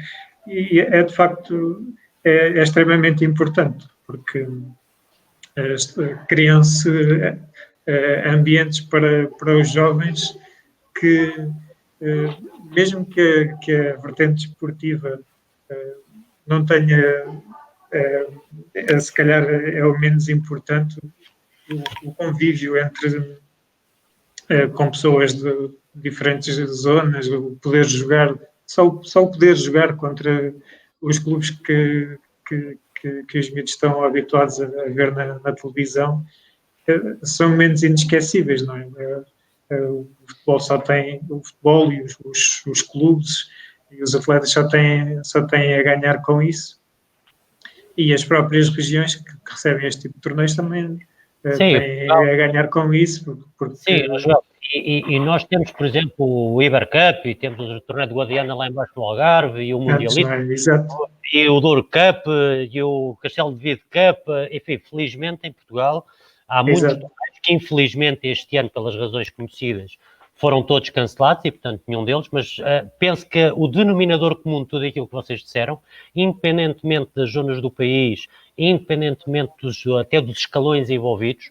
e é de facto é extremamente importante, porque criam-se ambientes para os jovens que, mesmo que a vertente desportiva não tenha, se calhar é o menos importante, o convívio com pessoas de diferentes zonas, o poder jogar, só o poder jogar contra os clubes que os miúdos estão habituados a ver na televisão, são momentos inesquecíveis, não é? O futebol o futebol e os clubes e os atletas só têm a ganhar com isso, e as próprias regiões que recebem este tipo de torneios também têm a ganhar com isso. Porque... Sim, Joel, e nós temos, por exemplo, o Iber Cup, e temos o torneio de Guadiana lá embaixo no Algarve, e o Mundialista, e o Douro Cup, e o Castelo de Vide Cup, enfim, felizmente em Portugal há muitos torneios que infelizmente este ano, pelas razões conhecidas, foram todos cancelados, e portanto nenhum deles, mas penso que o denominador comum de tudo aquilo que vocês disseram, independentemente das zonas do país, independentemente até dos escalões envolvidos,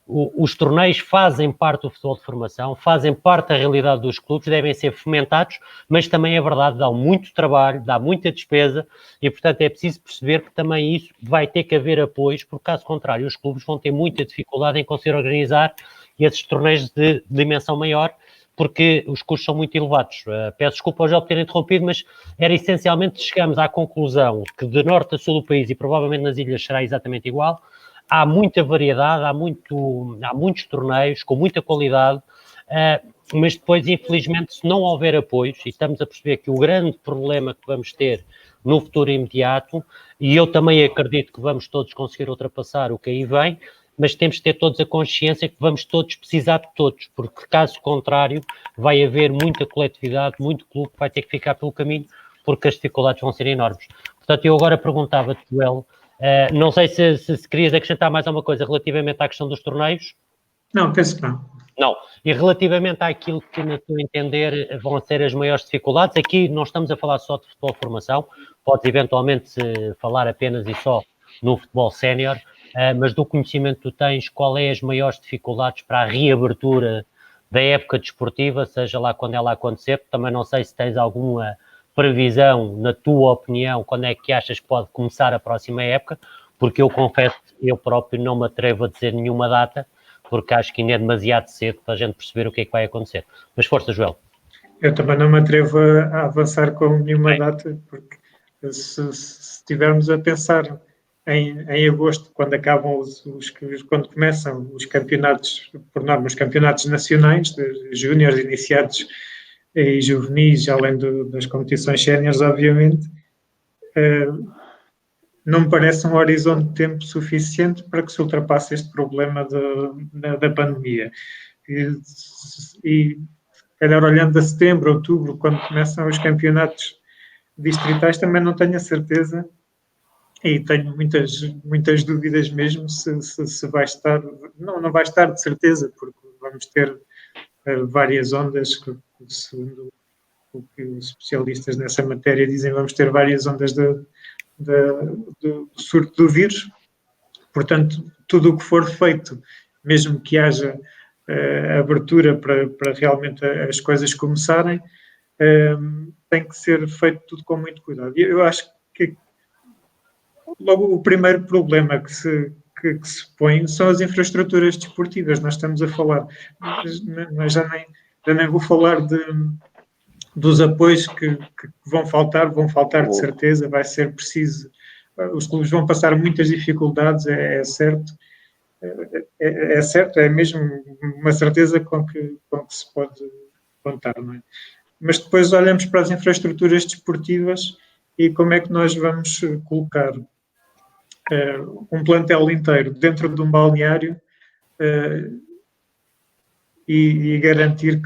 os torneios fazem parte do futebol de formação, fazem parte da realidade dos clubes, devem ser fomentados, mas também é verdade, dá muito trabalho, dá muita despesa, e portanto é preciso perceber que também isso vai ter que haver apoios, porque caso contrário os clubes vão ter muita dificuldade em conseguir organizar esses torneios de dimensão maior, porque os custos são muito elevados. Peço desculpa ao João por ter interrompido, mas era essencialmente chegamos à conclusão que de norte a sul do país, e provavelmente nas ilhas será exatamente igual, há muita variedade, há muitos torneios com muita qualidade, mas depois, infelizmente, se não houver apoios, e estamos a perceber que o grande problema que vamos ter no futuro imediato, e eu também acredito que vamos todos conseguir ultrapassar o que aí vem, mas temos de ter todos a consciência que vamos todos precisar de todos, porque caso contrário vai haver muita coletividade, muito clube que vai ter que ficar pelo caminho, porque as dificuldades vão ser enormes. Portanto, eu agora perguntava-te, Joel, não sei se querias acrescentar mais alguma coisa relativamente à questão dos torneios. Não, penso que não. Não. E relativamente àquilo que, na tua entender, vão ser as maiores dificuldades, aqui não estamos a falar só de futebol de formação, podes eventualmente falar apenas e só no futebol sénior, mas do conhecimento que tu tens, qual é as maiores dificuldades para a reabertura da época desportiva, seja lá quando ela acontecer? Também não sei se tens alguma previsão, na tua opinião, quando é que achas que pode começar a próxima época, porque eu confesso, eu próprio não me atrevo a dizer nenhuma data, porque acho que ainda é demasiado cedo para a gente perceber o que é que vai acontecer. Mas força, Joel. Eu também não me atrevo a avançar com nenhuma data, porque se estivermos a pensar em agosto, quando acabam quando começam os campeonatos, por norma, os campeonatos nacionais, de júniores, iniciados e juvenis, além das competições séniores, obviamente, não me parece um horizonte de tempo suficiente para que se ultrapasse este problema da pandemia. E calhar olhando a setembro, outubro, quando começam os campeonatos distritais, também não tenho a certeza e tenho muitas dúvidas mesmo se vai estar, não vai estar de certeza, porque vamos ter várias ondas, segundo o que os especialistas nessa matéria dizem, vamos ter várias ondas do surto do vírus. Portanto, tudo o que for feito, mesmo que haja abertura para realmente as coisas começarem, tem que ser feito tudo com muito cuidado. Eu acho que logo o primeiro problema que se põe são as infraestruturas desportivas. Nós estamos a falar, mas já nem vou falar dos apoios que vão faltar de certeza, vai ser preciso. Os clubes vão passar muitas dificuldades, é certo. É certo, é mesmo uma certeza com que se pode contar, não é? Mas depois olhamos para as infraestruturas desportivas e como é que nós vamos colocar um plantel inteiro dentro de um balneário e garantir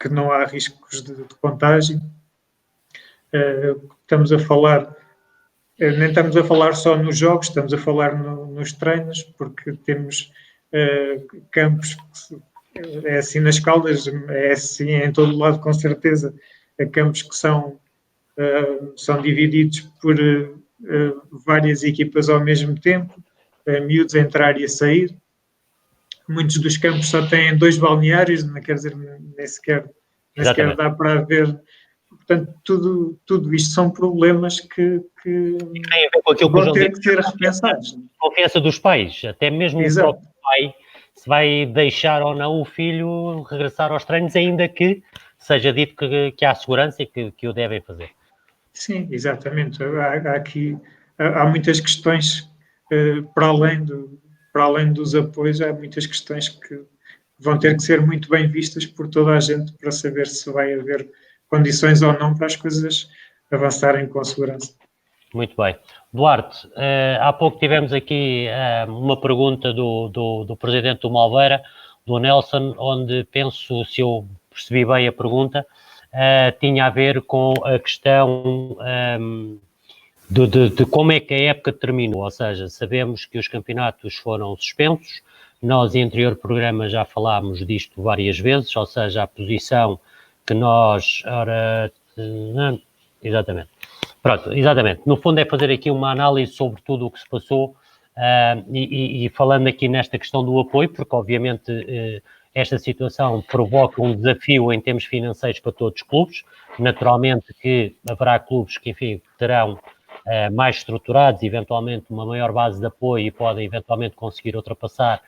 que não há riscos de contágio. Estamos a falar, nem estamos a falar só nos jogos, estamos a falar nos treinos, porque temos campos, é assim nas Caldas, é assim em todo o lado com certeza, campos que são divididos por várias equipas ao mesmo tempo, miúdos a entrar e a sair. Muitos dos campos só têm 2 balneários, não quer dizer, nem sequer dá para ver. Portanto, tudo isto são problemas que tem a ver com aquilo vão ter que ser repensados. Confiança dos pais, até mesmo Exato. o próprio pai, se vai deixar ou não o filho regressar aos treinos, ainda que seja dito que há segurança e que o devem fazer. Sim, exatamente. Há muitas questões para além dos apoios, há muitas questões que vão ter que ser muito bem vistas por toda a gente para saber se vai haver condições ou não para as coisas avançarem com segurança. Muito bem. Duarte, há pouco tivemos aqui uma pergunta do presidente do Malveira, do Nelson, onde penso, se eu percebi bem a pergunta, tinha a ver com a questão de como é que a época terminou, ou seja, sabemos que os campeonatos foram suspensos, nós em anterior programa já falámos disto várias vezes, ou seja, a posição que nós... exatamente. Pronto, exatamente. No fundo é fazer aqui uma análise sobre tudo o que se passou e falando aqui nesta questão do apoio, porque obviamente esta situação provoca um desafio em termos financeiros para todos os clubes. Naturalmente que haverá clubes que, enfim, terão mais estruturados, eventualmente uma maior base de apoio e podem eventualmente conseguir ultrapassar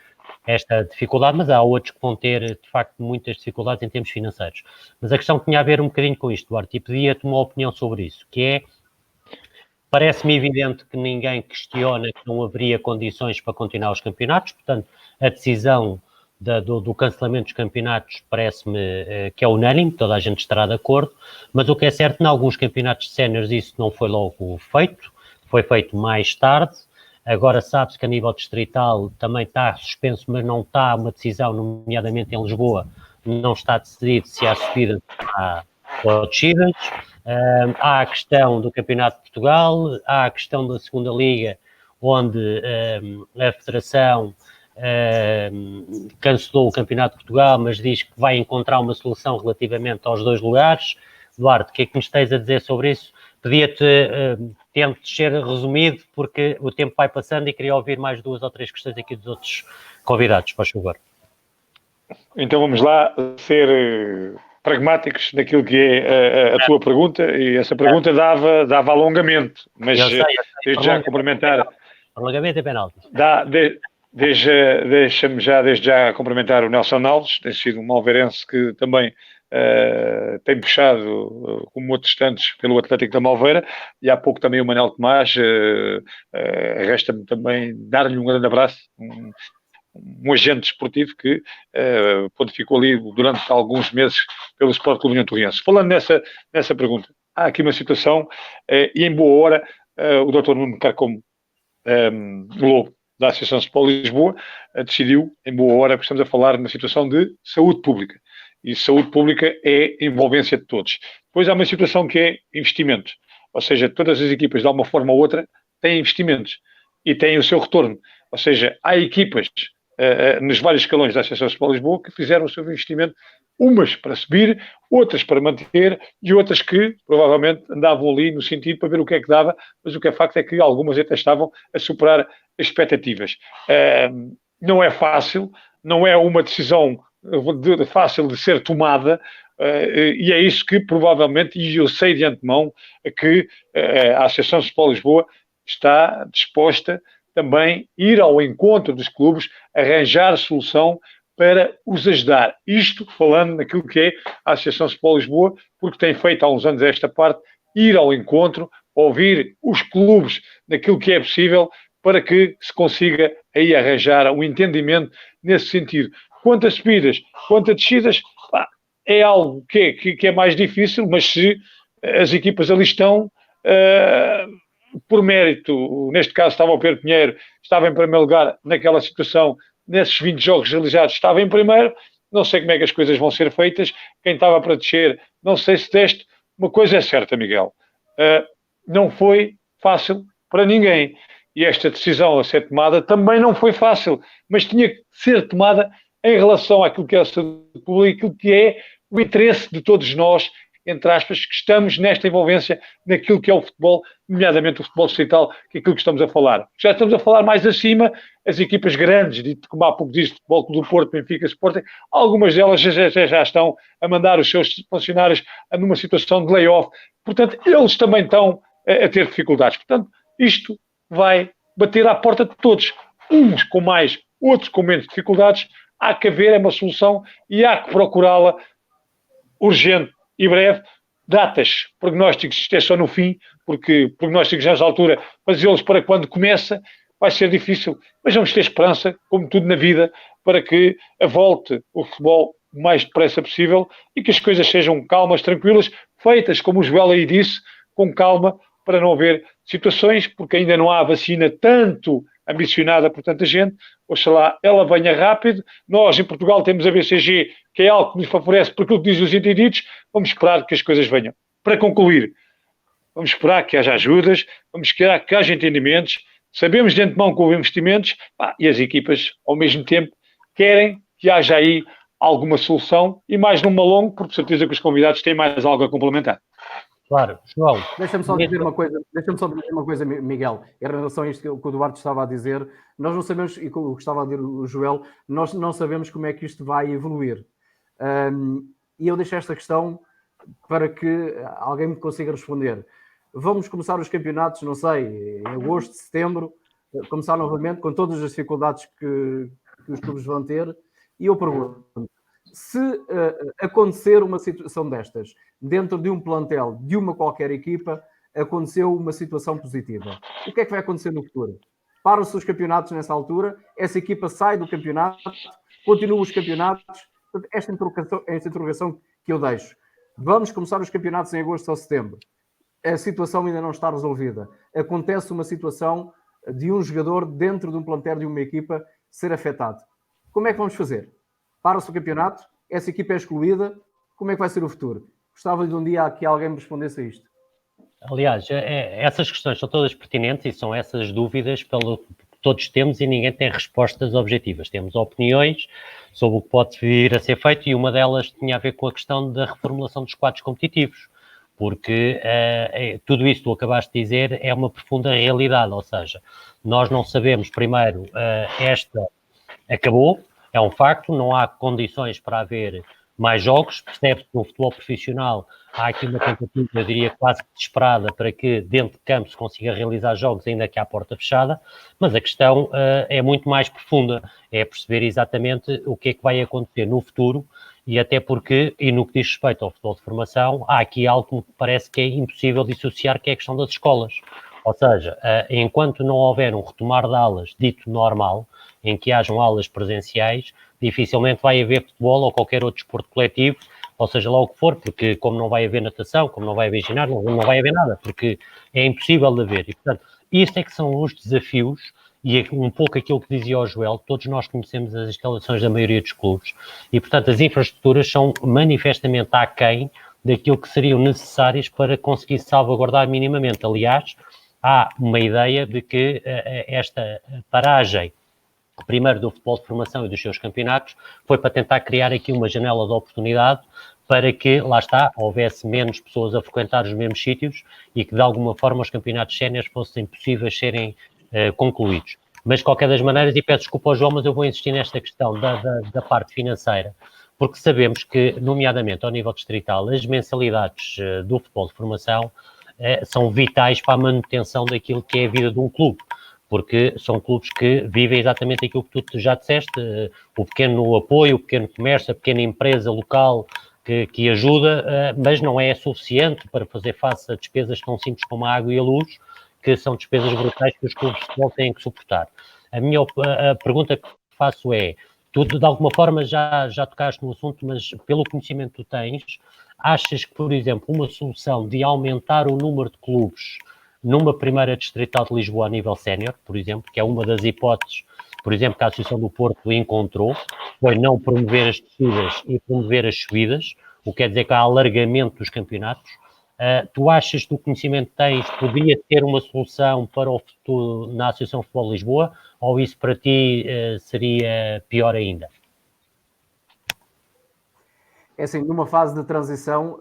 esta dificuldade, mas há outros que vão ter, de facto, muitas dificuldades em termos financeiros. Mas a questão tinha a ver um bocadinho com isto, Duarte, e pedia-te uma opinião sobre isso, que é, parece-me evidente que ninguém questiona que não haveria condições para continuar os campeonatos, portanto, a decisão do cancelamento dos campeonatos parece-me que é unânime, toda a gente estará de acordo, mas o que é certo, em alguns campeonatos de séniores isso não foi logo feito, foi feito mais tarde. Agora sabe-se que a nível distrital também está suspenso, mas não está uma decisão, nomeadamente em Lisboa, não está decidido se há subida ou descidas. Há a questão do Campeonato de Portugal, há a questão da Segunda Liga, onde a Federação cancelou o Campeonato de Portugal, mas diz que vai encontrar uma solução relativamente aos 2 lugares. Duarte, o que é que nos tens a dizer sobre isso? Pedia-te tempo de ser resumido, porque o tempo vai passando e queria ouvir mais 2 ou 3 questões aqui dos outros convidados, por favor. Então vamos lá ser pragmáticos naquilo que é a tua pergunta, e essa pergunta dava alongamento, mas desde já cumprimentar... Alongamento e penaltis. Deixa-me desde já cumprimentar o Nelson Alves, tem sido um alveirense que também tem puxado, como outros tantos, pelo Atlético da Malveira, e há pouco também o Manuel Tomás. Resta-me também dar-lhe um grande abraço, um agente desportivo que ficou ali durante alguns meses pelo Sport Clube União Torriense. Falando nessa pergunta, há aqui uma situação, e em boa hora o Dr. Nuno Carcomo Lobo, da Associação de Futebol de Lisboa, decidiu, em boa hora, porque estamos a falar de uma situação de saúde pública. E saúde pública é envolvência de todos. Depois há uma situação que é investimentos. Ou seja, todas as equipas, de alguma forma ou outra, têm investimentos e têm o seu retorno. Ou seja, há equipas nos vários escalões da Associação de Futebol de Lisboa que fizeram o seu investimento, umas para subir, outras para manter e outras que provavelmente andavam ali no sentido para ver o que é que dava, mas o que é facto é que algumas até estavam a superar as expectativas. Não é fácil, não é uma decisão fácil de ser tomada, e é isso que provavelmente, e eu sei de antemão, que a Associação de Futebol de Lisboa está disposta também a ir ao encontro dos clubes, arranjar solução para os ajudar. Isto falando naquilo que é a Associação de Futebol de Lisboa, porque tem feito há uns anos esta parte, ir ao encontro, ouvir os clubes naquilo que é possível, para que se consiga aí arranjar um entendimento nesse sentido. Quanto a subidas, quanto a descidas, é algo que é mais difícil, mas se as equipas ali estão, por mérito, neste caso estava o Pedro Pinheiro, estava em primeiro lugar naquela situação, nesses 20 jogos realizados estava em primeiro, não sei como é que as coisas vão ser feitas, quem estava para descer, não sei se deste, uma coisa é certa, Miguel, não foi fácil para ninguém, e esta decisão a ser tomada também não foi fácil, mas tinha que ser tomada em relação àquilo que é a saúde pública, aquilo que é o interesse de todos nós, entre aspas, que estamos nesta envolvência naquilo que é o futebol, nomeadamente o futebol distrital, que é aquilo que estamos a falar. Já estamos a falar mais acima, as equipas grandes, como há pouco diz, Futebol Clube do Porto, Benfica, Sporting, algumas delas já estão a mandar os seus funcionários numa situação de layoff. Portanto, eles também estão a ter dificuldades. Portanto, isto vai bater à porta de todos. Uns com mais, outros com menos dificuldades. Há que haver uma solução e há que procurá-la urgente e breve. Datas, prognósticos, isto é só no fim, porque prognósticos nessa altura, fazê-los para quando começa, vai ser difícil, mas vamos ter esperança, como tudo na vida, para que volte o futebol o mais depressa possível e que as coisas sejam calmas, tranquilas, feitas, como o Joel aí disse, com calma, para não haver situações, porque ainda não há vacina tanto ambicionada por tanta gente. Oxalá ela venha rápido. Nós, em Portugal, temos a BCG, que é algo que nos favorece por aquilo que dizem os entendidos. Vamos esperar que as coisas venham. Para concluir, vamos esperar que haja ajudas, vamos esperar que haja entendimentos. Sabemos de antemão que houve investimentos, e as equipas, ao mesmo tempo, querem que haja aí alguma solução, e mais numa longa, porque de certeza que os convidados têm mais algo a complementar. Claro, João. Deixa-me só dizer uma coisa, Miguel, em relação a isto que o Duarte estava a dizer. Nós não sabemos, e o que estava a dizer o Joel, nós não sabemos como é que isto vai evoluir. E eu deixo esta questão para que alguém me consiga responder. Vamos começar os campeonatos, não sei, em agosto, setembro, começar novamente com todas as dificuldades que os clubes vão ter. E eu pergunto, se acontecer uma situação destas, dentro de um plantel, de uma qualquer equipa, aconteceu uma situação positiva, o que é que vai acontecer no futuro? Param-se os campeonatos nessa altura, essa equipa sai do campeonato, continuam os campeonatos. Esta interrogação que eu deixo. Vamos começar os campeonatos em agosto ou setembro. A situação ainda não está resolvida. Acontece uma situação de um jogador dentro de um plantel de uma equipa ser afetado. Como é que vamos fazer? Para-se o campeonato, essa equipa é excluída, como é que vai ser o futuro? Gostava de um dia que alguém me respondesse a isto. Aliás, essas questões são todas pertinentes e são essas dúvidas todos temos e ninguém tem respostas objetivas. Temos opiniões sobre o que pode vir a ser feito e uma delas tinha a ver com a questão da reformulação dos quadros competitivos, porque tudo isso que tu acabaste de dizer é uma profunda realidade, ou seja, nós não sabemos, primeiro, esta acabou, é um facto, não há condições para haver mais jogos, percebe-se que no futebol profissional há aqui uma tentativa, eu diria quase desesperada, para que dentro de campo se consiga realizar jogos ainda que à porta fechada, mas a questão é muito mais profunda, é perceber exatamente o que é que vai acontecer no futuro e até porque, e no que diz respeito ao futebol de formação, há aqui algo que me parece que é impossível dissociar, que é a questão das escolas. Ou seja, enquanto não houver um retomar de aulas dito normal, em que hajam aulas presenciais, dificilmente vai haver futebol ou qualquer outro desporto coletivo, ou seja lá o que for, porque como não vai haver natação, como não vai haver ginásio, não vai haver nada, porque é impossível de haver. E, portanto, isto é que são os desafios e é um pouco aquilo que dizia o Joel, todos nós conhecemos as instalações da maioria dos clubes e, portanto, as infraestruturas são manifestamente aquém daquilo que seriam necessárias para conseguir salvaguardar minimamente. Aliás, há uma ideia de que esta paragem, primeiro do futebol de formação e dos seus campeonatos, foi para tentar criar aqui uma janela de oportunidade para que, lá está, houvesse menos pessoas a frequentar os mesmos sítios e que, de alguma forma, os campeonatos séniores fossem possíveis serem concluídos. Mas, de qualquer das maneiras, e peço desculpa ao João, mas eu vou insistir nesta questão da parte financeira, porque sabemos que, nomeadamente ao nível distrital, as mensalidades do futebol de formação são vitais para a manutenção daquilo que é a vida de um clube, porque são clubes que vivem exatamente aquilo que tu já disseste, o pequeno apoio, o pequeno comércio, a pequena empresa local que ajuda, mas não é suficiente para fazer face a despesas tão simples como a água e a luz, que são despesas brutais que os clubes de futebol têm que suportar. A pergunta que faço é, tu de alguma forma já tocaste no assunto, mas pelo conhecimento que tu tens, achas que, por exemplo, uma solução de aumentar o número de clubes numa primeira distrital de Lisboa a nível sénior, por exemplo, que é uma das hipóteses, por exemplo, que a Associação do Porto encontrou, foi não promover as descidas e promover as subidas, o que quer dizer que há alargamento dos campeonatos. Tu achas que o conhecimento que tens poderia ter uma solução para o futuro na Associação de Futebol de Lisboa, ou isso para ti seria pior ainda? É assim, numa fase de transição,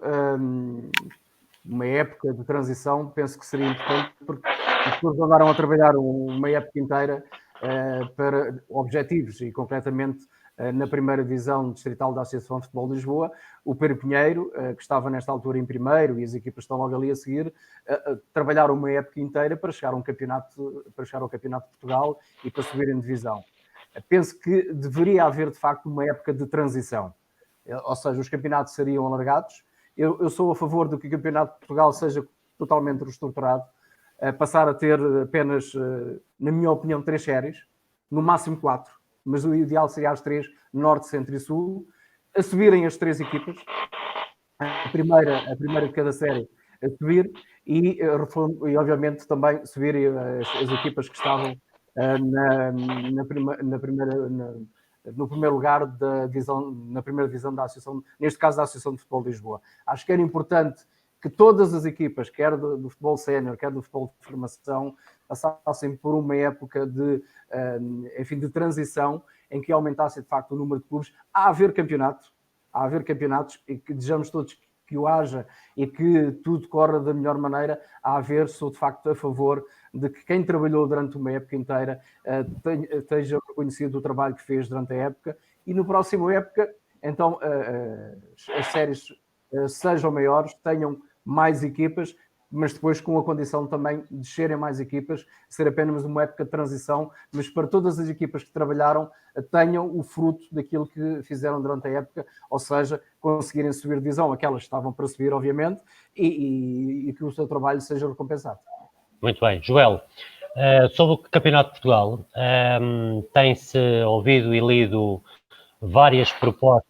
uma época de transição, penso que seria importante, porque os clubes andaram a trabalhar uma época inteira para objetivos, e concretamente na primeira divisão distrital da Associação de Futebol de Lisboa, o Pedro Pinheiro, que estava nesta altura em primeiro, e as equipas estão logo ali a seguir, trabalharam uma época inteira para chegar ao Campeonato de Portugal e para subir em divisão. Penso que deveria haver, de facto, uma época de transição, ou seja, os campeonatos seriam alargados. Eu sou a favor de que o Campeonato de Portugal seja totalmente reestruturado, passar a ter apenas, na minha opinião, 3 séries, no máximo 4, mas o ideal seria as 3, Norte, Centro e Sul, a subirem as 3 equipas, a primeira de cada série a subir e obviamente também subir as equipas que estavam no primeiro lugar na primeira divisão da Associação, neste caso da Associação de Futebol de Lisboa. Acho que era importante que todas as equipas, quer do futebol sénior, quer do futebol de formação, passassem por uma época de transição em que aumentasse de facto o número de clubes. Há a haver campeonatos e que desejamos todos que o haja e que tudo corra da melhor maneira. Sou de facto a favor de que quem trabalhou durante uma época inteira esteja reconhecido o trabalho que fez durante a época, e no próximo época, então, as séries sejam maiores, tenham mais equipas, mas depois com a condição também de serem mais equipas, ser apenas uma época de transição, mas para todas as equipas que trabalharam tenham o fruto daquilo que fizeram durante a época, ou seja, conseguirem subir divisão, aquelas que estavam para subir, obviamente, e que o seu trabalho seja recompensado. Muito bem. Joel, sobre o Campeonato de Portugal, tem-se ouvido e lido várias propostas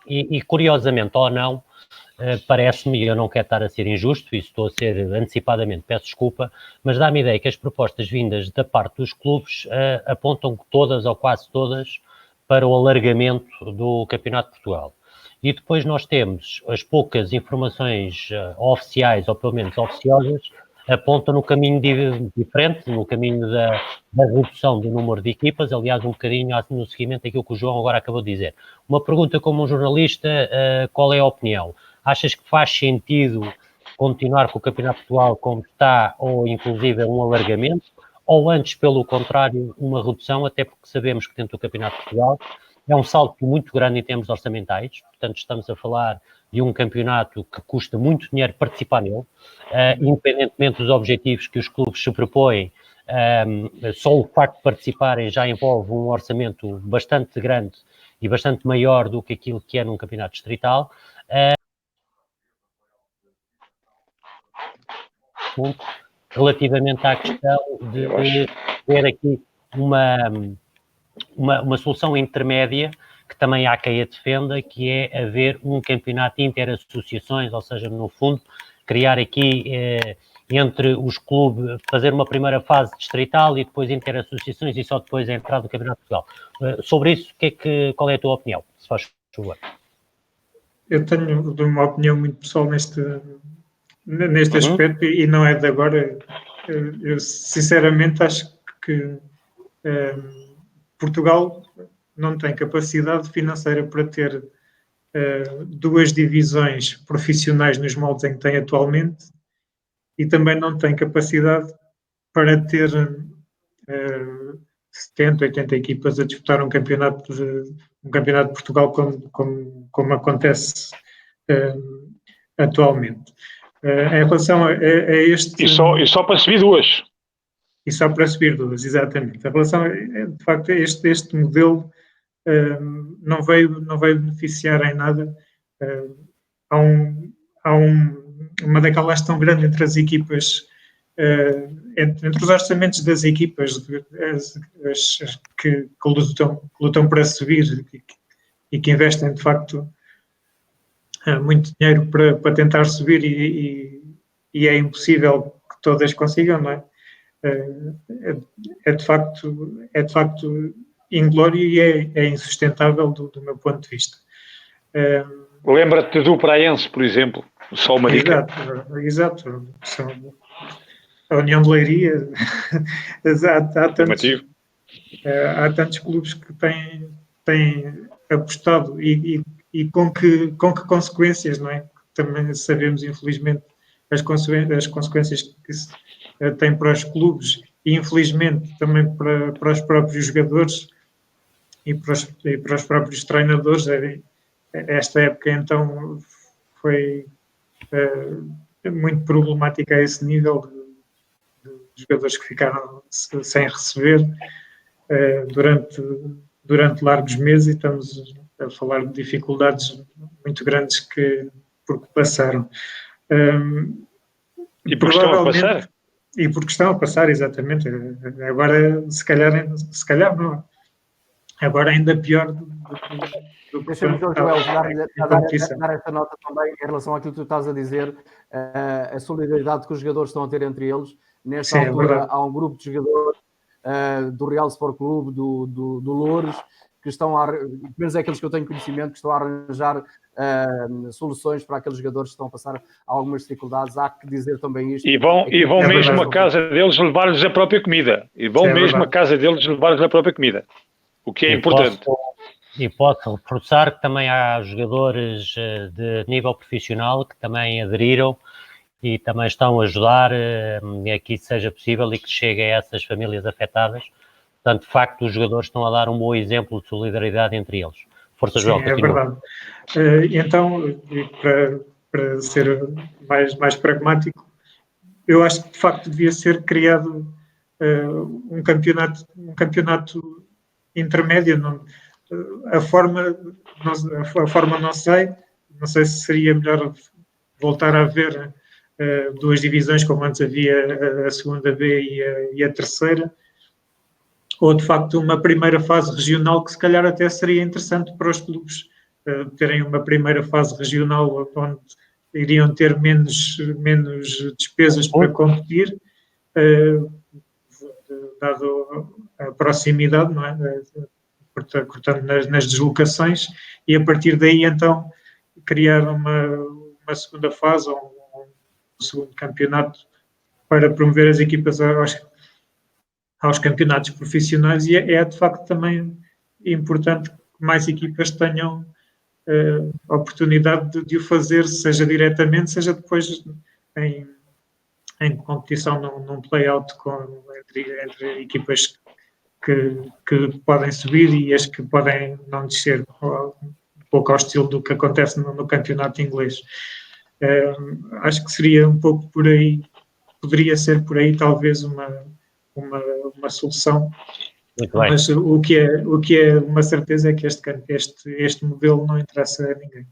e curiosamente ou não, parece-me, e eu não quero estar a ser injusto, e estou a ser antecipadamente, peço desculpa, mas dá-me a ideia que as propostas vindas da parte dos clubes apontam todas ou quase todas para o alargamento do Campeonato de Portugal. E depois nós temos as poucas informações oficiais, ou pelo menos oficiosas, aponta no caminho diferente, no caminho da redução do número de equipas, aliás, um bocadinho no seguimento daquilo que o João agora acabou de dizer. Uma pergunta como um jornalista, qual é a opinião? Achas que faz sentido continuar com o Campeonato de Portugal como está, ou inclusive um alargamento, ou antes, pelo contrário, uma redução, até porque sabemos que dentro do Campeonato de Portugal é um salto muito grande em termos orçamentais, portanto estamos a falar de um campeonato que custa muito dinheiro participar nele, independentemente dos objetivos que os clubes se propõem, só o facto de participarem já envolve um orçamento bastante grande e bastante maior do que aquilo que é num campeonato distrital. Relativamente à questão de ter aqui uma solução intermédia, que também há quem a defenda, que é haver um campeonato inter-associações, ou seja, no fundo, criar aqui entre os clubes, fazer uma primeira fase distrital e depois inter-associações e só depois a entrada do Campeonato de Portugal. Sobre isso, qual é a tua opinião, se faz favor? Eu tenho uma opinião muito pessoal neste aspecto, e não é de agora. Eu sinceramente acho que Portugal não tem capacidade financeira para ter duas divisões profissionais nos moldes em que tem atualmente, e também não tem capacidade para ter 70, 80 equipas a disputar um campeonato de Portugal como acontece atualmente. Em relação a este... E só para subir duas. E só para subir duas, exatamente. Em relação de facto, este modelo não veio beneficiar em nada. Há uma decalagem tão grande entre as equipas, entre os orçamentos das equipas que lutam para subir e que investem, de facto, muito dinheiro para tentar subir, e é impossível que todas consigam, não é? É de facto inglório e é insustentável do meu ponto de vista. Lembra-te do Praense, por exemplo, só uma dica. Exato. A União de Leiria. Há tantos clubes que têm apostado e com que consequências, não é? Também sabemos, infelizmente, as consequências que se tem para os clubes e, infelizmente, também para os próprios jogadores e para os próprios treinadores. Esta época, então, foi muito problemática a esse nível, de jogadores que ficaram sem receber durante largos meses, e estamos a falar de dificuldades muito grandes porque passaram. E porque estão a passar? E porque estão a passar, exatamente. Agora, se calhar não. Agora ainda pior do que... Deixa-me, Joel, dar esta nota também em relação àquilo que tu estás a dizer, a solidariedade que os jogadores estão a ter entre eles. Nesta altura, há um grupo de jogadores do Real Sport Clube, do Loures, que estão pelo menos é aqueles que eu tenho conhecimento, que estão a arranjar soluções para aqueles jogadores que estão a passar algumas dificuldades. Há que dizer também isto. E vão mesmo à casa deles levar-lhes a própria comida. À casa deles levar-lhes a própria comida. O que é importante. Posso reforçar que também há jogadores de nível profissional que também aderiram e também estão a ajudar a que isso seja possível e que chegue a essas famílias afetadas. Portanto, de facto, os jogadores estão a dar um bom exemplo de solidariedade entre eles. Força, João, continua. É verdade. Então, para ser mais pragmático, eu acho que, de facto, devia ser criado um campeonato intermédio. A forma não sei se seria melhor voltar a haver duas divisões, como antes havia a segunda B e a terceira, ou de facto uma primeira fase regional, que se calhar até seria interessante para os clubes terem uma primeira fase regional onde iriam ter menos despesas para competir, dado a proximidade, não é? Cortando nas deslocações, e a partir daí então criar uma segunda fase ou um segundo campeonato para promover as equipas aos campeonatos profissionais, e é de facto também importante que mais equipas tenham a oportunidade de o fazer, seja diretamente, seja depois em competição num play-out entre equipas que podem subir e as que podem não descer, um pouco ao estilo do que acontece no campeonato inglês. Acho que seria um pouco por aí, poderia ser por aí talvez uma solução. Muito bem. Mas o que é uma certeza é que este modelo não interessa a ninguém.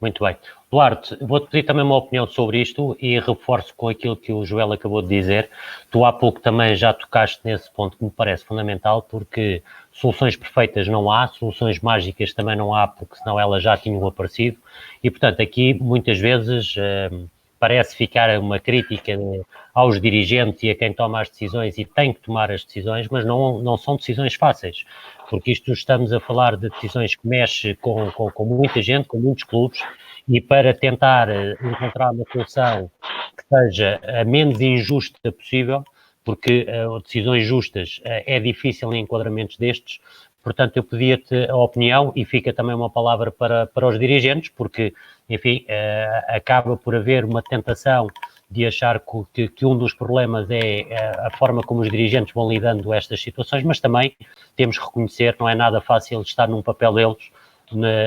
Muito bem. Duarte, vou-te pedir também uma opinião sobre isto e reforço com aquilo que o Joel acabou de dizer. Tu há pouco também já tocaste nesse ponto que me parece fundamental, porque soluções perfeitas não há, soluções mágicas também não há, porque senão elas já tinham aparecido. E, portanto, aqui muitas vezes parece ficar uma crítica aos dirigentes e a quem toma as decisões e tem que tomar as decisões, mas não são decisões fáceis, porque isto estamos a falar de decisões que mexem com muita gente, com muitos clubes, e para tentar encontrar uma solução que seja a menos injusta possível, porque decisões justas é difícil em enquadramentos destes. Portanto, eu pedia-te a opinião e fica também uma palavra para os dirigentes, porque, enfim, acaba por haver uma tentação de achar que um dos problemas é a forma como os dirigentes vão lidando estas situações, mas também temos que reconhecer que não é nada fácil estar num papel deles,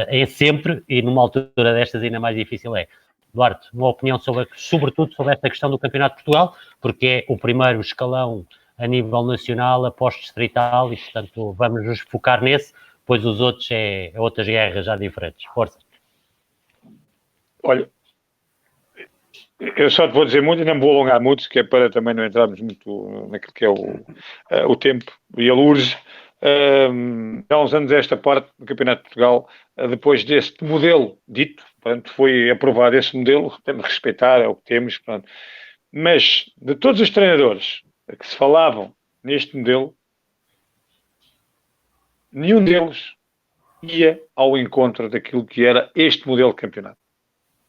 é sempre, e numa altura destas ainda mais difícil é. Duarte, uma opinião sobretudo sobre esta questão do Campeonato de Portugal, porque é o primeiro escalão a nível nacional, após distrital, e portanto vamos nos focar nesse, pois os outros é outras guerras já diferentes. Força. Olha, eu só te vou dizer muito e não me vou alongar muito, que é para também não entrarmos muito naquilo que é o tempo e a urge. Há uns anos esta parte do Campeonato de Portugal, depois deste modelo dito, portanto, foi aprovado esse modelo, temos de respeitar, é o que temos, portanto, mas de todos os treinadores que se falavam neste modelo, nenhum deles ia ao encontro daquilo que era este modelo de campeonato.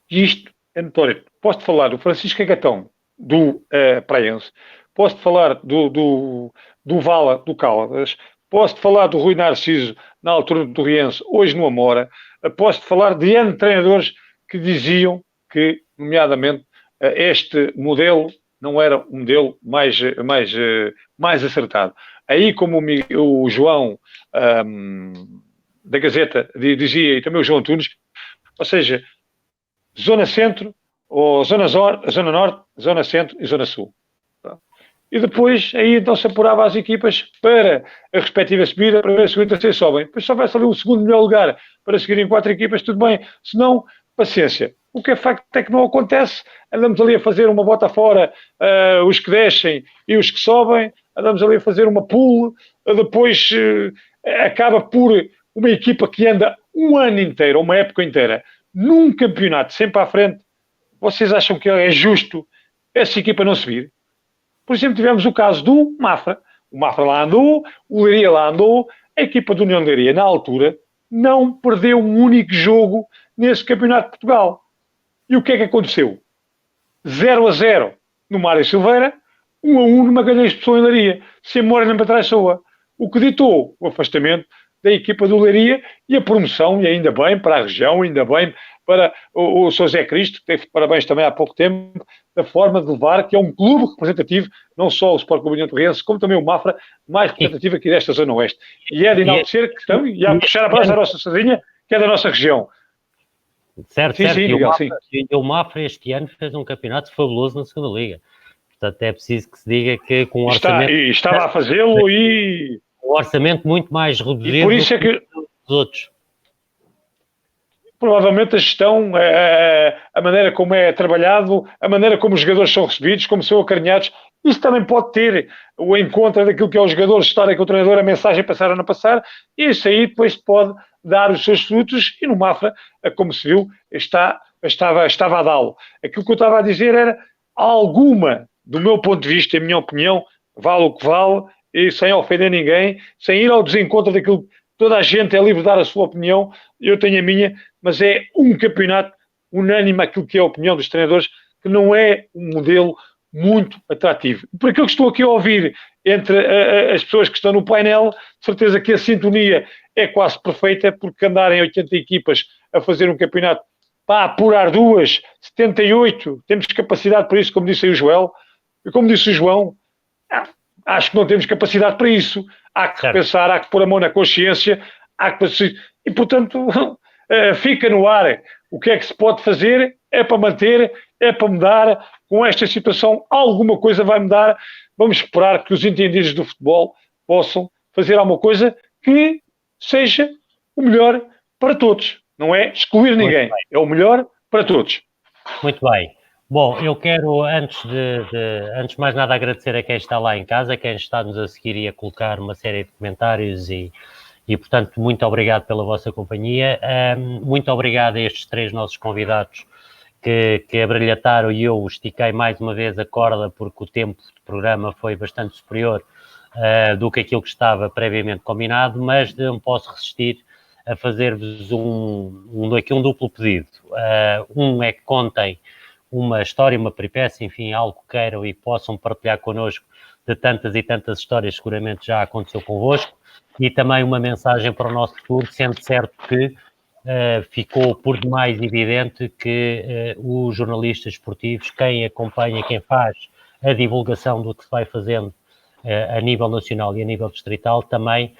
E isto é notório. Posso-te falar do Francisco Agatão, do Praense, posso-te falar do Vala, do Caldas, posso-te falar do Rui Narciso, na altura do Torriense, hoje no Amora, posso-te falar de N treinadores que diziam que, nomeadamente, este modelo não era um modelo mais acertado. Aí, como o João da Gazeta dizia, e também o João Antunes, ou seja, Zona Centro, ou Zona Norte, Zona Centro e Zona Sul. E depois, aí então se apurava as equipas para a respectiva subida, para ver se o terceiro sobem. Depois se houvesse ali o segundo melhor lugar para seguirem 4 equipas, tudo bem. Se não, paciência. O que é facto é que não acontece. Andamos ali a fazer uma bota fora, os que descem e os que sobem. Andamos ali a fazer uma pool. Depois acaba por uma equipa que anda um ano inteiro, uma época inteira, num campeonato sempre à frente. Vocês acham que é justo essa equipa não subir? Por exemplo, tivemos o caso do Mafra. O Mafra lá andou, o Leiria lá andou. A equipa do União de Leiria, na altura, não perdeu um único jogo nesse Campeonato de Portugal. E o que é que aconteceu? 0-0 no Mário Silveira, 1-1 numa Magalhães de Pessoa em Leiria, sem Morena para trás soa. O que ditou o afastamento da equipa do Leiria e a promoção, e ainda bem para a região, ainda bem para o Sr. Zé Cristo, que teve parabéns também há pouco tempo, da forma de levar, que é um clube representativo, não só o Sport Clube União de Torriense, como também o Mafra, mais representativo aqui desta Zona Oeste. E é de enaltecer que estamos, e a puxar a brasa da nossa sardinha, que é da nossa região. Certo, sim, certo. Sim, e o Mafra este ano fez um campeonato fabuloso na segunda Liga. Portanto, é preciso que se diga que com um orçamento... Estava a fazê-lo e... Um orçamento muito mais reduzido e por isso é que dos outros. Provavelmente a gestão, a maneira como é trabalhado, a maneira como os jogadores são recebidos, como são acarinhados, isso também pode ter o encontro daquilo que é os jogadores estarem com o treinador, a mensagem passar ou não passar, e isso aí depois pode dar os seus frutos, e no Mafra, como se viu, estava a dá-lo. Aquilo que eu estava a dizer era alguma, do meu ponto de vista, em minha opinião, vale o que vale, e sem ofender ninguém, sem ir ao desencontro daquilo. Toda a gente é livre de dar a sua opinião, eu tenho a minha, mas é um campeonato unânime aquilo que é a opinião dos treinadores, que não é um modelo muito atrativo. Por aquilo que estou aqui a ouvir entre as pessoas que estão no painel, de certeza que a sintonia é quase perfeita, porque andarem 80 equipas a fazer um campeonato para apurar 78, temos capacidade para isso, como disse aí o Joel. E como disse o João, acho que não temos capacidade para isso. Há que repensar, há que pôr a mão na consciência, e portanto fica no ar. O que é que se pode fazer? É para manter, é para mudar. Com esta situação, alguma coisa vai mudar. Vamos esperar que os entendidos do futebol possam fazer alguma coisa que seja o melhor para todos. Não é excluir ninguém, é o melhor para todos. Muito bem. Bom, eu quero, antes de mais nada, agradecer a quem está lá em casa, quem está-nos a seguir e a colocar uma série de comentários e portanto, muito obrigado pela vossa companhia. Muito obrigado a estes 3 nossos convidados que abrilhataram, e eu estiquei mais uma vez a corda porque o tempo de programa foi bastante superior do que aquilo que estava previamente combinado, mas não posso resistir a fazer-vos aqui um duplo pedido. É que contem uma história, uma peripécia, enfim, algo que queiram e possam partilhar connosco de tantas e tantas histórias, seguramente já aconteceu convosco, e também uma mensagem para o nosso futuro, sendo certo que ficou por demais evidente que os jornalistas esportivos, quem acompanha, quem faz a divulgação do que se vai fazendo a nível nacional e a nível distrital, também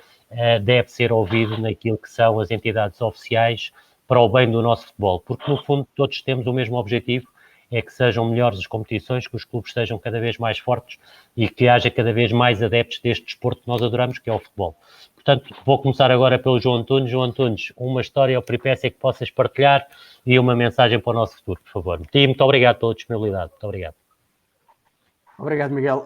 deve ser ouvido naquilo que são as entidades oficiais para o bem do nosso futebol, porque no fundo todos temos o mesmo objetivo, é que sejam melhores as competições, que os clubes sejam cada vez mais fortes e que haja cada vez mais adeptos deste desporto que nós adoramos, que é o futebol. Portanto, vou começar agora pelo João Antunes. João Antunes, uma história ou peripécia que possas partilhar e uma mensagem para o nosso futuro, por favor. E muito obrigado pela disponibilidade. Muito obrigado. Obrigado, Miguel.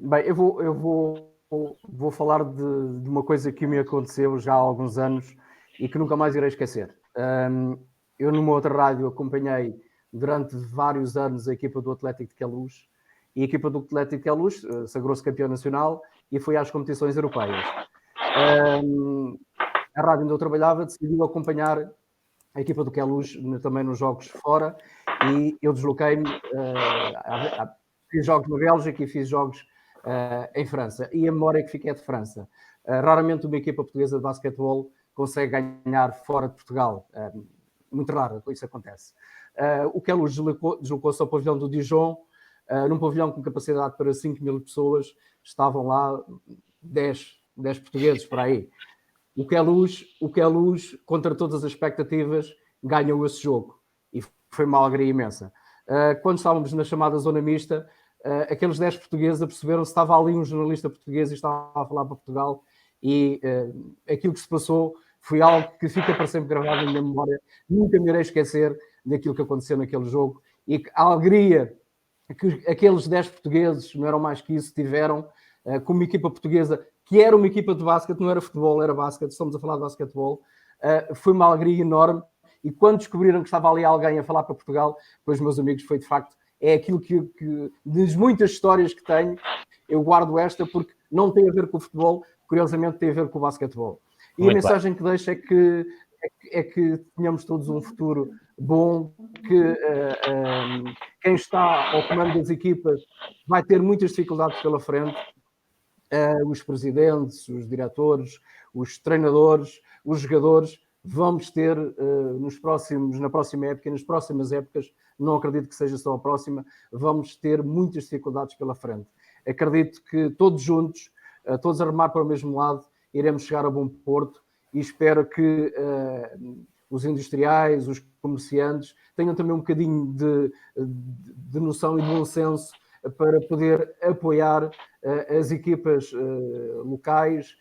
Bem, eu vou falar de uma coisa que me aconteceu já há alguns anos e que nunca mais irei esquecer. Eu, numa outra rádio, acompanhei durante vários anos a equipa do Atlético de Queluz, e a equipa do Atlético de Queluz sagrou-se campeão nacional e foi às competições europeias. A rádio onde eu trabalhava decidiu acompanhar a equipa do Queluz também nos jogos fora, e eu desloquei-me, fiz jogos na Bélgica e fiz jogos em França, e a memória que fica é de França. Raramente uma equipa portuguesa de basquetebol consegue ganhar fora de Portugal, muito raro isso acontece. O Queluz deslocou-se ao pavilhão do Dijon, num pavilhão com capacidade para 5.000 pessoas, estavam lá 10 portugueses por aí. O Queluz, contra todas as expectativas, ganhou esse jogo, e foi uma alegria imensa. Quando estávamos na chamada zona mista, aqueles 10 portugueses aperceberam-se que estava ali um jornalista português e estava a falar para Portugal, e aquilo que se passou foi algo que fica para sempre gravado na minha memória. Nunca me irei esquecer daquilo que aconteceu naquele jogo, e a alegria que aqueles 10 portugueses, não eram mais que isso, tiveram com uma equipa portuguesa, que era uma equipa de basquete, não era futebol, era basquete, estamos a falar de basquetebol. Foi uma alegria enorme, e quando descobriram que estava ali alguém a falar para Portugal, pois, meus amigos, foi de facto, é aquilo que das muitas histórias que tenho, eu guardo esta, porque não tem a ver com o futebol, curiosamente tem a ver com o basquetebol. E a mensagem que deixo é que tenhamos todos um futuro bom, que quem está ao comando das equipas vai ter muitas dificuldades pela frente, os presidentes, os diretores, os treinadores, os jogadores, vamos ter na próxima época, nas próximas épocas, não acredito que seja só a próxima, vamos ter muitas dificuldades pela frente. Acredito que todos juntos, todos a remar para o mesmo lado, iremos chegar a bom porto, e espero que os industriais, os comerciantes, tenham também um bocadinho de noção e de bom senso para poder apoiar as equipas locais,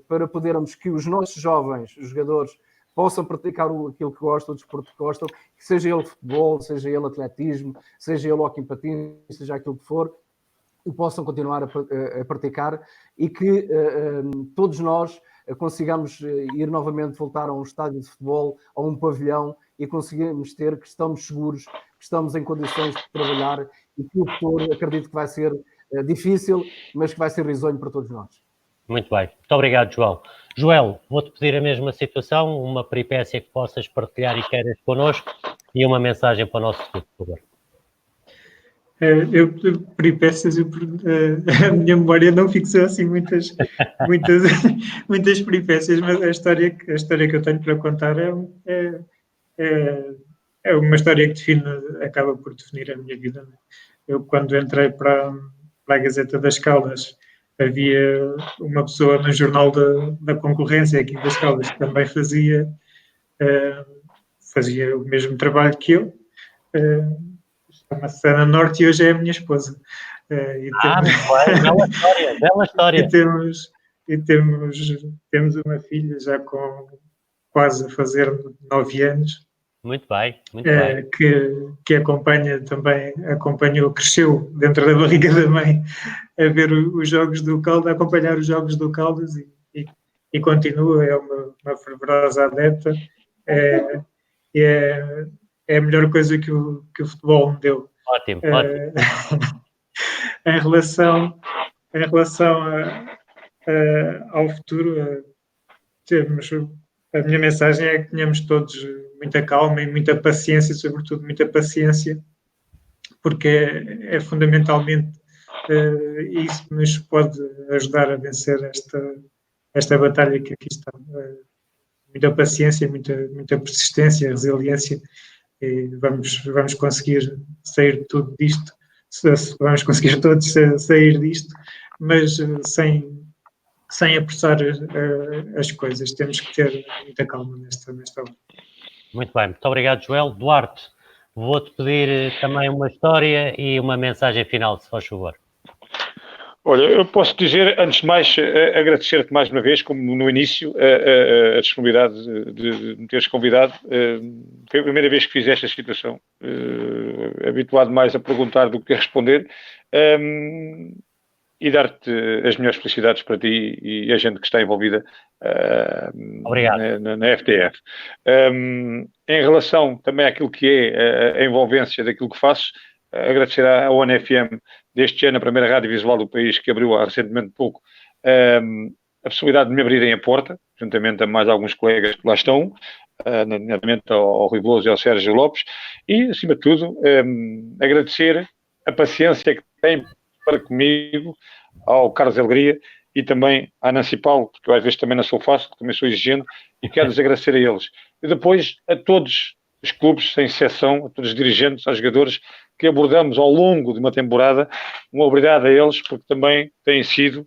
para podermos que os nossos jovens, os jogadores, possam praticar aquilo que gostam, o desporto que gostam, seja ele futebol, seja ele atletismo, seja ele hóquei em patins, seja aquilo que for, e possam continuar a praticar, e que todos nós consigamos ir novamente, voltar a um estádio de futebol, a um pavilhão, e conseguimos ter que estamos seguros, que estamos em condições de trabalhar, e que o futuro, acredito que vai ser difícil, mas que vai ser risonho para todos nós. Muito bem. Muito obrigado, João. Joel, vou-te pedir a mesma situação, uma peripécia que possas partilhar e queiras connosco, e uma mensagem para o nosso futuro, por favor. Peripécias, a minha memória não fixou assim muitas, muitas peripécias, mas a história que eu tenho para contar é, é uma história que acaba por definir a minha vida. Eu, quando entrei para a Gazeta das Caldas, havia uma pessoa no jornal da concorrência aqui das Caldas que também fazia o mesmo trabalho que eu. Chama-se Ana Norte e hoje é a minha esposa. Bela história. Temos uma filha já com quase a fazer 9 anos. Muito bem. Que acompanhou, cresceu dentro da barriga da mãe a ver os jogos do Caldas, a acompanhar os jogos do Caldas e continua, é uma fervorosa adepta. É a melhor coisa que o futebol me deu. Ótimo. Em relação ao futuro, a minha mensagem é que tenhamos todos muita calma e muita paciência, sobretudo muita paciência, porque é fundamentalmente isso que nos pode ajudar a vencer esta batalha que aqui está. Muita paciência, muita persistência, resiliência, e vamos conseguir sair de tudo disto, vamos conseguir todos sair disto, mas sem apressar as coisas. Temos que ter muita calma nesta hora. Muito bem, muito obrigado, Joel. Duarte, vou-te pedir também uma história e uma mensagem final, se faz favor. Olha, eu posso dizer, antes de mais, agradecer-te mais uma vez, como no início, a disponibilidade de me teres convidado. Foi a primeira vez que fiz esta situação. Habituado mais a perguntar do que a responder. E dar-te as melhores felicidades para ti e a gente que está envolvida na FTF. Em relação também àquilo que é a envolvência daquilo que faço, agradecer à ONFM deste ano, a primeira rádio visual do país, que abriu há recentemente pouco, a possibilidade de me abrirem a porta, juntamente a mais alguns colegas que lá estão, nomeadamente ao Rui Veloso e ao Sérgio Lopes, e, acima de tudo, agradecer a paciência que têm para comigo, ao Carlos Alegria e também à Nancy Paulo, porque eu às vezes também não sou fácil, também sou exigente, e quero-lhes agradecer a eles. E depois a todos os clubes, sem exceção, a todos os dirigentes, aos jogadores que abordamos ao longo de uma temporada, uma obrigado a eles, porque também têm sido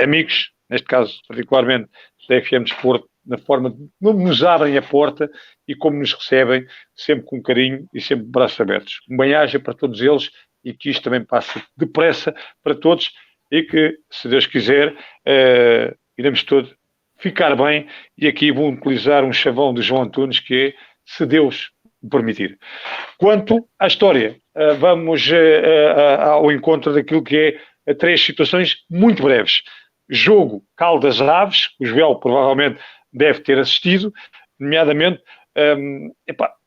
amigos, neste caso particularmente da FM Desporto, na forma de como nos abrem a porta e como nos recebem, sempre com carinho e sempre de braços abertos. Um bem-aja para todos eles e que isto também passe depressa para todos e que, se Deus quiser, iremos todos ficar bem. E aqui vou utilizar um chavão de João Antunes, que é, se Deus me permitir. Quanto à história, vamos ao encontro daquilo que é 3 situações muito breves. Jogo Caldas Aves, o Joel provavelmente deve ter assistido, nomeadamente,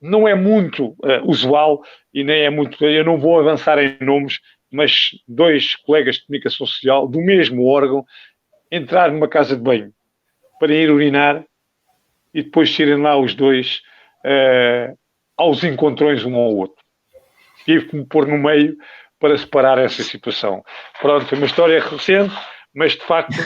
não é muito usual e nem é muito, eu não vou avançar em nomes, mas 2 colegas de comunicação social do mesmo órgão entrar numa casa de banho para ir urinar e depois serem lá os 2 aos encontrões um ao outro. Tive que me pôr no meio para separar essa situação. Pronto, foi uma história recente, mas de facto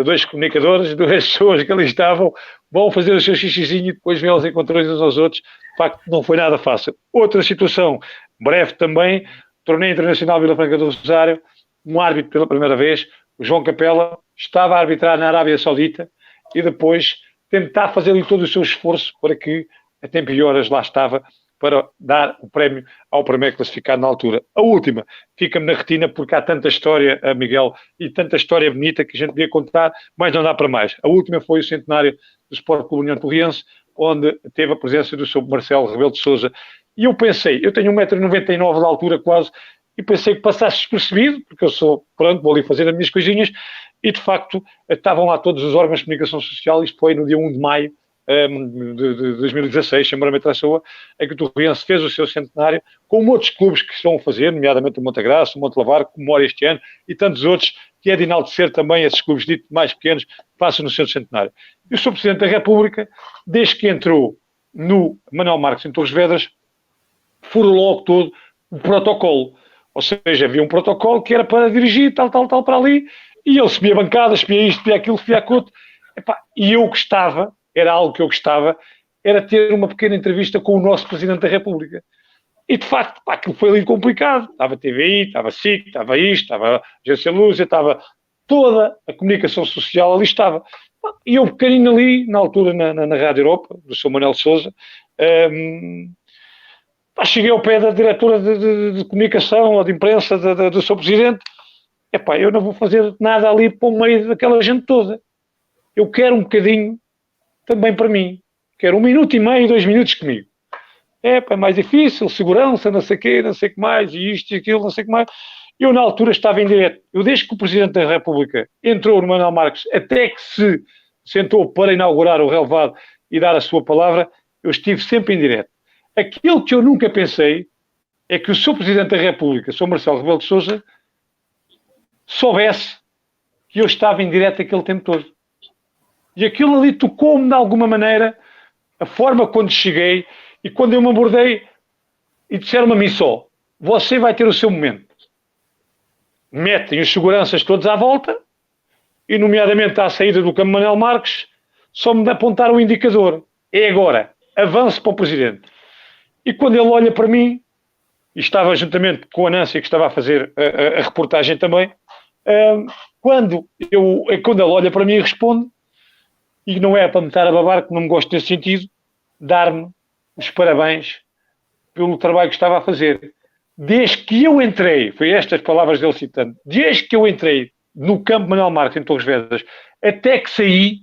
2 comunicadores, 2 pessoas que ali estavam, vão fazer o seu xixizinho e depois vêm aos encontrões uns aos outros. De facto, não foi nada fácil. Outra situação, breve também, torneio internacional Vila Franca do Rosário, um árbitro pela primeira vez, o João Capela, estava a arbitrar na Arábia Saudita e depois tentar fazer ali todo o seu esforço para que a tempo e horas lá estava para dar o prémio ao primeiro classificado na altura. A última fica-me na retina porque há tanta história, Miguel, e tanta história bonita que a gente podia contar, mas não dá para mais. A última foi o centenário do Sport Clube União Torriense, onde teve a presença do Sr. Marcelo Rebelo de Sousa. E eu pensei, eu tenho 1,99 m de altura quase, e pensei que passasse despercebido, porque eu sou, pronto, vou ali fazer as minhas coisinhas, e de facto estavam lá todos os órgãos de comunicação social. Isto foi no dia 1 de maio de 2016, sem Moura Metraçoa, em que o Torriense fez o seu centenário, como outros clubes que estão a fazer, nomeadamente o Montagraça, o Montelavaro, que comemora este ano, e tantos outros, que é de enaltecer também esses clubes ditos mais pequenos que passam no seu centenário. E o Sr. Presidente da República, desde que entrou no Manuel Marques em Torres Vedras, furou logo todo o protocolo. Ou seja, havia um protocolo que era para dirigir, tal, para ali, e ele subia bancadas, subia isto, subia aquilo, subia aquilo. E eu gostava, era algo que eu gostava, era ter uma pequena entrevista com o nosso Presidente da República. E, de facto, aquilo foi ali complicado. Estava a TVI, estava a SIC, estava isto, estava a Agência Lusa, estava toda a comunicação social ali estava. E eu, pequenino ali, na altura, na Rádio Europa, do Sr. Manuel Sousa, cheguei ao pé da diretora de comunicação ou de imprensa do Sr. Presidente. Eu não vou fazer nada ali para o meio daquela gente toda. Eu quero um bocadinho também para mim. Quero 1 minuto e meio, 2 minutos comigo. É mais difícil, segurança, não sei o quê, não sei o que mais, e isto e aquilo, não sei o que mais. Eu, na altura, estava em direto. Eu, desde que o Presidente da República entrou no Manuel Marques, até que se sentou para inaugurar o relevado e dar a sua palavra, eu estive sempre em direto. Aquilo que eu nunca pensei é que o Sr. Presidente da República, Sr. Marcelo Rebelo de Sousa, soubesse que eu estava em direto aquele tempo todo. E aquilo ali tocou-me de alguma maneira, a forma quando cheguei e quando eu me abordei e disseram-me a mim só, você vai ter o seu momento. Metem os seguranças todos à volta e, nomeadamente à saída do Campo Manuel Marques, só me apontaram o indicador. É agora, avance para o Presidente. E quando ele olha para mim, e estava juntamente com a Nancy, que estava a fazer a reportagem também, quando ele olha para mim e responde, e não é para me estar a babar, que não me gosto nesse sentido, dar-me os parabéns pelo trabalho que estava a fazer. Desde que eu entrei, foi estas palavras dele citando, desde que eu entrei no Campo Manuel Marques, em Torres Vedras, até que saí,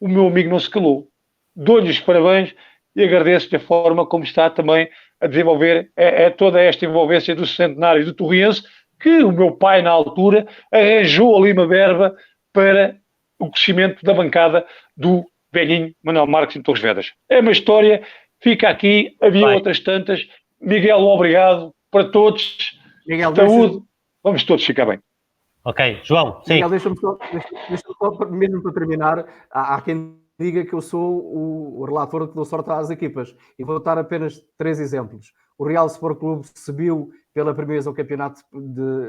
o meu amigo não se calou. Dou-lhe os parabéns e agradeço-lhe a forma como está também a desenvolver toda esta envolvência do centenário do Torriense, que o meu pai, na altura, arranjou ali uma verba para o crescimento da bancada do velhinho Manuel Marques em Torres Vedras. É uma história, fica aqui, havia outras tantas. Miguel, obrigado para todos. Miguel, saúde, vamos todos ficar bem. Ok, João, sim. Miguel, deixa-me só, mesmo para terminar, há quem diga que eu sou o relator que dou sorte às equipas. E vou dar apenas 3 exemplos. O Real Sport Clube subiu pela primeira vez ao campeonato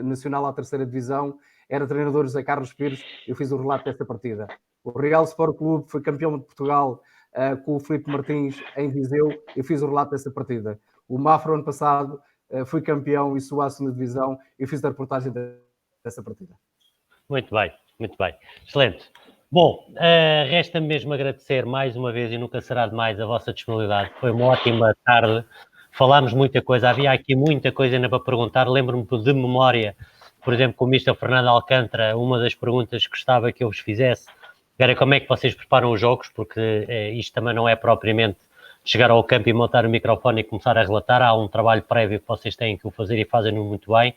nacional à 3ª divisão, era treinador José Carlos Pires, eu fiz o relato desta partida. O Real Sport Clube foi campeão de Portugal com o Filipe Martins em Viseu, eu fiz o relato dessa partida. O Mafra, ano passado, foi campeão e subiu à 2ª divisão, eu fiz a reportagem dessa partida. Muito bem, muito bem. Excelente. Bom, resta-me mesmo agradecer mais uma vez, e nunca será demais, a vossa disponibilidade. Foi uma ótima tarde. Falámos muita coisa, havia aqui muita coisa ainda para perguntar. Lembro-me de memória, por exemplo, com o Mr. Fernando Alcântara, uma das perguntas que gostava que eu vos fizesse era como é que vocês preparam os jogos, porque isto também não é propriamente chegar ao campo e montar o microfone e começar a relatar. Há um trabalho prévio que vocês têm que o fazer e fazem-no muito bem.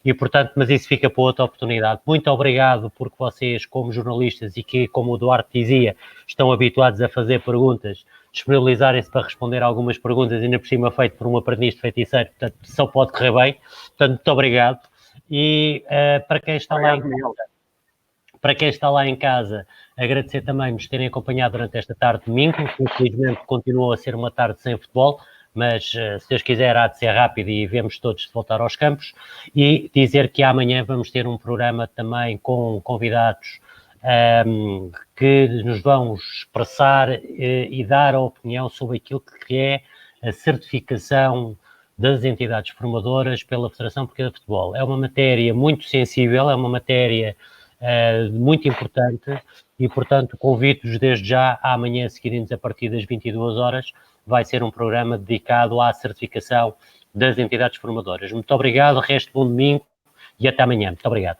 E, portanto, mas isso fica para outra oportunidade. Muito obrigado porque vocês, como jornalistas e que, como o Duarte dizia, estão habituados a fazer perguntas, disponibilizarem-se para responder algumas perguntas, ainda por cima feito por um aprendiz de feiticeiro, portanto, só pode correr bem. Portanto, muito obrigado. E para quem está lá em casa, agradecer também nos terem acompanhado durante esta tarde de domingo, que infelizmente continuou a ser uma tarde sem futebol, mas se Deus quiser há de ser rápido e vemos todos voltar aos campos, e dizer que amanhã vamos ter um programa também com convidados que nos vão expressar e dar a opinião sobre aquilo que é a certificação das entidades formadoras pela Federação Portuguesa de Futebol. É uma matéria muito sensível, é uma matéria muito importante e, portanto, convido-vos desde já a amanhã seguirem-nos a partir das 22 horas. Vai ser um programa dedicado à certificação das entidades formadoras. Muito obrigado, resto bom domingo e até amanhã. Muito obrigado.